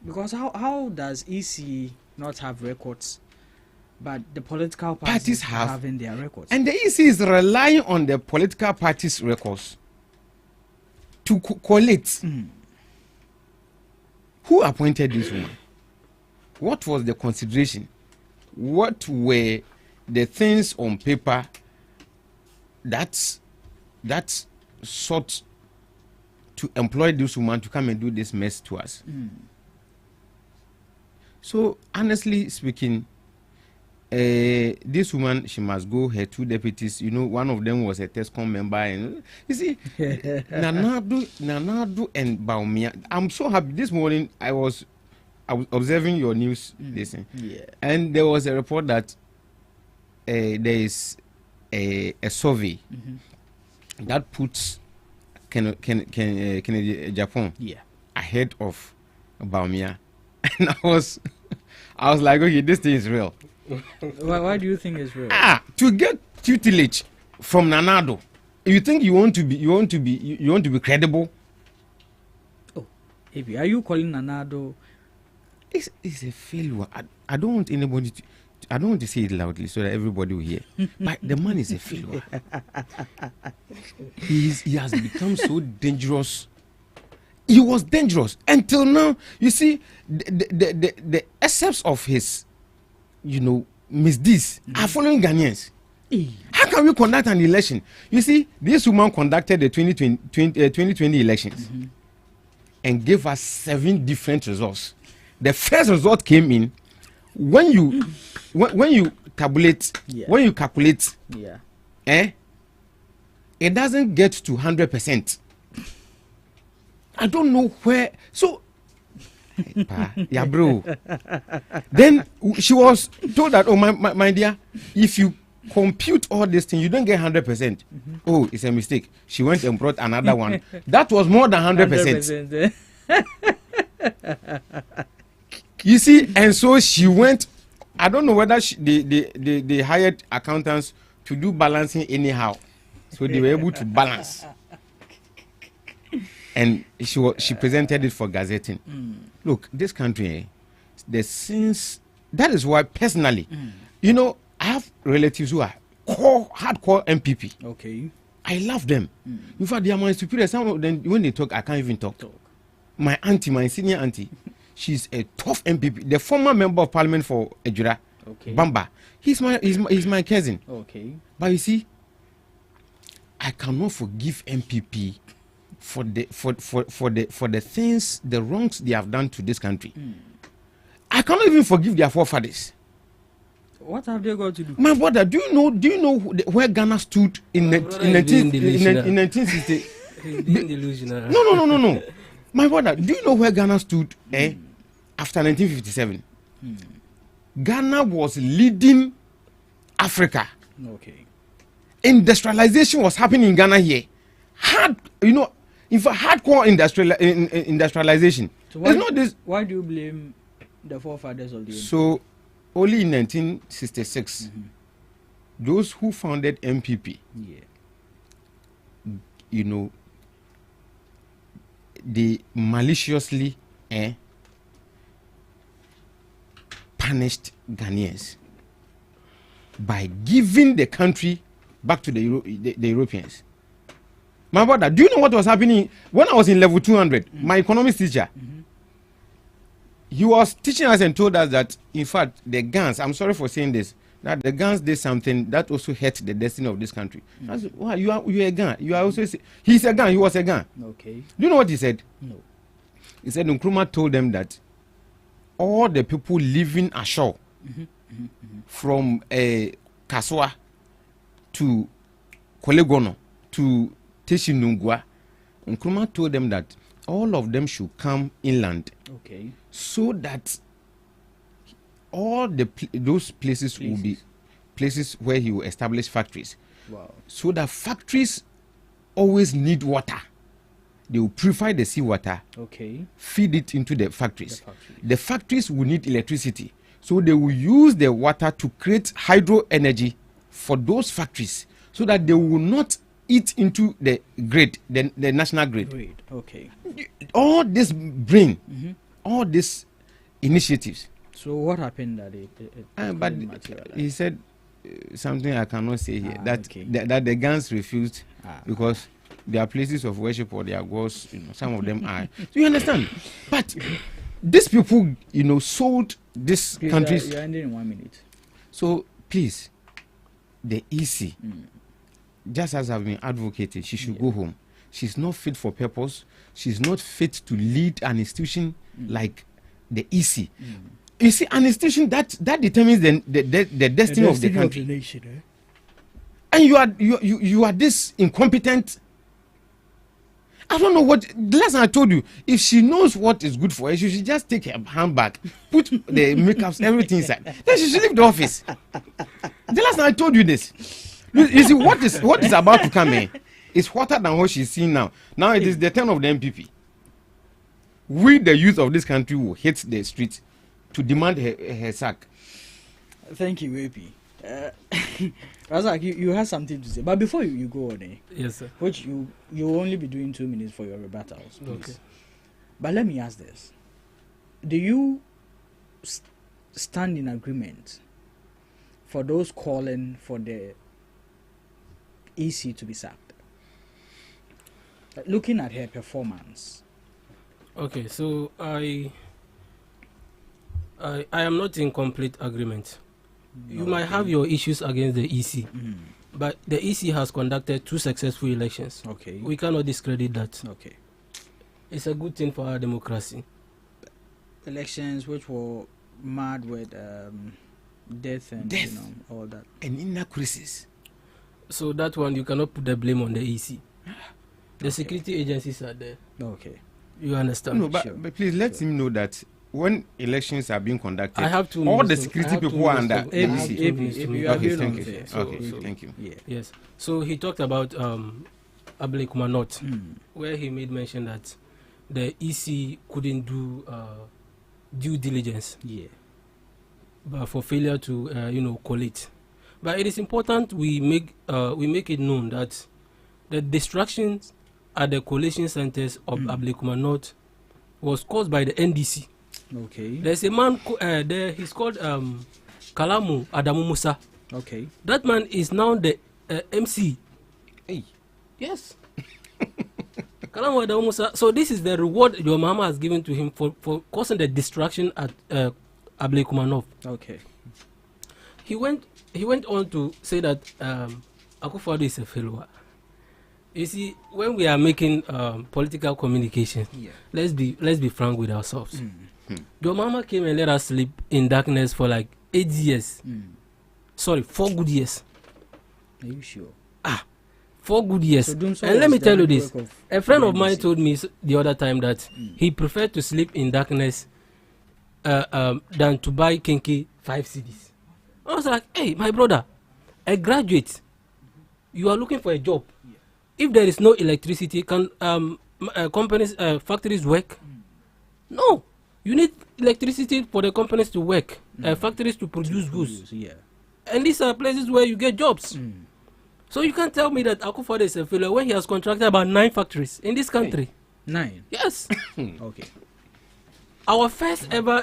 because how does EC not have records, but the political parties have having their records? And the EC is relying on the political parties' records to collect. Who appointed this woman? What was the consideration? What were the things on paper that sought to employ this woman to come and do this mess to us? So honestly speaking, this woman, she must go. Her 2 deputies, one of them was a TESCOM member, and you see, Nanado and Baumia. I'm so happy. This morning I was observing your news, and there was a report that there is a survey that puts Japan ahead of Baumia, and I was like, okay, this thing is real. Why do you think it's real? To get tutelage from Nanado, you think you want to be credible? Oh, Abi, are you calling Nanado? It's a failure. I don't want anybody to. I don't want to say it loudly so that everybody will hear. But the man is a failure. He has become so dangerous. He was dangerous until now. You see, the excerpts of his, misdeeds are following Ghanaians. How can we conduct an election? You see, this woman conducted the 2020 elections and gave us 7 different results. The first result came in when you calculate, it doesn't get to 100%. I don't know where. So, yeah, bro. Then she was told that, oh, my dear, if you compute all this thing, you don't get 100%. Oh, it's a mistake. She went and brought another one. That was more than 100%. You see, and so she went. I don't know whether they hired accountants to do balancing anyhow, so they were able to balance. And she presented it for gazetting. Look, this country, the sins. That is why personally, I have relatives who are hardcore MPP. Okay, I love them. In fact, they are my superior. Some of them, when they talk, I can't even talk. My auntie, my senior auntie, She's a tough MPP. The former member of parliament for Ejura, Bamba. He's my cousin. Okay. But you see, I cannot forgive MPP for the things, the wrongs they have done to this country. I cannot even forgive their forefathers. What have they got to do? My brother, do you know where Ghana stood in 1960? No. My brother, do you know where Ghana stood after 1957? Ghana was leading Africa. Okay. Industrialization was happening in Ghana here. In fact, hardcore industrialization. So it's not this. Why do you blame the forefathers of the MPP? So, only in 1966, those who founded MPP, they maliciously punished Ghanaians by giving the country back to the Europeans. My brother, do you know what was happening when I was in level 200? My economics teacher, he was teaching us and told us that, in fact, the Gans, I'm sorry for saying this, that the Gans did something that also hurt the destiny of this country. Said, wow, you are a Gan. You are also he's a Gan. He was a Gan. Okay. Do you know what he said? No. He said Nkrumah told them that all the people living ashore from Kaswa to Kolegono to Teshinungwa, Nkrumah told them that all of them should come inland. Okay. So that all those places will be places where he will establish factories. Wow. So that factories always need water. They will purify the seawater, feed it into the factories. The factories will need electricity. So they will use the water to create hydro energy for those factories so that they will not eat into the grid, the national grid. Okay. All this brain, all these initiatives. So what happened that but he said something I cannot say here, that the Gans refused because there are places of worship or their gods, some of them are. Do you understand? But these people, sold these countries. You're ending in 1 minute. So please, the EC, just as I've been advocating, she should go home. She's not fit for purpose. She's not fit to lead an institution like the EC. You see, an institution that determines the destiny of the country. Of the nation, And you are this incompetent. I don't know what. The last time I told you, if she knows what is good for her, she should just take her handbag, put the makeups, everything inside. Then she should leave the office. The last time I told you this. You see, what is about to come in is hotter than what she's seeing now. Now it is the turn of the MPP. We, the youth of this country, will hit the streets to demand her sack. Thank you, AP. Razak, you have something to say, but before you go on, yes, sir. Which you will only be doing 2 minutes for your rebuttals, please. Okay. But let me ask this: do you stand in agreement for those calling for the EC to be sacked? Looking at her performance. Okay, so I am not in complete agreement. You might have your issues against the EC, but the EC has conducted 2 successful elections. Okay. We cannot discredit that. Okay. It's a good thing for our democracy. Elections which were marred with death and all that. And inaccuracies. So that one, you cannot put the blame on the EC. The security agencies are there. Okay. You understand? No, but please let him know that when elections are being conducted, I have to all the security people are under the EC. Thank you. Yeah. Yes. So he talked about Ablekuma North, where he made mention that the EC couldn't do due diligence. Yeah. But for failure to collate. But it is important we make it known that the distractions at the collation centers of Ablekuma North was caused by the NDC. Okay. There's a man there. He's called Kalamu Adamu Musa. Okay. That man is now the MC. Hey. Yes. So this is the reward your mama has given to him for causing the distraction at Ablekumanov. Okay. He went on to say that Akufo-Addo is a failure. You see, when we are making political communication, let's be frank with ourselves. Your mama came and let us sleep in darkness for like 8 years. Sorry, 4 good years. Are you sure? 4 good years. So and let me tell you this. A friend of mine told me the other time that he preferred to sleep in darkness than to buy kinky 5 CDs. I was like, hey, my brother, a graduate, you are looking for a job. If there is no electricity, can companies, factories work? No. You need electricity for the companies to work, factories to produce goods. And these are places where you get jobs. So you can't tell me that Akufo-Addo is a failure when he has contracted about 9 factories in this country. 9? Yes. Okay. Our first ever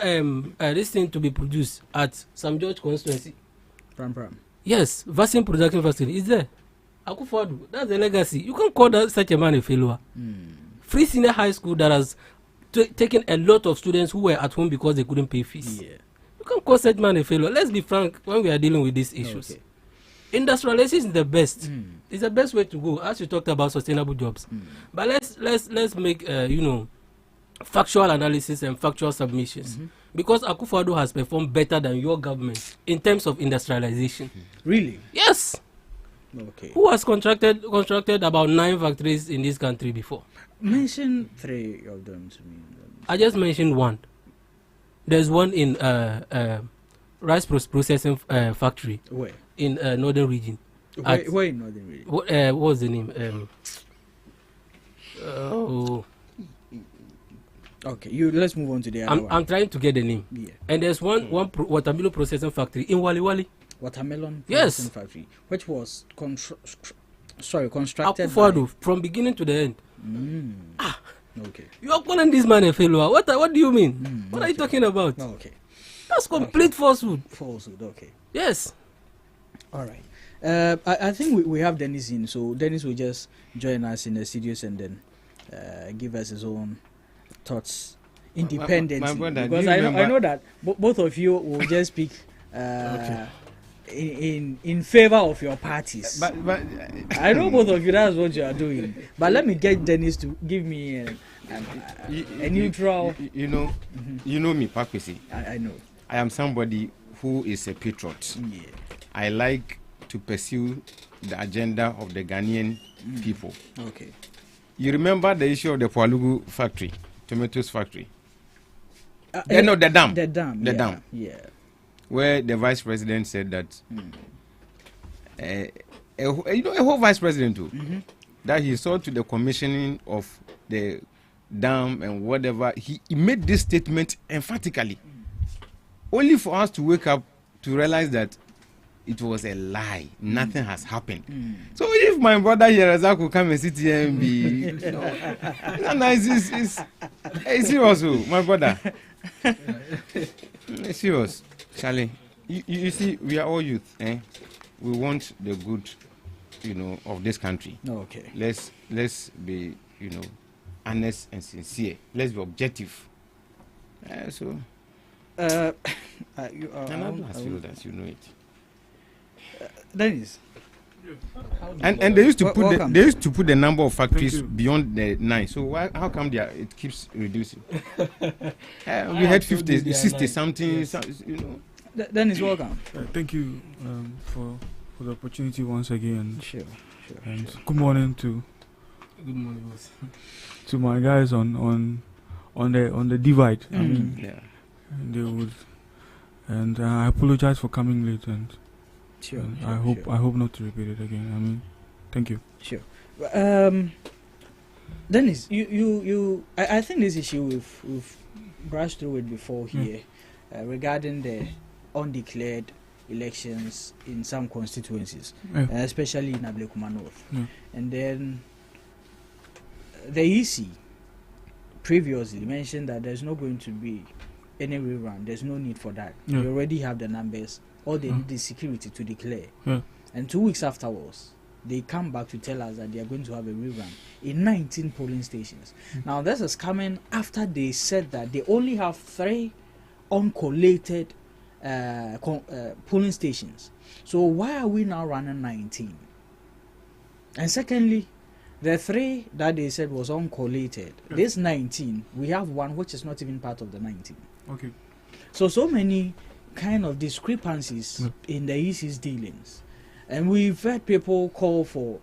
this thing to be produced at St. George constituency. Pram. Yes, vaccine production facility is there. Akufo-Addo, that's the legacy. You can't call that such a man a failure. Free senior high school that has taken a lot of students who were at home because they couldn't pay fees. You can't call such man a failure. Let's be frank when we are dealing with these issues. Okay. Industrialization is the best. It's the best way to go, as you talked about sustainable jobs. But let's make factual analysis and factual submissions. Because Akufo-Addo has performed better than your government in terms of industrialization. Really? Yes. Okay. Who has constructed about 9 factories in this country before? Mention 3 of them to me. I just mentioned 1. There's one in rice processing factory. Where? In northern region. Where in northern region? What was the name? Okay, let's move on to the other one. I'm trying to get the name. Yeah. And there's one watermelon processing factory in Wali. Watermelon processing factory, which was constructed Akufo-Addo from beginning to the end. Okay. You are calling this man a failure. What do you mean? What are you talking about? Okay. That's complete falsehood. Okay. Yes. All right. I think we have Dennis in, so Dennis will just join us in the studios and then give us his own thoughts independently. My brother, because I know that both of you will just speak in favor of your parties. But I know both of you, that's what you are doing. But let me get Dennis to give me a neutral. You know me, Pakwesi. I know. I am somebody who is a patriot. Yeah. I like to pursue the agenda of the Ghanaian people. Okay. You remember the issue of the Pualugu factory, tomatoes factory? No, the dam. The dam. The dam. Yeah. Where the vice president said that, a whole vice president too, that he saw to the commissioning of the dam and whatever. He made this statement emphatically, only for us to wake up to realize that it was a lie. Nothing has happened. So if my brother here could come and sit here and be, it's serious, my brother. It's serious, Charlie. You see, we are all youth, eh? We want the good, of this country. Okay. Let's be, honest and sincere. Let's be objective. I feel that you know it. Dennis. And they used to put the number of factories beyond the 9. So how come it keeps reducing? We had 50, 60 something. Dennis, welcome. Thank you for the opportunity once again. Sure. And good morning to my guys on the divide. I mean, they would, and I apologize for coming late and. Sure. I hope not to repeat it again. I mean, thank you. Sure. Dennis, I think this issue we've brushed through it before here regarding the undeclared elections in some constituencies, especially in Ablekuma North. And then the EC previously mentioned that there's not going to be any rerun. There's no need for that. We already have the numbers. All they need is security to declare. And 2 weeks afterwards, they come back to tell us that they are going to have a rerun in 19 polling stations. Now, this is coming after they said that they only have 3 uncollated polling stations. So why are we now running 19? And secondly, the 3 that they said was uncollated, this 19, we have 1 which is not even part of the 19. Okay. So many kind of discrepancies in the EC's dealings. And we've heard people call for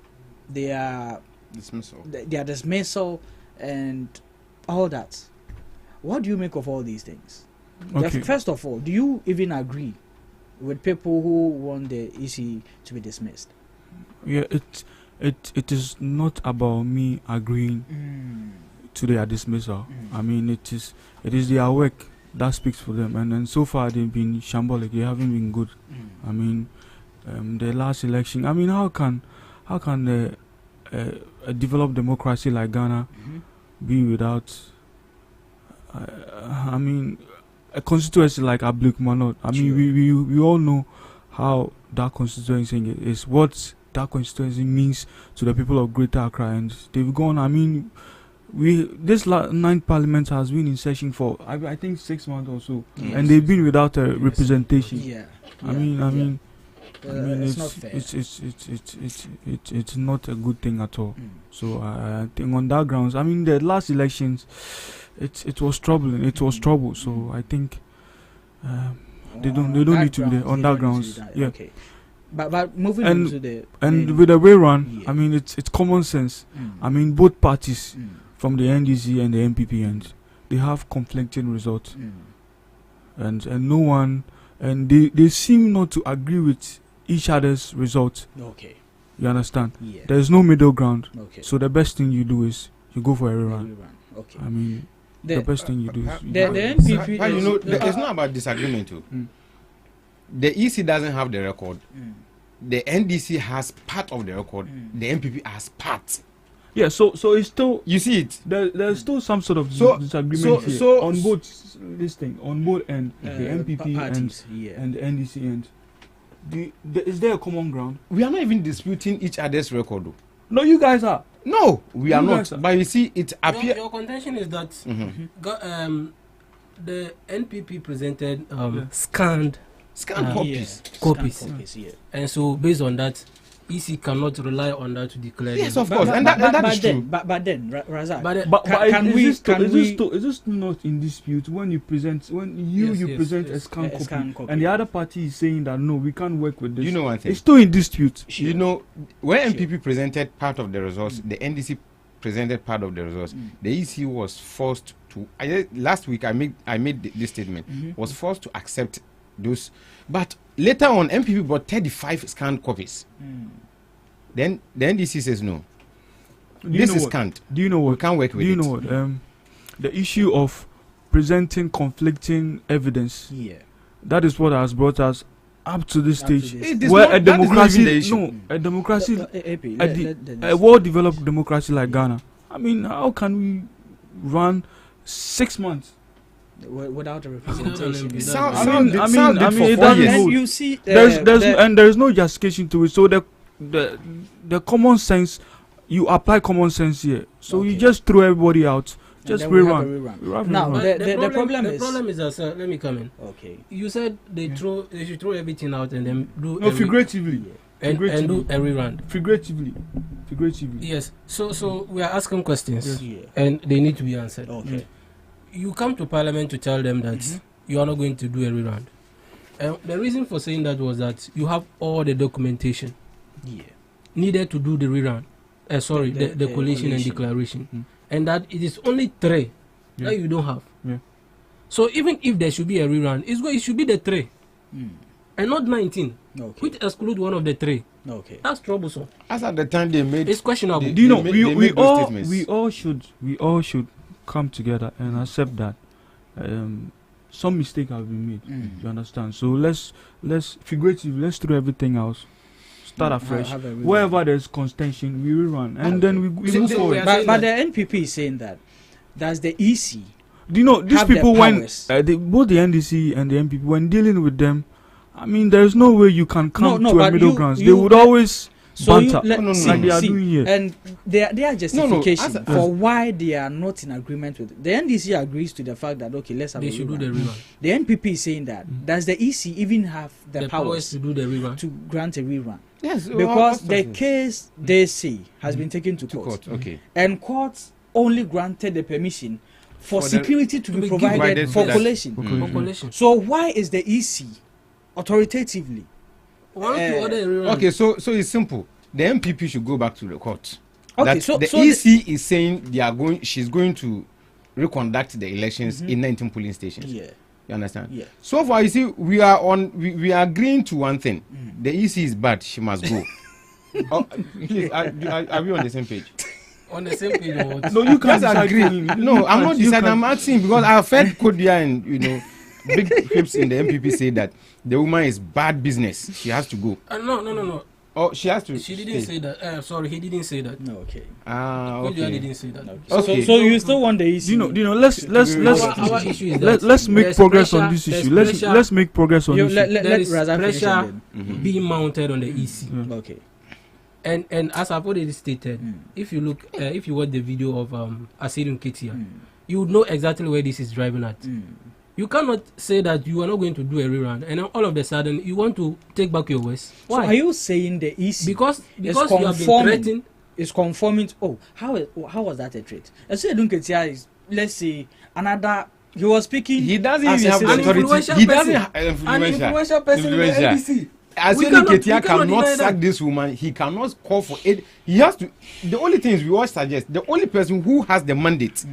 their dismissal and all that. What do you make of all these things? Okay. First of all, do you even agree with people who want the EC to be dismissed? Yeah, it is not about me agreeing to their dismissal. I mean, it is their work that speaks for them, and so far they've been shambolic. They haven't been good. I mean, the last election. I mean, how can a developed democracy like Ghana be without? I mean, a constituency like Ablik-Manot. I mean, we all know how that constituency is. What that constituency means to the people of Greater Accra, and they've gone. I mean, this 9th Parliament has been in session for I think 6 months or so, and they've been without a representation. I mean, it's not fair. It's not a good thing at all. So I think on that grounds, I mean, the last elections, it was troubling. It was trouble. So I think they don't need to be there on that grounds. Yeah. Okay. But moving on to the with the way run, I mean, it's common sense. I mean, both parties from the NDC and the MPP, and they have conflicting results, and no one, and they seem not to agree with each other's results. Okay. You understand? Yeah. There is no middle ground. Okay. So the best thing you do is you go for a rerun. Okay. I mean, the best thing you do is the NPP. You know, it's not about disagreement too. The EC doesn't have the record. The NDC has part of the record. The MPP has part. Yeah, so it's still, you see it. There's still some sort of disagreement here on both on both ends, the MPP parties, and the NDC end. Is there a common ground? We are not even disputing each other's record. No, you guys are. No, we are not. But you see, it appears. Your contention is that the NPP presented scanned copies. And so, based on that, EC cannot rely on that to declare. Yes, of course, and that is true. But then, Razak, is this not in dispute when you present you present a scan copy, and the other party is saying that no, we can't work with this? You know one thing. It's still in dispute. You know, when MPP presented part of the results, the NDC presented part of the results. The EC was forced to. Last week, I made this statement. Was forced to accept those, but later on MPP brought 35 scanned copies. Then the NDC says no. This is scanned. Do you know what? We can't work with it. Do you know what? The issue of presenting conflicting evidence. That is what has brought us up to this stage, where a democracy, a well-developed democracy like Ghana. I mean, how can we run 6 months without a representation? You see, there's no justification to it. So the common sense, you apply common sense here. So you just throw everybody out. Just rerun. Now the problem is that, sir, let me come in. Okay. You said they should throw everything out and then do figuratively. And do a rerun. Figuratively. Yes. So we are asking questions, and they need to be answered. Okay. You come to Parliament to tell them that you are not going to do a rerun. The reason for saying that was that you have all the documentation needed to do the rerun. The collation and declaration. And that it is only 3 that you don't have. So even if there should be a rerun, it should be the 3 and not 19, which exclude one of the 3. Okay, that's troublesome. As at the time they made, it's questionable. Do you know we all should come together and accept that some mistake have been made. You understand? So let's figuratively, let's throw everything else. Start afresh. Wherever there's contention, we rerun, and then we move forward. But the NPP is saying that that's the EC. Do you know these people when both the NDC and the MPP when dealing with them? I mean, there's no way you can come to a middle ground. They would always So banter like they are doing here. And their justification for why they are not in agreement with it. The NDC agrees to the fact that okay, let's have They should do the rerun. The NPP is saying that does the EC even have the powers to do the rerun, to grant a rerun? Yes, because the case they say has been taken to court. Okay, and courts only granted the permission for security to be provided for collation. So why is the EC authoritatively? Okay, so it's simple. The MPP should go back to the court. Okay, so the EC is saying she's going to reconduct the elections in 19 polling stations. Yeah. You understand? Yeah. So far, you see, we are agreeing to one thing. The EC is bad; she must go. Please, are we on the same page? On the same page. No, you can't agree. No, I'm not deciding. I'm asking because I've heard Kodia and big hips in the MPP say that the woman is bad business. She has to go. No. Oh, she has to. She didn't say that. Sorry, he didn't say that. No, okay. Okay. He didn't say that. Okay. So you still want the issue? Let's make progress on this issue. Let's make progress on this issue. There is pressure being mounted on the EC. Okay. And as I've already stated, if you look, if you watch the video of Asirun Ketia, you would know exactly where this is driving at. You cannot say that you are not going to do a rerun, and then all of a sudden you want to take back your words. Why? So are you saying the EC because you have been threatening? Is conforming to, how was that a threat? Asirun Ketia is, let's say, another. He was speaking. He doesn't even have authority. He doesn't have an influential person in the NDC. Asirun Ketia cannot sack this woman. He cannot call for aid. He has to. The only thing is we all suggest the only person who has the mandate,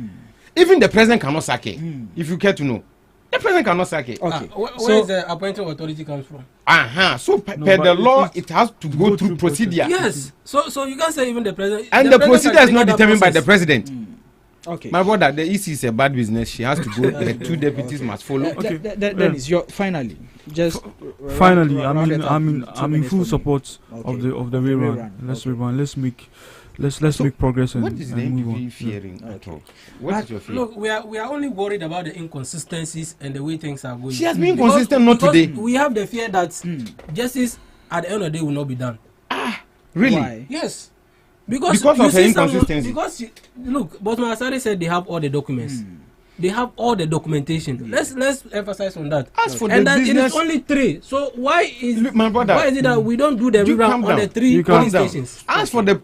even the president cannot sack her. If you care to know, the president cannot sack her. Okay. Where is the appointing authority comes from? So per the law, it has to go through procedure. Yes. So you can't say even the president. And the procedure is not determined by the president. Okay. My brother, the EC is a bad business. She has to go. The two deputies must follow. Okay. Then is your finally. Finally, I'm in full support of the rerun. Let's rerun. Let's make progress and what is the NPP fearing at all? What is your fear? Look, we are only worried about the inconsistencies and the way things are going. She has been inconsistent, not today. We have the fear that justice at the end of the day will not be done. Really? Why? Yes. Because of her inconsistency. Look, Bosman Asare said they have all the documents. They have all the documentation. Let's emphasize on that. As for and the that business, it is only 3. So why is my brother, why is it that we don't do the rerun on the 3 polling stations? As for the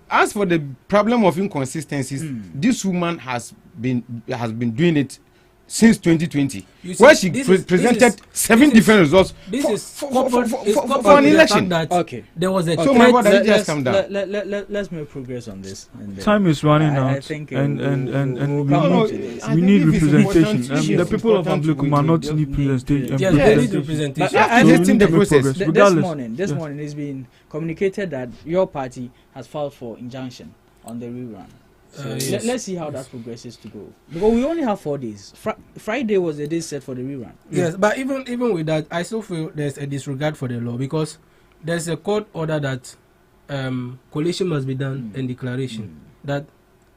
problem of inconsistencies, this woman has been doing it since 2020, where she presented 7 different results for an election. Okay, there was a so my brother, just come down. Let's make progress on this. Time is running out, I think and we need representation. The people of Amblekuma not need representation. Yes, they need representation. I think the process. This morning, it's been communicated that your party has filed for injunction on the rerun. So yes. Let's see how that progresses to go, because we only have 4 days. Friday was the day set for the rerun. Yes, but even with that, I still feel there's a disregard for the law, because there's a court order that collation must be done and declaration that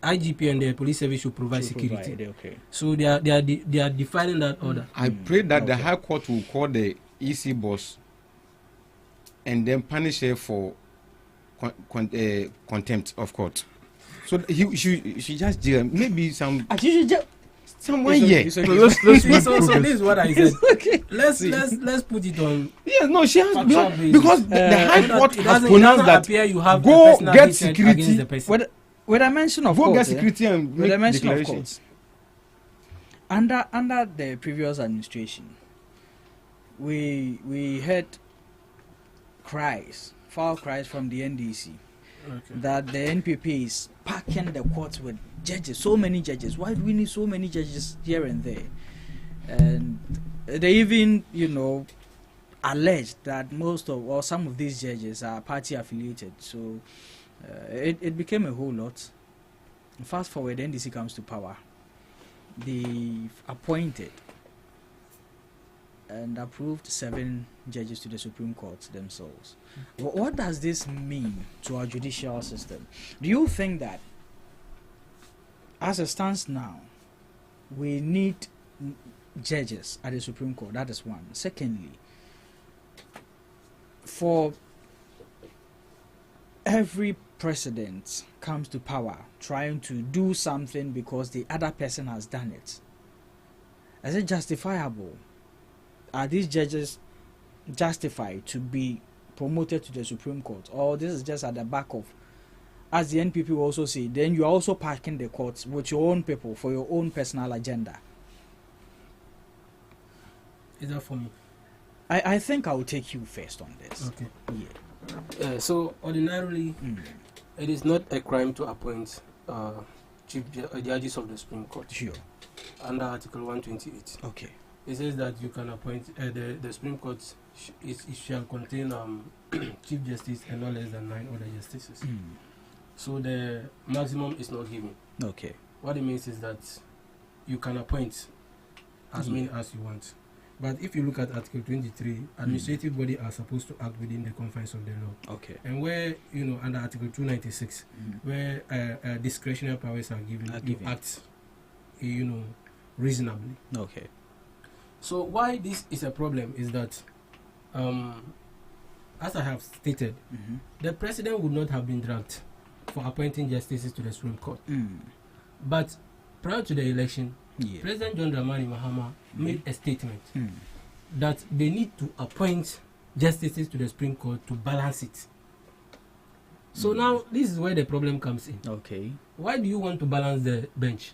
IGP and the police service should provide security. Okay. So they are defining that order. I pray that the High Court will call the EC boss and then punish her for contempt of court. So she just maybe someone here. So this is what I said. Okay. Let's put it on. Yes, no, she has because the High Court has pronounced that you have go get security. With a mention of go get security and with a make mention declarations. Of courts. Under the previous administration, we heard foul cries from the NDC. Okay. That the NPP is packing the courts with judges, so many judges. Why do we need so many judges here and there? And they even, alleged that some of these judges are party affiliated. So it became a whole lot. Fast forward, the NDC comes to power. They appointed and approved 7 judges to the Supreme Court themselves. What does this mean to our judicial system? Do you think that, as it stands now, we need judges at the Supreme Court? That is one. Secondly, for every president comes to power trying to do something because the other person has done it. Is it justifiable? Are these judges justified to be promoted to the Supreme Court? Or this is just at the back of, as the NPP will also say, then you are also packing the courts with your own people for your own personal agenda? Is that for me? I think I will take you first on this. Okay. Yeah. So ordinarily, it is not a crime to appoint judges of the Supreme Court. Sure. Under Article 128. Okay. It says that you can appoint the Supreme Court. It shall contain Chief Justice and no less than 9 other justices. So the maximum is not given. Okay. What it means is that you can appoint as many as you want. But if you look at Article 23, administrative body are supposed to act within the confines of the law. Okay. And where, under Article 296, where discretionary powers are given, you act, reasonably. Okay. So why this is a problem is that, as I have stated, the president would not have been dragged for appointing justices to the Supreme Court. But prior to the election, President John Dramani Mahama made a statement that they need to appoint justices to the Supreme Court to balance it. So now this is where the problem comes in. Okay. Why do you want to balance the bench?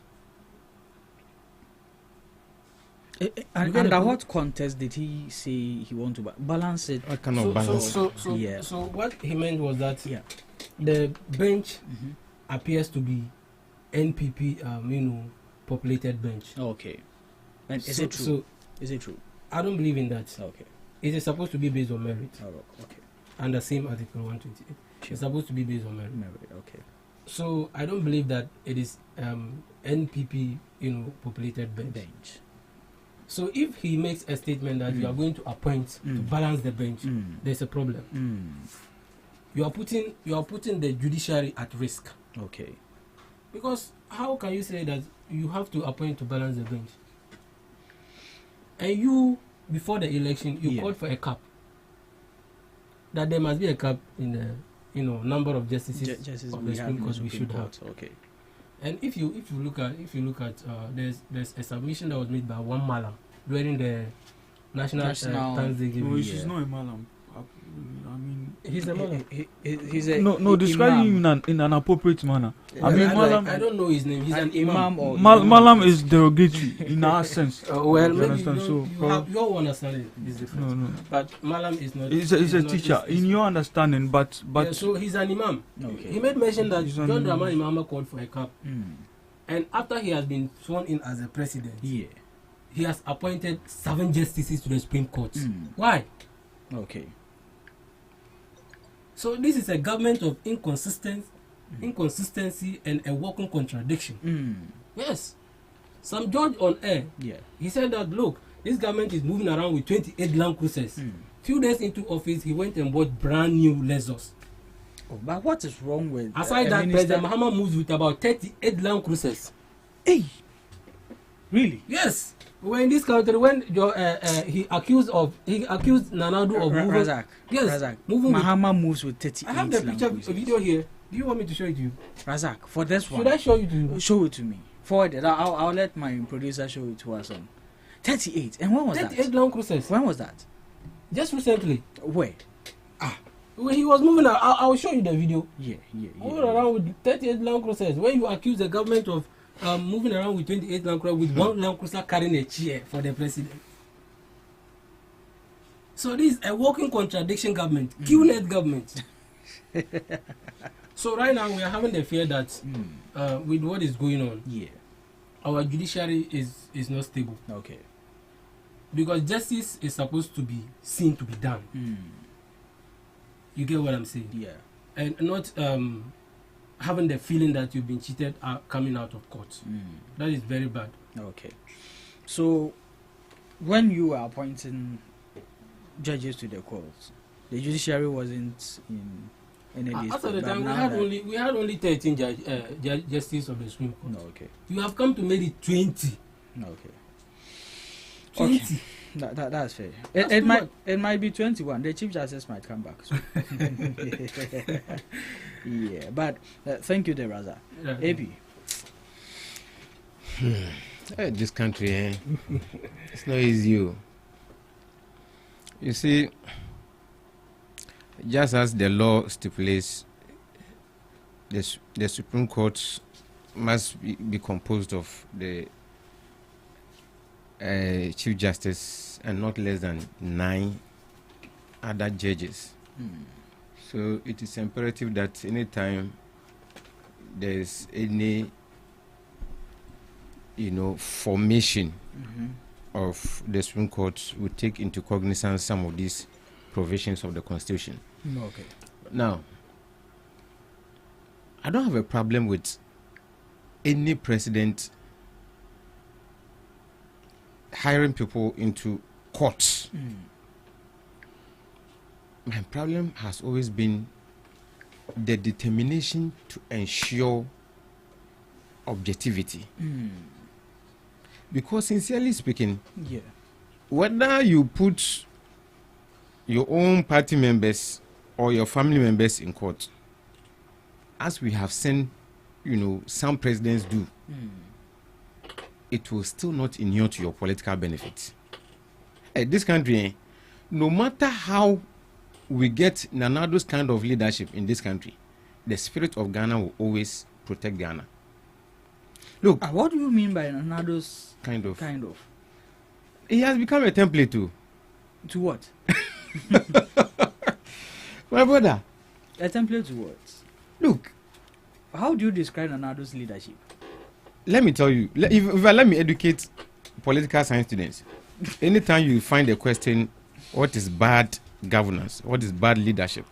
Under what context did he say he want to balance it? So what he meant was that the bench appears to be NPP, populated bench. Okay. And is it true? Is it true? I don't believe in that. Okay. It is supposed to be based on merit. Okay. And the same Article 128. It's supposed to be based on merit. Okay. So I don't believe that it is NPP, populated bench. So if he makes a statement that you are going to appoint to balance the bench, there's a problem. You are putting the judiciary at risk. Okay. Because how can you say that you have to appoint to balance the bench? And you, before the election, you called for a cap. That there must be a cap in the number of justices of the Supreme Court we should have. Okay. And if you look at there's a submission that was made by one Malam during the National Thanksgiving. No, he's not a Malam. I mean, he's a Malam. He's a no. Describing him in an appropriate manner. I mean, Malam. I don't know his name. He's an imam. Or Malam is derogatory in our sense. Well, maybe your understanding is different. No. But Malam is not. He's a teacher in your understanding, but yeah, so he's an imam. Okay. He made mention that John Dramani Mahama called for a cap, and after he has been sworn in as a president, he has appointed 7 justices to the Supreme Court. Why? Okay. So this is a government of inconsistency and a walking contradiction. Yes. Some judge on air, he said that, look, this government is moving around with 28 Land Cruisers. Few days into office, he went and bought brand new Lexus. Oh, but what is wrong with... Aside that, President Mahama moves with about 38 Land Cruisers. Hey! Really? Yes. When this country, when he accused Nanadu of moving, Razak. Yes, Razak. moving. Mahama moves with 38. I have the picture video here. Do you want me to show it to you? Razak, for this one. Should I show you to you? Show it to me. Forward it. I'll let my producer show it to us on. 38. And when was 38 that? 38 Land Cruisers. When was that? Just recently. Where? When he was moving, I'll show you the video. Yeah. Moving around with 38 Land Cruisers. When you accuse the government of moving around with 28 Land Cruisers, with one Land Cruiser carrying a chair for the president. So this is a walking contradiction government, Q-led government. So right now we are having the fear that with what is going on, our judiciary is not stable. Okay. Because justice is supposed to be seen to be done. You get what I'm saying? Yeah. And not having the feeling that you've been cheated coming out of court. That is very bad. Okay. So when you were appointing judges to the courts, the judiciary wasn't in any of After the time, we had only 13 justices of the Supreme Court. Okay. You have come to make it 20. Okay. 20. That's fair. It might be 21. The Chief Justice might come back. So. Yeah, but thank you, Deraza. AB. This country, it's not easy. You see, just as the law stipulates, the Supreme Court must be composed of the Chief Justice and not less than 9 other judges. So it is imperative that anytime there's any, formation of the Supreme Court, we take into cognizance some of these provisions of the Constitution. Okay. Now, I don't have a problem with any president hiring people into courts. My problem has always been the determination to ensure objectivity. Because sincerely speaking, whether you put your own party members or your family members in court, as we have seen, some presidents do, it will still not inure to your political benefit. This country, no matter how we get Nanado's kind of leadership in this country, the spirit of Ghana will always protect Ghana. Look, what do you mean by Nanado's kind of? He has become a template too. To what? My brother. A template to what? Look. How do you describe Nanado's leadership? Let me tell you. Let me educate political science students. Anytime you find a question, what is bad governance? What is bad leadership?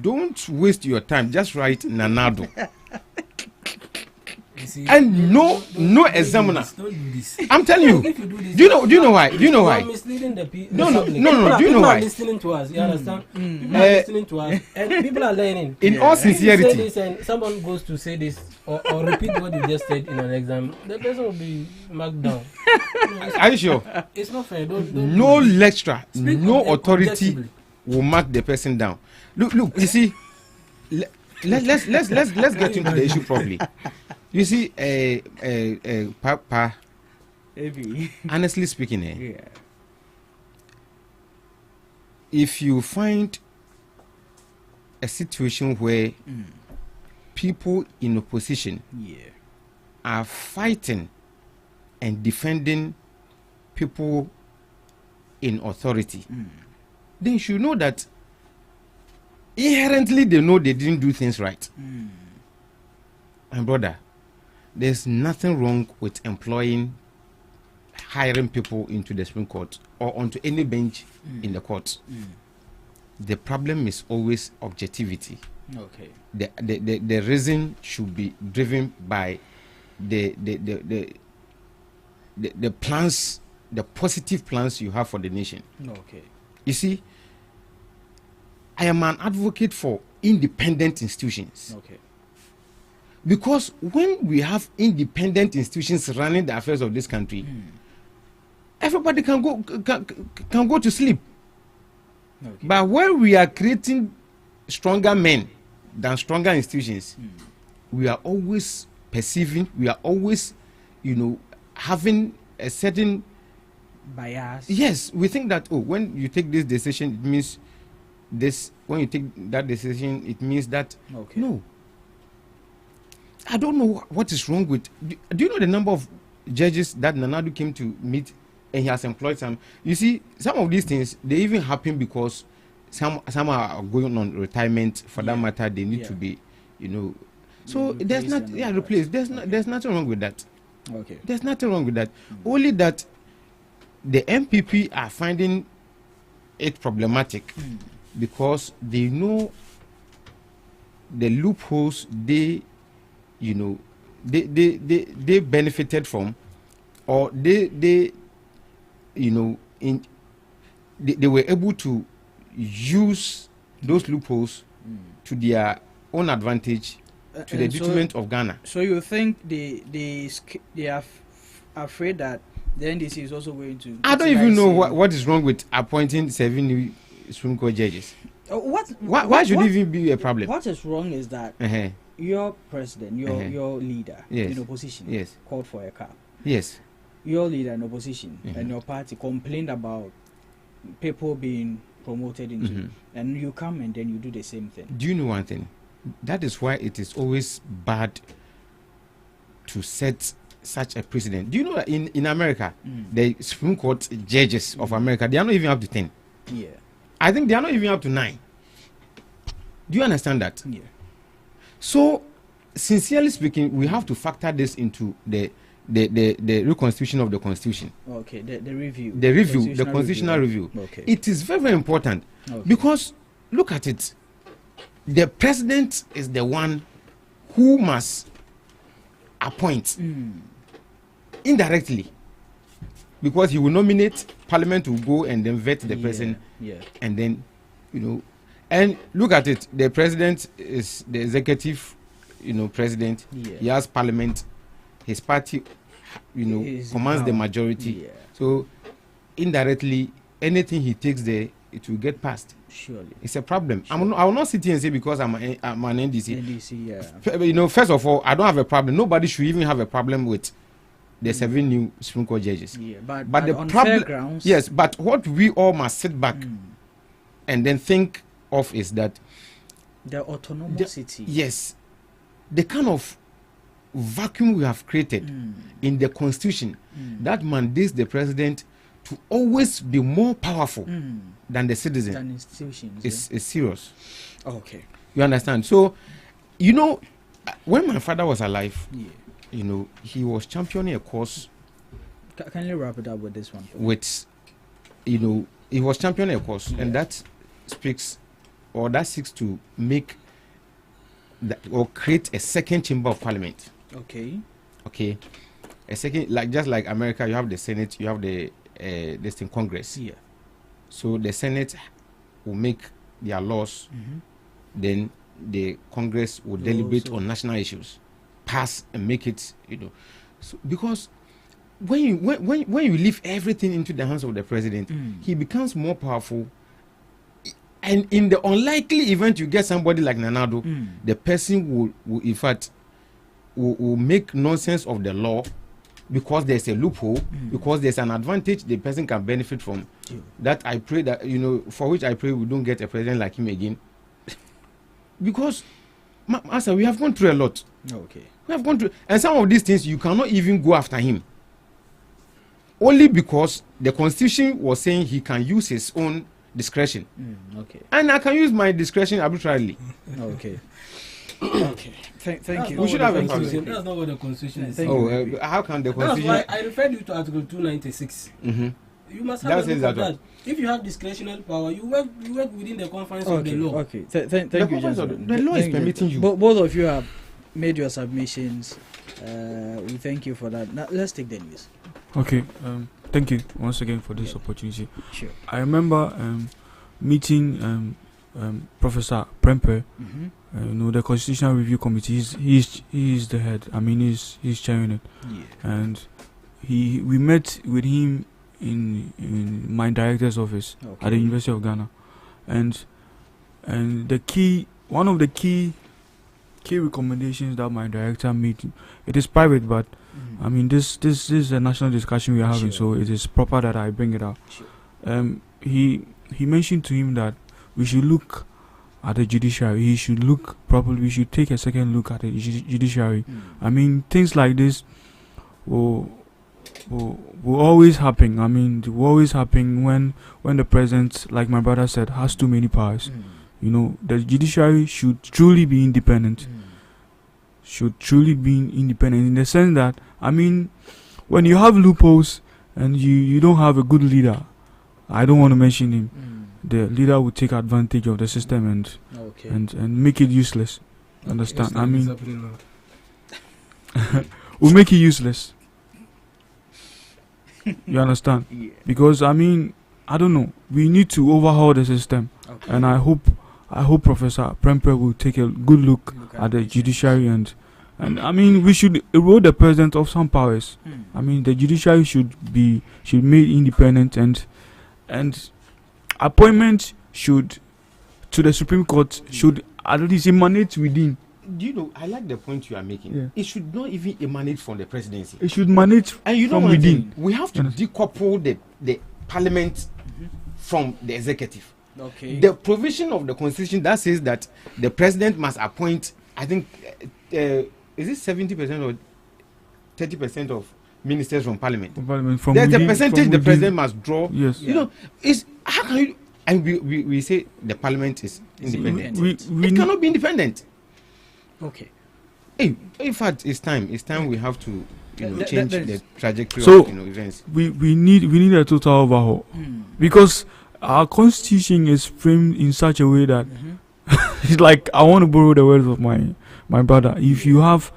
Don't waste your time. Just write Nanado. And no examiner. I'm telling you. Do you know why? You are misleading the people. No. Do you know why? People are listening to us. You understand? People are listening to us, and people are learning. In all sincerity, if you say this and someone goes to say this or repeat what you just said in an exam, the person will be marked down. Are you sure? It's not fair. No lecturer, no authority will mark the person down. Look. You see, let's get into the issue properly. You see, Papa, honestly speaking, if you find a situation where people in opposition are fighting and defending people in authority, then you should know that inherently they know they didn't do things right. My brother, there's nothing wrong with hiring people into the Supreme Court or onto any bench in the court. The problem is always objectivity. Okay. The reason should be driven by the plans, the positive plans you have for the nation. Okay. You see, I am an advocate for independent institutions. Okay. Because when we have independent institutions running the affairs of this country, everybody can go to sleep. Okay. But when we are creating stronger men than stronger institutions, we are always perceiving, we are always, having a certain bias. Yes, we think that when you take this decision, it means this. When you take that decision, it means that. Okay. No. I don't know what is wrong with. Do you know the number of judges that Nanado came to meet, and he has employed some? You see, some of these things they even happen because some are going on retirement. For that matter, they need to be, So there's not replaced. There's nothing wrong with that. Okay. There's nothing wrong with that. Only that the MPP are finding it problematic because they know the loopholes they benefited from, or they were able to use those loopholes to their own advantage, to the detriment of Ghana. So you think they are afraid that The NDC is also going to. I don't even know what is wrong with appointing 7 new Supreme Court judges. Why should it even be a problem? What is wrong is that your president, your leader in opposition called for a car. Yes. Your leader in opposition and your party complained about people being promoted into, and you come and then you do the same thing. Do you know one thing? That is why it is always bad to set such a precedent. Do you know that in America, the Supreme Court judges of America, they are not even up to 10. Yeah. I think they are not even up to 9. Do you understand that? Yeah. So, sincerely speaking, we have to factor this into the reconstitution of the Constitution. Okay, the review. The constitutional review. Okay. It is very, very important because look at it. The president is the one who must appoint indirectly, because he will nominate, Parliament will go and then vet the person, and then and look at it. The president is the executive, president. He has Parliament. His party, commands the majority. So indirectly, anything he takes there, it will get passed. Surely, it's a problem. Sure. I will not sit here and say because I'm an NDC. NDC, yeah. First of all, I don't have a problem. Nobody should even have a problem with the 7 new Supreme Court judges. Yeah, but the on problem, fair grounds. yes, but what we all must sit back and then think of is that the autonomosity. Yes, the kind of vacuum we have created in the Constitution that mandates the president to always be more powerful than the citizen. Than institutions. Is serious. Okay. You understand? So, when my father was alive, he was championing a cause. Can you wrap it up with this one? With, he was championing a cause, and that speaks, or that seeks to make that, or create a second chamber of parliament. Okay. A second, just like America, you have the Senate, you have the this thing, Congress. Yeah. So the Senate will make their laws, then the Congress will deliberate on national issues, pass and make it, So, because when you leave everything into the hands of the president, he becomes more powerful. And in the unlikely event you get somebody like Nanado, the person will in fact will make nonsense of the law, because there's a loophole, because there's an advantage the person can benefit from. That I pray that, for which I pray we don't get a president like him again. Because, Master, we have gone through a lot. Okay. We have gone through, and some of these things you cannot even go after him. Only because the Constitution was saying he can use his own discretion. Okay. And I can use my discretion arbitrarily. Okay. Okay. Thank you. We should have a Constitution. That's not what the Constitution is saying. How can the Constitution? That's why I referred you to Article 296. You must have a look at that. If you have discretionary power, you work within the confines of the law. Okay. Thank you, gentlemen. The law is permitting you. Both of you have made your submissions. We thank you for that. Now let's take the news. Okay. Thank you once again for this opportunity. Sure. I remember meeting Professor Prempe. The Constitutional Review Committee. He's the head. I mean, he's chairing it. And we met with him in my director's office at the University of Ghana, and one of the key recommendations that my director made, it is private, but I mean this is a national discussion we are having, so it is proper that I bring it out. He mentioned to him that we should look at the judiciary. We should take a second look at the judiciary. I mean, things like this will always happen. I mean, it will always happen when the president, like my brother said, has too many powers. The judiciary should truly be independent. Should truly be independent in the sense that, I mean, when you have loopholes and you don't have a good leader, I don't want to mention him. The leader will take advantage of the system and make it useless. Understand? I mean, will make it useless. You understand? Because I mean, I don't know. We need to overhaul the system, and I hope Professor Prempe will take a good look at the judiciary and And I mean, we should erode the president of some powers. I mean, the judiciary should be made independent, and appointment should to the Supreme Court should at least emanate within. Do you know? I like the point you are making. Yeah. It should not even emanate from the presidency. It should emanate and you know from one within. thing, we have to decouple the parliament from the executive. Okay. The provision of the constitution that says that the president must appoint, I think, is it 70% or 30% of ministers from parliament? From There's within, a percentage the president must draw. Yes. You know, it's how can you? And we say the parliament is independent. It cannot be independent. Okay. Hey, in fact, it's time. It's time we have to change the trajectory So of events. we need a total overhaul because our constitution is framed in such a way that it's like, I want to borrow the words of my brother. If you have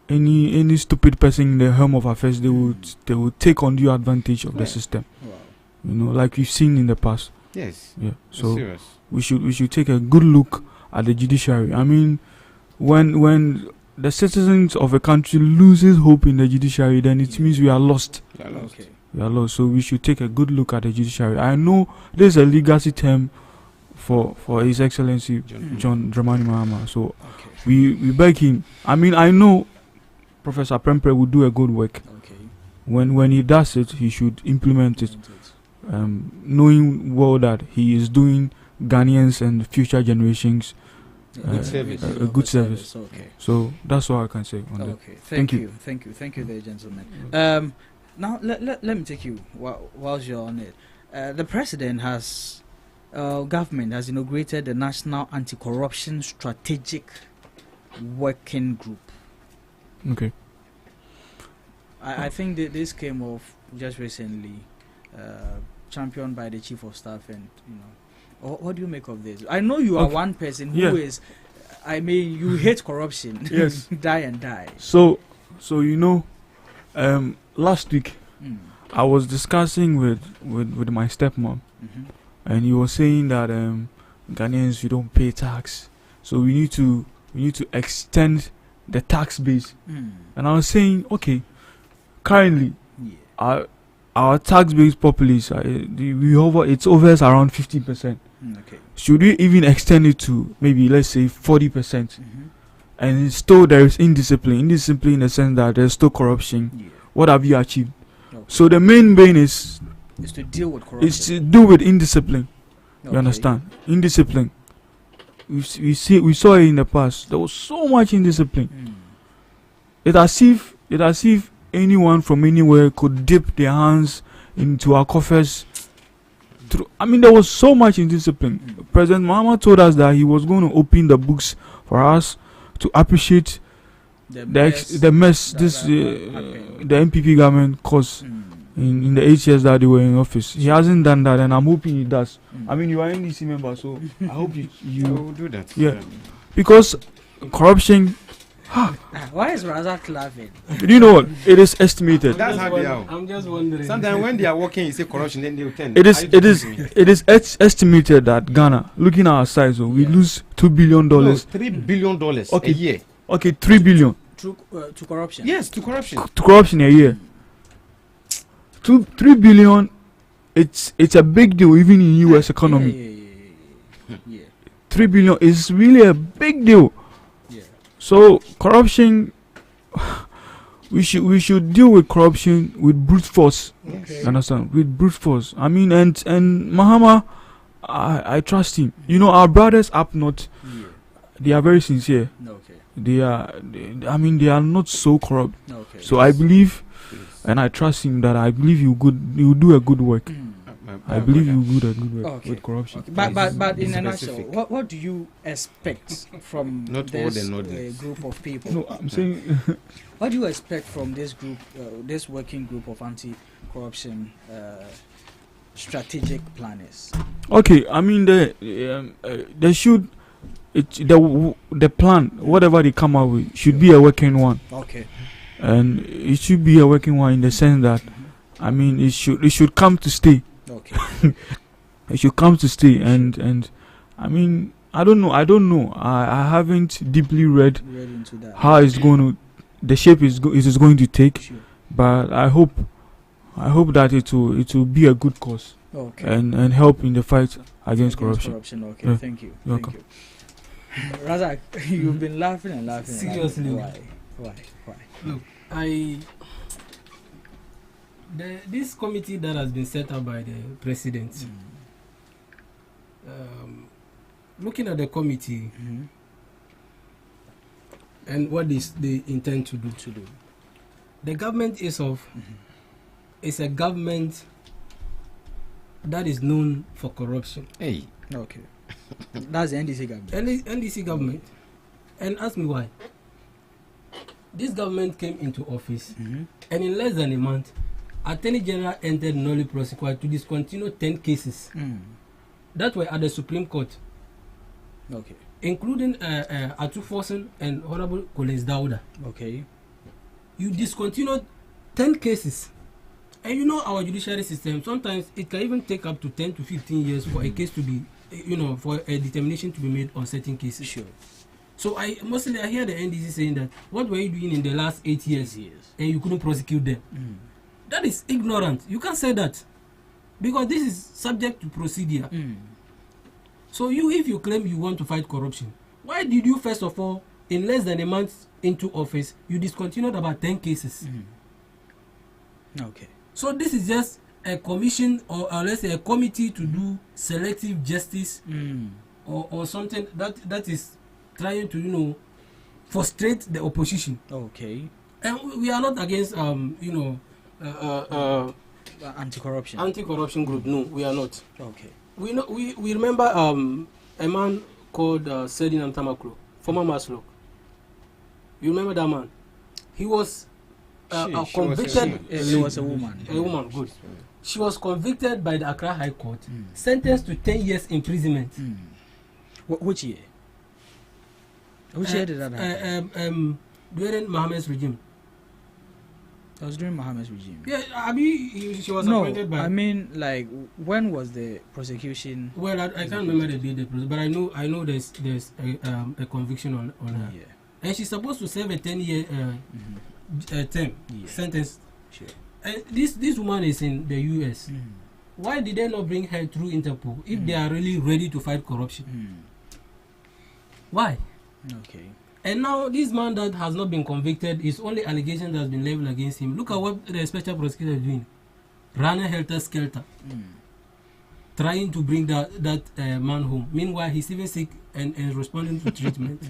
any stupid person in the helm of affairs, they will take undue advantage of the system. Wow. You know, like we've seen in the past. Yes. Yeah. It's So serious. we should take a good look at the judiciary. I mean, when the citizens of a country loses hope in the judiciary, then it means we are lost. We are lost. Okay. We are lost. So we should take a good look at the judiciary. I know there's a legacy term for His Excellency John Dramani Mahama. So we beg him. I mean, I know Professor Prempeh will do a good work. Okay. When he does it, he should implement it, knowing well that he is doing Ghanaians and future generations good service. A good service. Okay. So that's all I can say on that. Okay. Thank you. Thank you, there, gentlemen. Now let me take you whilst you're on it. The president government has inaugurated the National Anti-Corruption Strategic Working Group. Okay. I think that this came off just recently, championed by the Chief of Staff, and what do you make of this? I know you are one person who is, I mean, you hate corruption. Yes. Die and die. So last week I was discussing with my stepmom, and he was saying that Ghanaians, we don't pay tax, so we need to extend the tax base. And I was saying, okay, currently our tax base population it's over around 50%. Okay. Should we even extend it to maybe, let's say, 40%? And still there is indiscipline in the sense that there's still corruption. What have you achieved? So the main vein is to deal with corruption. It's to do with indiscipline. You understand? Indiscipline. We saw it in the past. There was so much indiscipline. It's as if anyone from anywhere could dip their hands into our coffers. I mean, there was so much indiscipline. President Mahama told us that he was going to open the books for us to appreciate the mess the MPP government caused in the 8 years that they were in office. He hasn't done that, and I'm hoping he does. I mean, you are NDC member, so I hope you will do that. Yeah, because corruption. Why is Razak laughing? Do you know what? It is estimated. That's how they are. I'm just wondering. Sometimes when they are working, you say corruption, then they will tend. It is estimated that Ghana, looking at our size, we lose $2 billion. No, $3 billion a year. Okay, 3 billion. To corruption. Yes, to corruption. To corruption a year. 3 billion. It's a big deal even in U.S. economy. 3 billion is really a big deal. So corruption, we should deal with corruption with brute force. Yes. Understand? With brute force. I mean, and Mahama, I trust him. You know, our brothers up north, they are very sincere. Okay. They are not so corrupt. Okay. So I believe, and I trust him that I believe you do a good work. I believe you do a good work with corruption. Okay. But in a nutshell, what do you expect from this group of people? No, I'm saying. What do you expect from this group, this working group of anti-corruption strategic planners? Okay, I mean they should. The plan, whatever they come out with, should be a working one. Okay. And it should be a working one in the sense that, I mean, it should come to stay. Okay. It should come to stay, and I mean, I don't know. I haven't deeply read into that. how it's going to, the shape it is going to take. Sure. But I hope that it will be a good cause. Okay. And help in the fight against corruption. Okay, Yeah. thank you. You're Thank you. Razak, you've been laughing and laughing. Seriously. Why? Look, this committee that has been set up by the president, looking at the committee and what they intend to do. The government is a government that is known for corruption. Hey. Okay. That's the NDC government. NDC government. And ask me why. This government came into office, and in less than a month, Attorney General entered nolli prosequi to discontinue 10 cases that were at the Supreme Court. Okay. Including Atu Forsen and Honorable Collins Dauda. Okay. You discontinued 10 cases. And you know our judiciary system, sometimes it can even take up to 10 to 15 years for a case to be, for a determination to be made on certain cases. Sure. So I hear the NDC saying that, what were you doing in the last 8 years and you couldn't prosecute them? That is ignorant. You can't say that. Because this is subject to procedure. So if you claim you want to fight corruption, why did you first of all, in less than a month into office, you discontinued about 10 cases? Okay. So this is just a commission or let's say a committee to do selective justice or something that is trying to frustrate the opposition. Okay. And we are not against anti-corruption group. No, we are not. Okay. We remember a man called Ferdinand Tamaklo, former Maslow. You remember that man? He was convicted. She was a woman. A woman, good. She was convicted by the Accra High Court, sentenced to 10 years imprisonment. Which year? Which year did that happen? During Mohammed's regime. It was during Mohammed's regime. Yeah, she was appointed by. I mean, like, when was the prosecution? Well, I can't remember the date, but I know there's a conviction on her. Yeah. And she's supposed to serve a 10-year term sentence. Sure. And this woman is in the US. Why did they not bring her through Interpol if they are really ready to fight corruption? Why? Okay. And now this man that has not been convicted, his only allegation that has been leveled against him. Look at what the special prosecutor is doing. Running helter-skelter. Trying to bring that man home. Meanwhile, he's even sick and responding to treatment.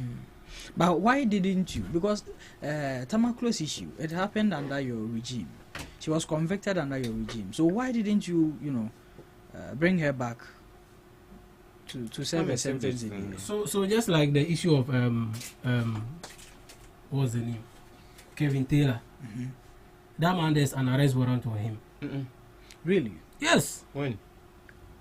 But why didn't you? Because Tamaklo's issue, it happened under your regime. She was convicted under your regime. So why didn't you, bring her back to serve a sentence again? So just like the issue of what's the name? Kevin Taylor. That man, there's an arrest warrant on him. Really? Yes. When?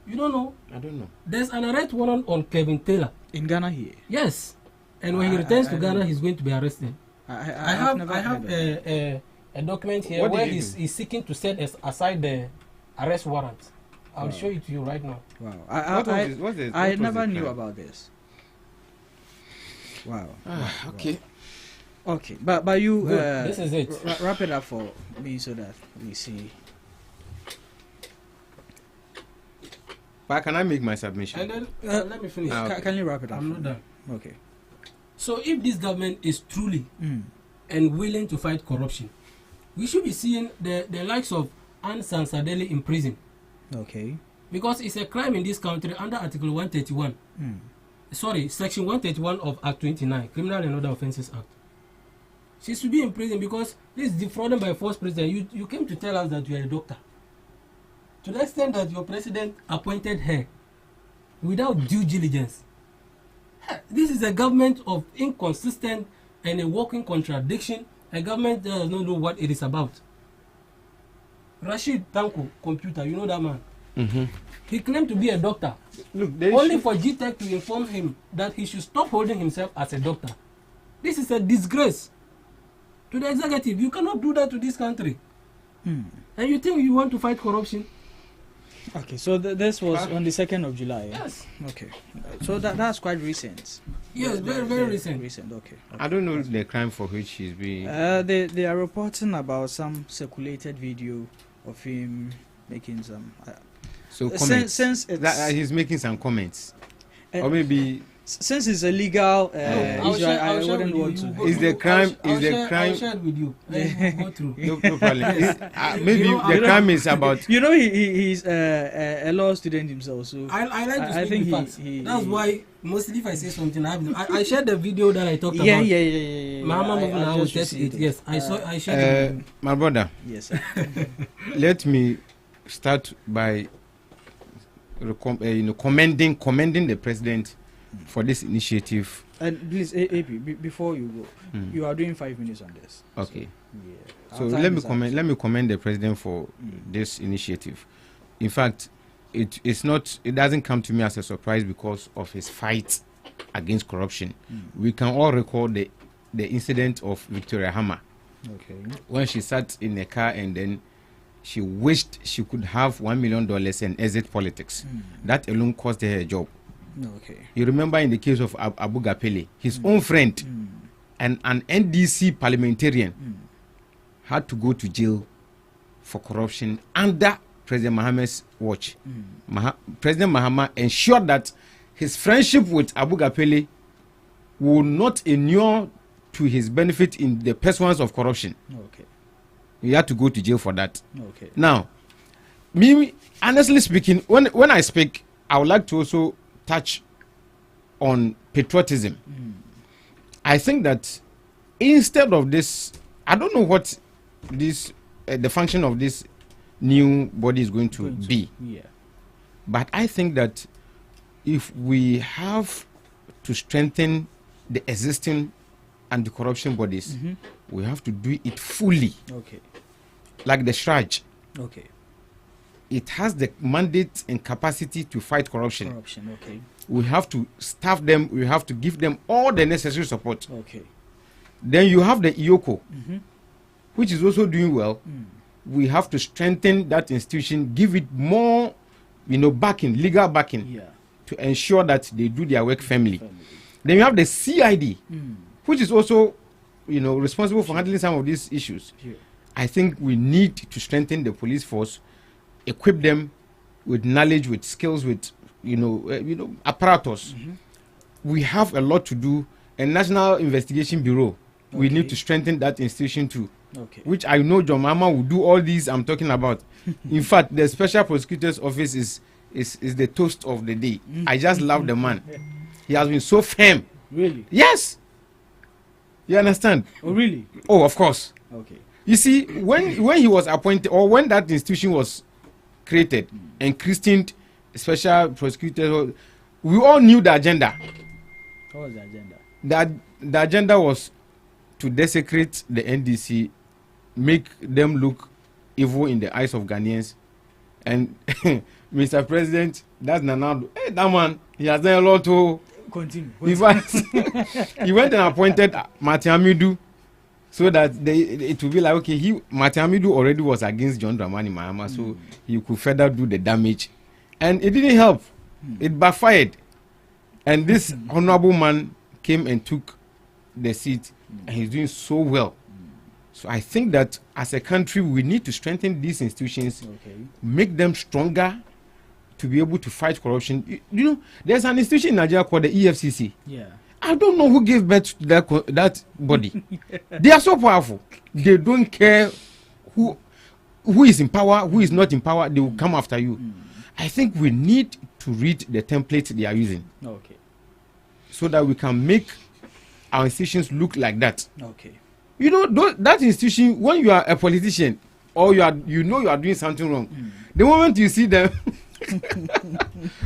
You don't know? I don't know. There's an arrest warrant on Kevin Taylor. In Ghana here? Yes. And when he returns to Ghana, he's going to be arrested. I have a document here where he's seeking to set aside the arrest warrant. I'll show it to you right now. Wow. I never knew about this. Wow. Okay. Okay. But you this is it. Wrap it up for me so that we see. But can I make my submission? And then let me finish. Can you wrap it up? I'm not done. Okay. So if this government is truly and willing to fight corruption, we should be seeing the likes of Anne Sansadeli in prison. Okay. Because it's a crime in this country under Article 131. Sorry, Section 131 of Act 29, Criminal and Other Offences Act. She should be in prison because this is defrauding by force president. You came to tell us that you are a doctor. To the extent that your president appointed her without due diligence. This is a government of inconsistent and a walking contradiction. A government that does not know what it is about. Rashid Tanko, computer, you know that man? He claimed to be a doctor. Look, only for GTech to inform him that he should stop holding himself as a doctor. This is a disgrace to the executive. You cannot do that to this country. And you think you want to fight corruption? Okay, so this was on the 2nd of July. Yeah? Yes. Okay. So that's quite recent. Yes, very recent. Recent. Okay. I don't know the crime for which he's being. They are reporting about some circulated video of him making some. So comments. Since he's making some comments, or maybe. Since it's a legal issue, I wouldn't want to. Is the crime? Is the crime? I'll share it with you. Go through. No problem. Maybe the crime is about. You know, he's a law student himself, so I like to speak the facts. That's why mostly if I say something, I shared the video that I talked about. Yeah. Mama moving was 38. Yes, I shared it. My brother. Yes, sir. Let me start by commending the president for this initiative. And please, AP, before you go, you are doing 5 minutes on this. Okay. So let me commend the president for this initiative. In fact, it doesn't come to me as a surprise because of his fight against corruption. We can all recall the incident of Victoria Hammer. Okay. When she sat in a car and then she wished she could have $1 million and exit politics. That alone cost her a job. Okay. You remember in the case of Abu Gapele, his own friend and an NDC parliamentarian had to go to jail for corruption under President Mohammed's watch. President Mohammed ensured that his friendship with Abu Gapele will not inure to his benefit in the pursuance of corruption. Okay. He had to go to jail for that. Okay. Now, me honestly speaking, when I speak, I would like to also touch on patriotism. I think that instead of this, I don't know what this the function of this new body is going to be. Yeah. But I think that if we have to strengthen the existing anti-corruption bodies, we have to do it fully. Okay. Like the Shraj. Okay. It has the mandate and capacity to fight corruption. Okay. We have to staff them. We have to give them all the necessary support. Okay. Then you have the IOCO, which is also doing well. We have to strengthen that institution, give it more, backing, legal backing, to ensure that they do their work firmly. Then you have the CID, which is also, responsible for handling some of these issues. I think we need to strengthen the police force, equip them with knowledge, with skills, with apparatus. We have a lot to do. And National Investigation Bureau, we need to strengthen that institution too. Okay. Which I know John Mama will do all these I'm talking about. In fact, the Special Prosecutor's Office is the toast of the day. I just love the man. He has been so firm. Really? Yes. You understand? Oh, really? Oh, of course. Okay. You see, when he was appointed, or when that institution was created and christened Special Prosecutor, we all knew the agenda. What was the agenda? The agenda was to desecrate the NDC, make them look evil in the eyes of Ghanaians. And Mr. President, that's Nanado. Hey, that man, he has done a lot to continue. He went and appointed Martin Amidu so that it will be like, okay, Martin Amidu already was against John Dramani Mahama, so he could further do the damage. And it didn't help. It backfired. And this honorable man came and took the seat, and he's doing so well. So I think that as a country, we need to strengthen these institutions, make them stronger to be able to fight corruption. There's an institution in Nigeria called the EFCC. Yeah. I don't know who gave birth to that body. They are so powerful. They don't care who is in power, who is not in power. They will come after you. I think we need to read the template they are using. Okay. So that we can make our institutions look like that. Okay. That institution, when you are a politician or you are doing something wrong, the moment you see them,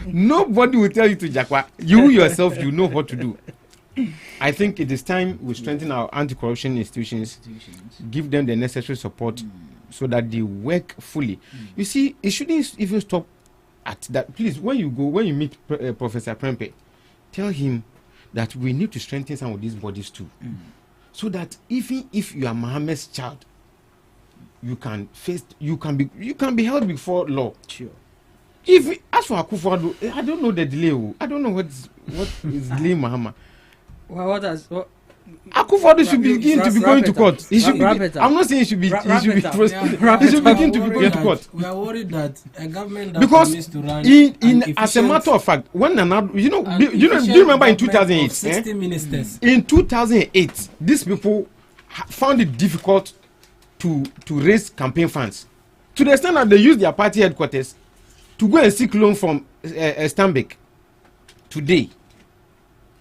nobody will tell you to Jakwa. You yourself, you know what to do. I think it is time we strengthen our anti-corruption institutions, give them the necessary support so that they work fully. You see, it shouldn't even stop at that. Please, when you meet Professor Prempe, tell him that we need to strengthen some of these bodies too. So that even if you are Mohammed's child, you can be held before law. Sure. If as for Akufo-Addo, I don't know the delay. I don't know what is delaying Mahama. Well, what has what? Akufo-Addo should begin to be going to court. He should. I'm not saying he should be. He should be. He should begin to be going to court. We are worried that a government that Because promised to run as a matter of fact, when Nana, do you remember in 2008? 60 ministers. In 2008, these people found it difficult to raise campaign funds, to the extent that they used their party headquarters to go and seek loan from Stanbic. Today,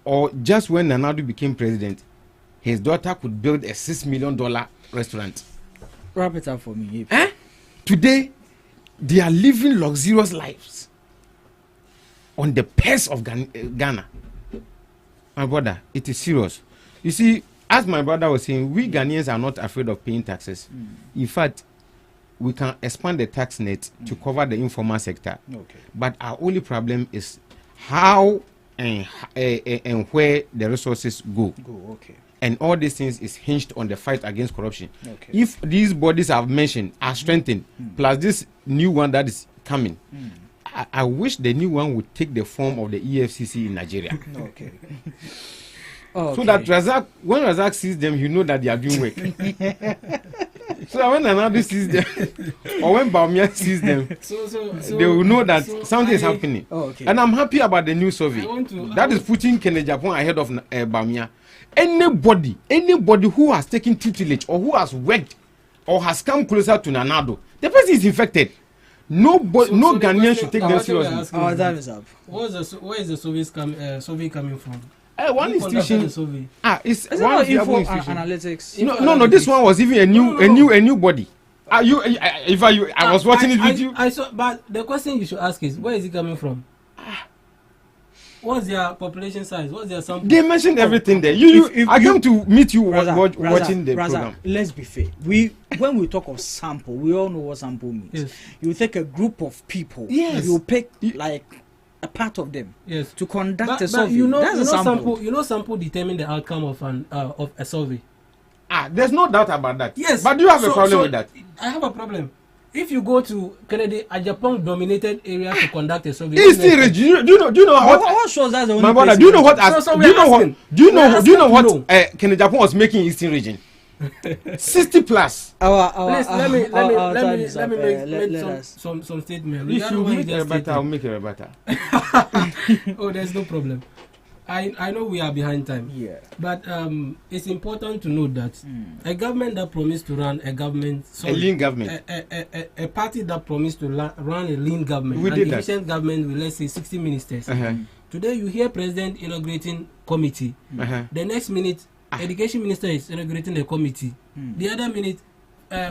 or just when Nana became president, his daughter could build a $6 million restaurant. Wrap it up for me. Today, they are living luxurious lives on the purse of Ghana. My brother, it is serious. You see, as my brother was saying, we Ghanaians are not afraid of paying taxes. In fact, we can expand the tax net to cover the informal sector. Okay. But our only problem is how and where the resources go. Okay. And all these things is hinged on the fight against corruption. Okay. If these bodies I've mentioned are strengthened, plus this new one that is coming, I wish the new one would take the form of the EFCC in Nigeria. Okay. So that when Razak sees them, you know that they are doing work. So that when Anadu sees them, or when Baumia sees them, they will know that something is happening. And I'm happy about the new survey that is putting Kennedy Japan ahead of Baumia. Anybody who has taken tutelage or who has worked or has come closer to Nanado, the person is infected. No Ghanaian should take them seriously. Our time is up. Where is the survey coming from? One institution. Is one info analytics. No. This one was even a new body. I was watching it with you. I saw, but the question you should ask is, where is it coming from? What's their population size? What's their sample? They mentioned everything there. I came to meet you watching the program. Let's be fair. When we talk of sample, we all know what sample means. Yes. You take a group of people. Yes. You pick like a part of them. Yes. To conduct a but survey. That's a sample. Sample determine the outcome of a survey. There's no doubt about that. Yes. But do you have a problem with that? I have a problem. If you go to Kennedy, a Japan-dominated area to conduct a survey, do you know what shows that? My brother, do you know what? Do you know what Kennedy Japan was making in Eastern region? 60 plus. Please let me make some statement. If you make a rebuttal, I'll make a rebuttal. Oh, there's no problem. I know we are behind time. Yeah. But it's important to note that a government that promised to run a lean government, a party that promised to run a lean government, an efficient government with, let's say, 60 ministers. Today you hear president inaugurating committee. The next minute, education minister is inaugurating a committee. The other minute,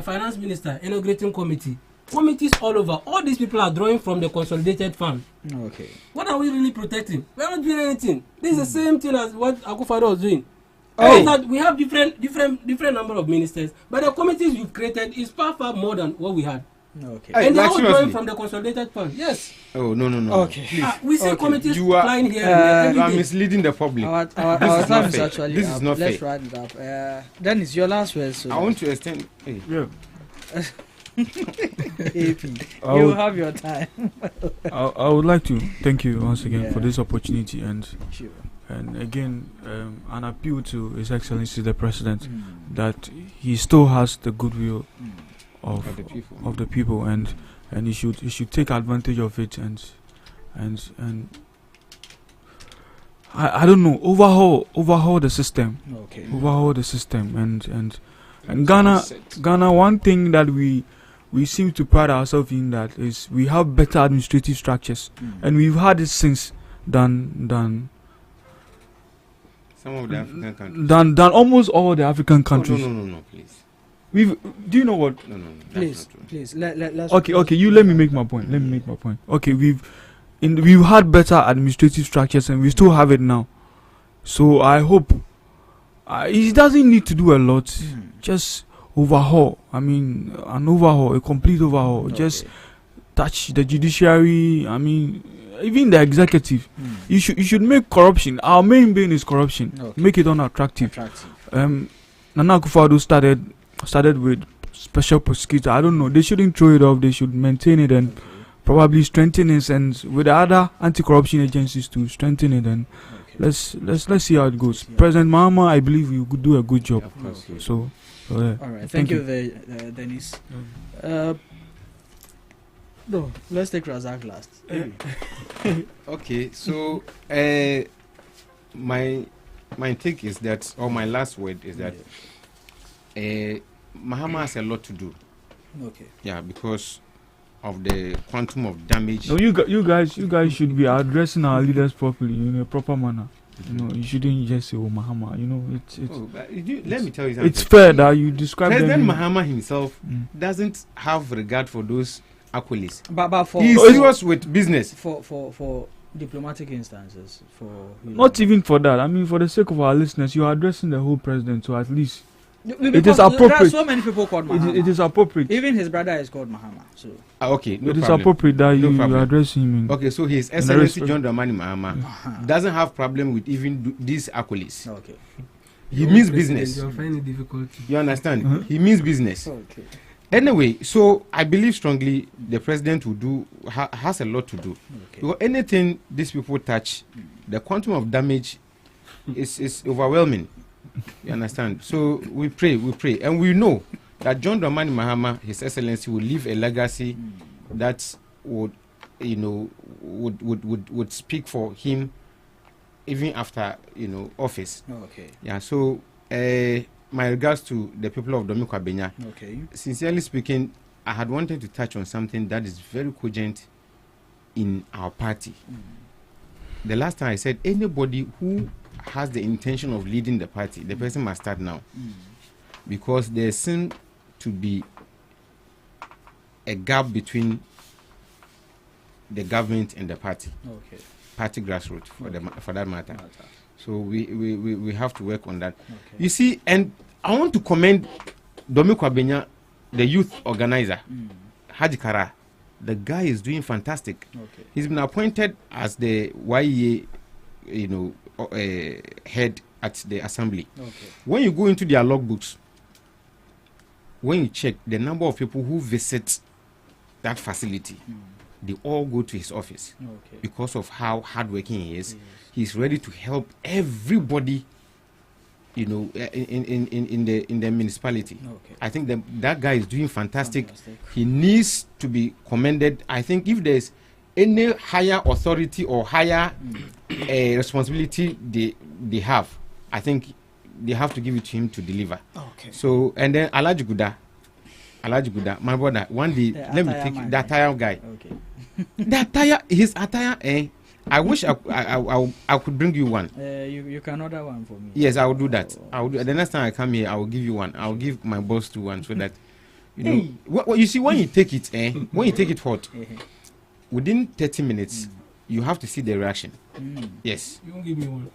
finance minister inaugurating committee. Committees all over. All these people are drawing from the consolidated fund. Okay. What are we really protecting? We are not doing anything. This is the same thing as what Akufo-Addo was doing. That we have different number of ministers, but the committees we've created is far more than what we had. Okay. And they are all drawing from the consolidated fund. Yes. Oh no. Okay. We see committees flying here. You are misleading the public. Our time is actually this is not Let's fair. wrap it up. Then it's your last word. So I want to extend. Yeah. AP, you have your time. I would like to thank you once again for this opportunity and again an appeal to His Excellency the President that he still has the goodwill of the people and he should take advantage of it and I don't know, overhaul the system. Okay. Overhaul the system and Ghana, one thing that we seem to pride ourselves in that is we have better administrative structures and we've had it since than some of the African countries. Than almost all the African countries. No, please. Do you know what? No. Please. Let's. Okay. You let me make my point. Okay, we've had better administrative structures and we still have it now. So I hope he doesn't need to do a lot. Just overhaul. I mean, a complete overhaul. Okay. Just touch the judiciary. I mean, even the executive. You should make corruption. Our main bane is corruption. Okay. Make it unattractive. Nana Akufo-Addo started with special prosecutor. I don't know. They shouldn't throw it off. They should maintain it and probably strengthen it, and with the other anti-corruption agencies to strengthen it. And let's see how it goes. President Mahama, I believe you could do a good job. Of course. So, all right. Thank you, Dennis. No, let's take Razak last. Okay, so my take is that, or my last word is that Mahama has a lot to do. Okay. Yeah, because of the quantum of damage. No, you guys should be addressing our leaders properly in a proper manner. You know, you shouldn't just say, "Oh, Mahama." You know, it's. Let me tell you something. It's fair that you describe President them. Mahama himself doesn't have regard for those accolades. But for he's serious with business. For diplomatic instances, Not even for that. I mean, for the sake of our listeners, you are addressing the whole president, so at least because it is appropriate. There are so many people called Mahama. It is appropriate. Even his brother is called Mahama. So okay, no it is problem. appropriate that No you problem. address him. Okay, so His Excellency John Dramani Mahama doesn't have problem with even these accolades. Okay. He means business. You're finding it difficult. You understand? He means business. Okay. Anyway, so I believe strongly the president will has a lot to do. Okay. Because anything these people touch, the quantum of damage is overwhelming. You understand? So we pray, and we know that John Dramani Mahama, His Excellency, will leave a legacy that would, would speak for him even after office. Okay. Yeah. So my regards to the people of Domi Kwabenya. Okay. Sincerely speaking, I had wanted to touch on something that is very cogent in our party. The last time I said anybody who has the intention of leading the party, the person must start now. Because there seems to be a gap between the government and the party. Okay. Party grassroots for that matter. So we have to work on that. Okay. You see, and I want to commend Domi Kwabenya, the youth organizer, Haji Kara. The guy is doing fantastic. Okay. He's been appointed as the YEA, head at the assembly. Okay. When you go into their logbooks, when you check the number of people who visit that facility, they all go to his office. Okay. Because of how hardworking he is. Yes. He's ready to help everybody, in the municipality. Okay. I think that guy is doing fantastic. He needs to be commended. I think if there's any higher authority or higher responsibility they have, I think they have to give it to him to deliver. Okay. So, and then Alhaji Guda, my brother, one day, let me take that attire guy. Okay. His attire, I wish I could bring you one. You can order one for me. Yes, I will do that. The next time I come here, I will give you one. I will give my boss two one so that what you see when you take it, when you take it hot, within 30 minutes, you have to see the reaction. Yes. You won't give me one.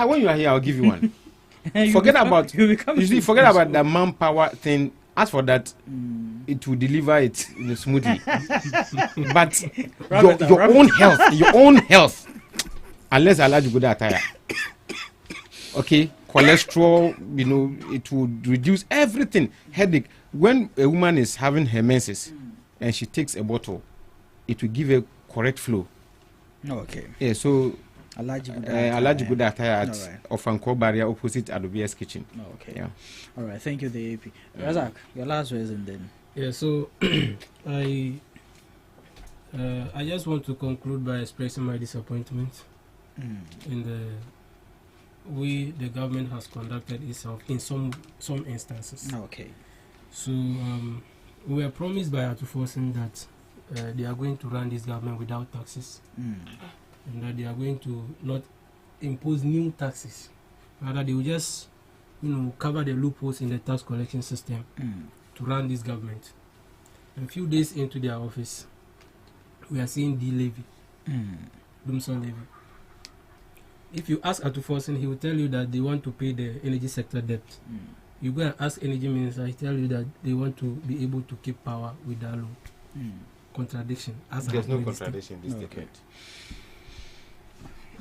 When you are here, I'll give you one. Forget about the manpower thing. As for that, it will deliver it smoothly. But your own health, unless I let you go that tire. Okay, cholesterol, it will reduce everything. Headache. When a woman is having her menses and she takes a bottle, it will give a correct flow. Okay. Yeah, so Alhaji Buddha attire at Ofanko Barrier opposite Adobe's kitchen. Okay. Yeah. All right. Thank you, the AP. Razak, your last words and then. Yeah. So I just want to conclude by expressing my disappointment in the way the government has conducted itself in some instances. Okay. So we were promised by Atufosin that they are going to run this government without taxes. And that they are going to not impose new taxes. Rather, they will just, cover the loopholes in the tax collection system to run this government. And a few days into their office, we are seeing D-levy, Dumson levy. If you ask Atufosin, he will tell you that they want to pay the energy sector debt. You go and ask energy minister, he tell you that they want to be able to keep power with that loan. Contradiction. There's no contradiction in this statement.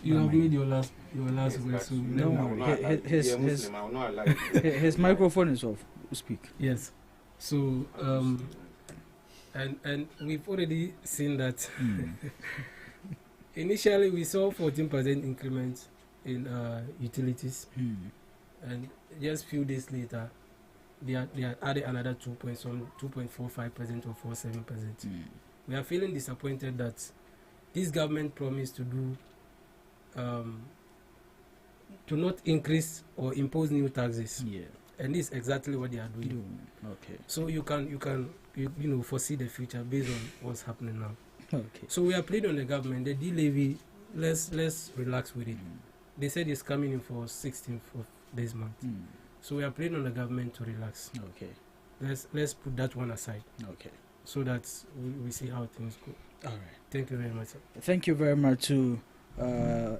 You have made your last word, so his microphone is off. Speak. Yes. So And we've already seen that. Initially, we saw 14% increment in utilities, and just few days later, they had added another 2.45% or 4.7%. We are feeling disappointed that this government promised to do to not increase or impose new taxes. And this is exactly what they are doing. Okay. So you know foresee the future based on what's happening now. Okay. So we are pleading on the government. The D-levy, let's relax with it. They said it's coming in for 16th of this month. So we are pleading on the government to relax. Okay. Let's put that one aside. Okay. So that we see how things go. All right. Thank you very much, sir. Thank you very much to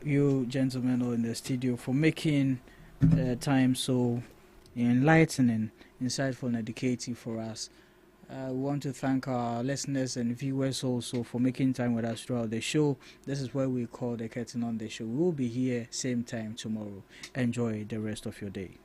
you gentlemen in the studio for making time so enlightening, insightful, and educative for us. We want to thank our listeners and viewers also for making time with us throughout the show. This is where we call the curtain on the show. We will be here same time tomorrow. Enjoy the rest of your day.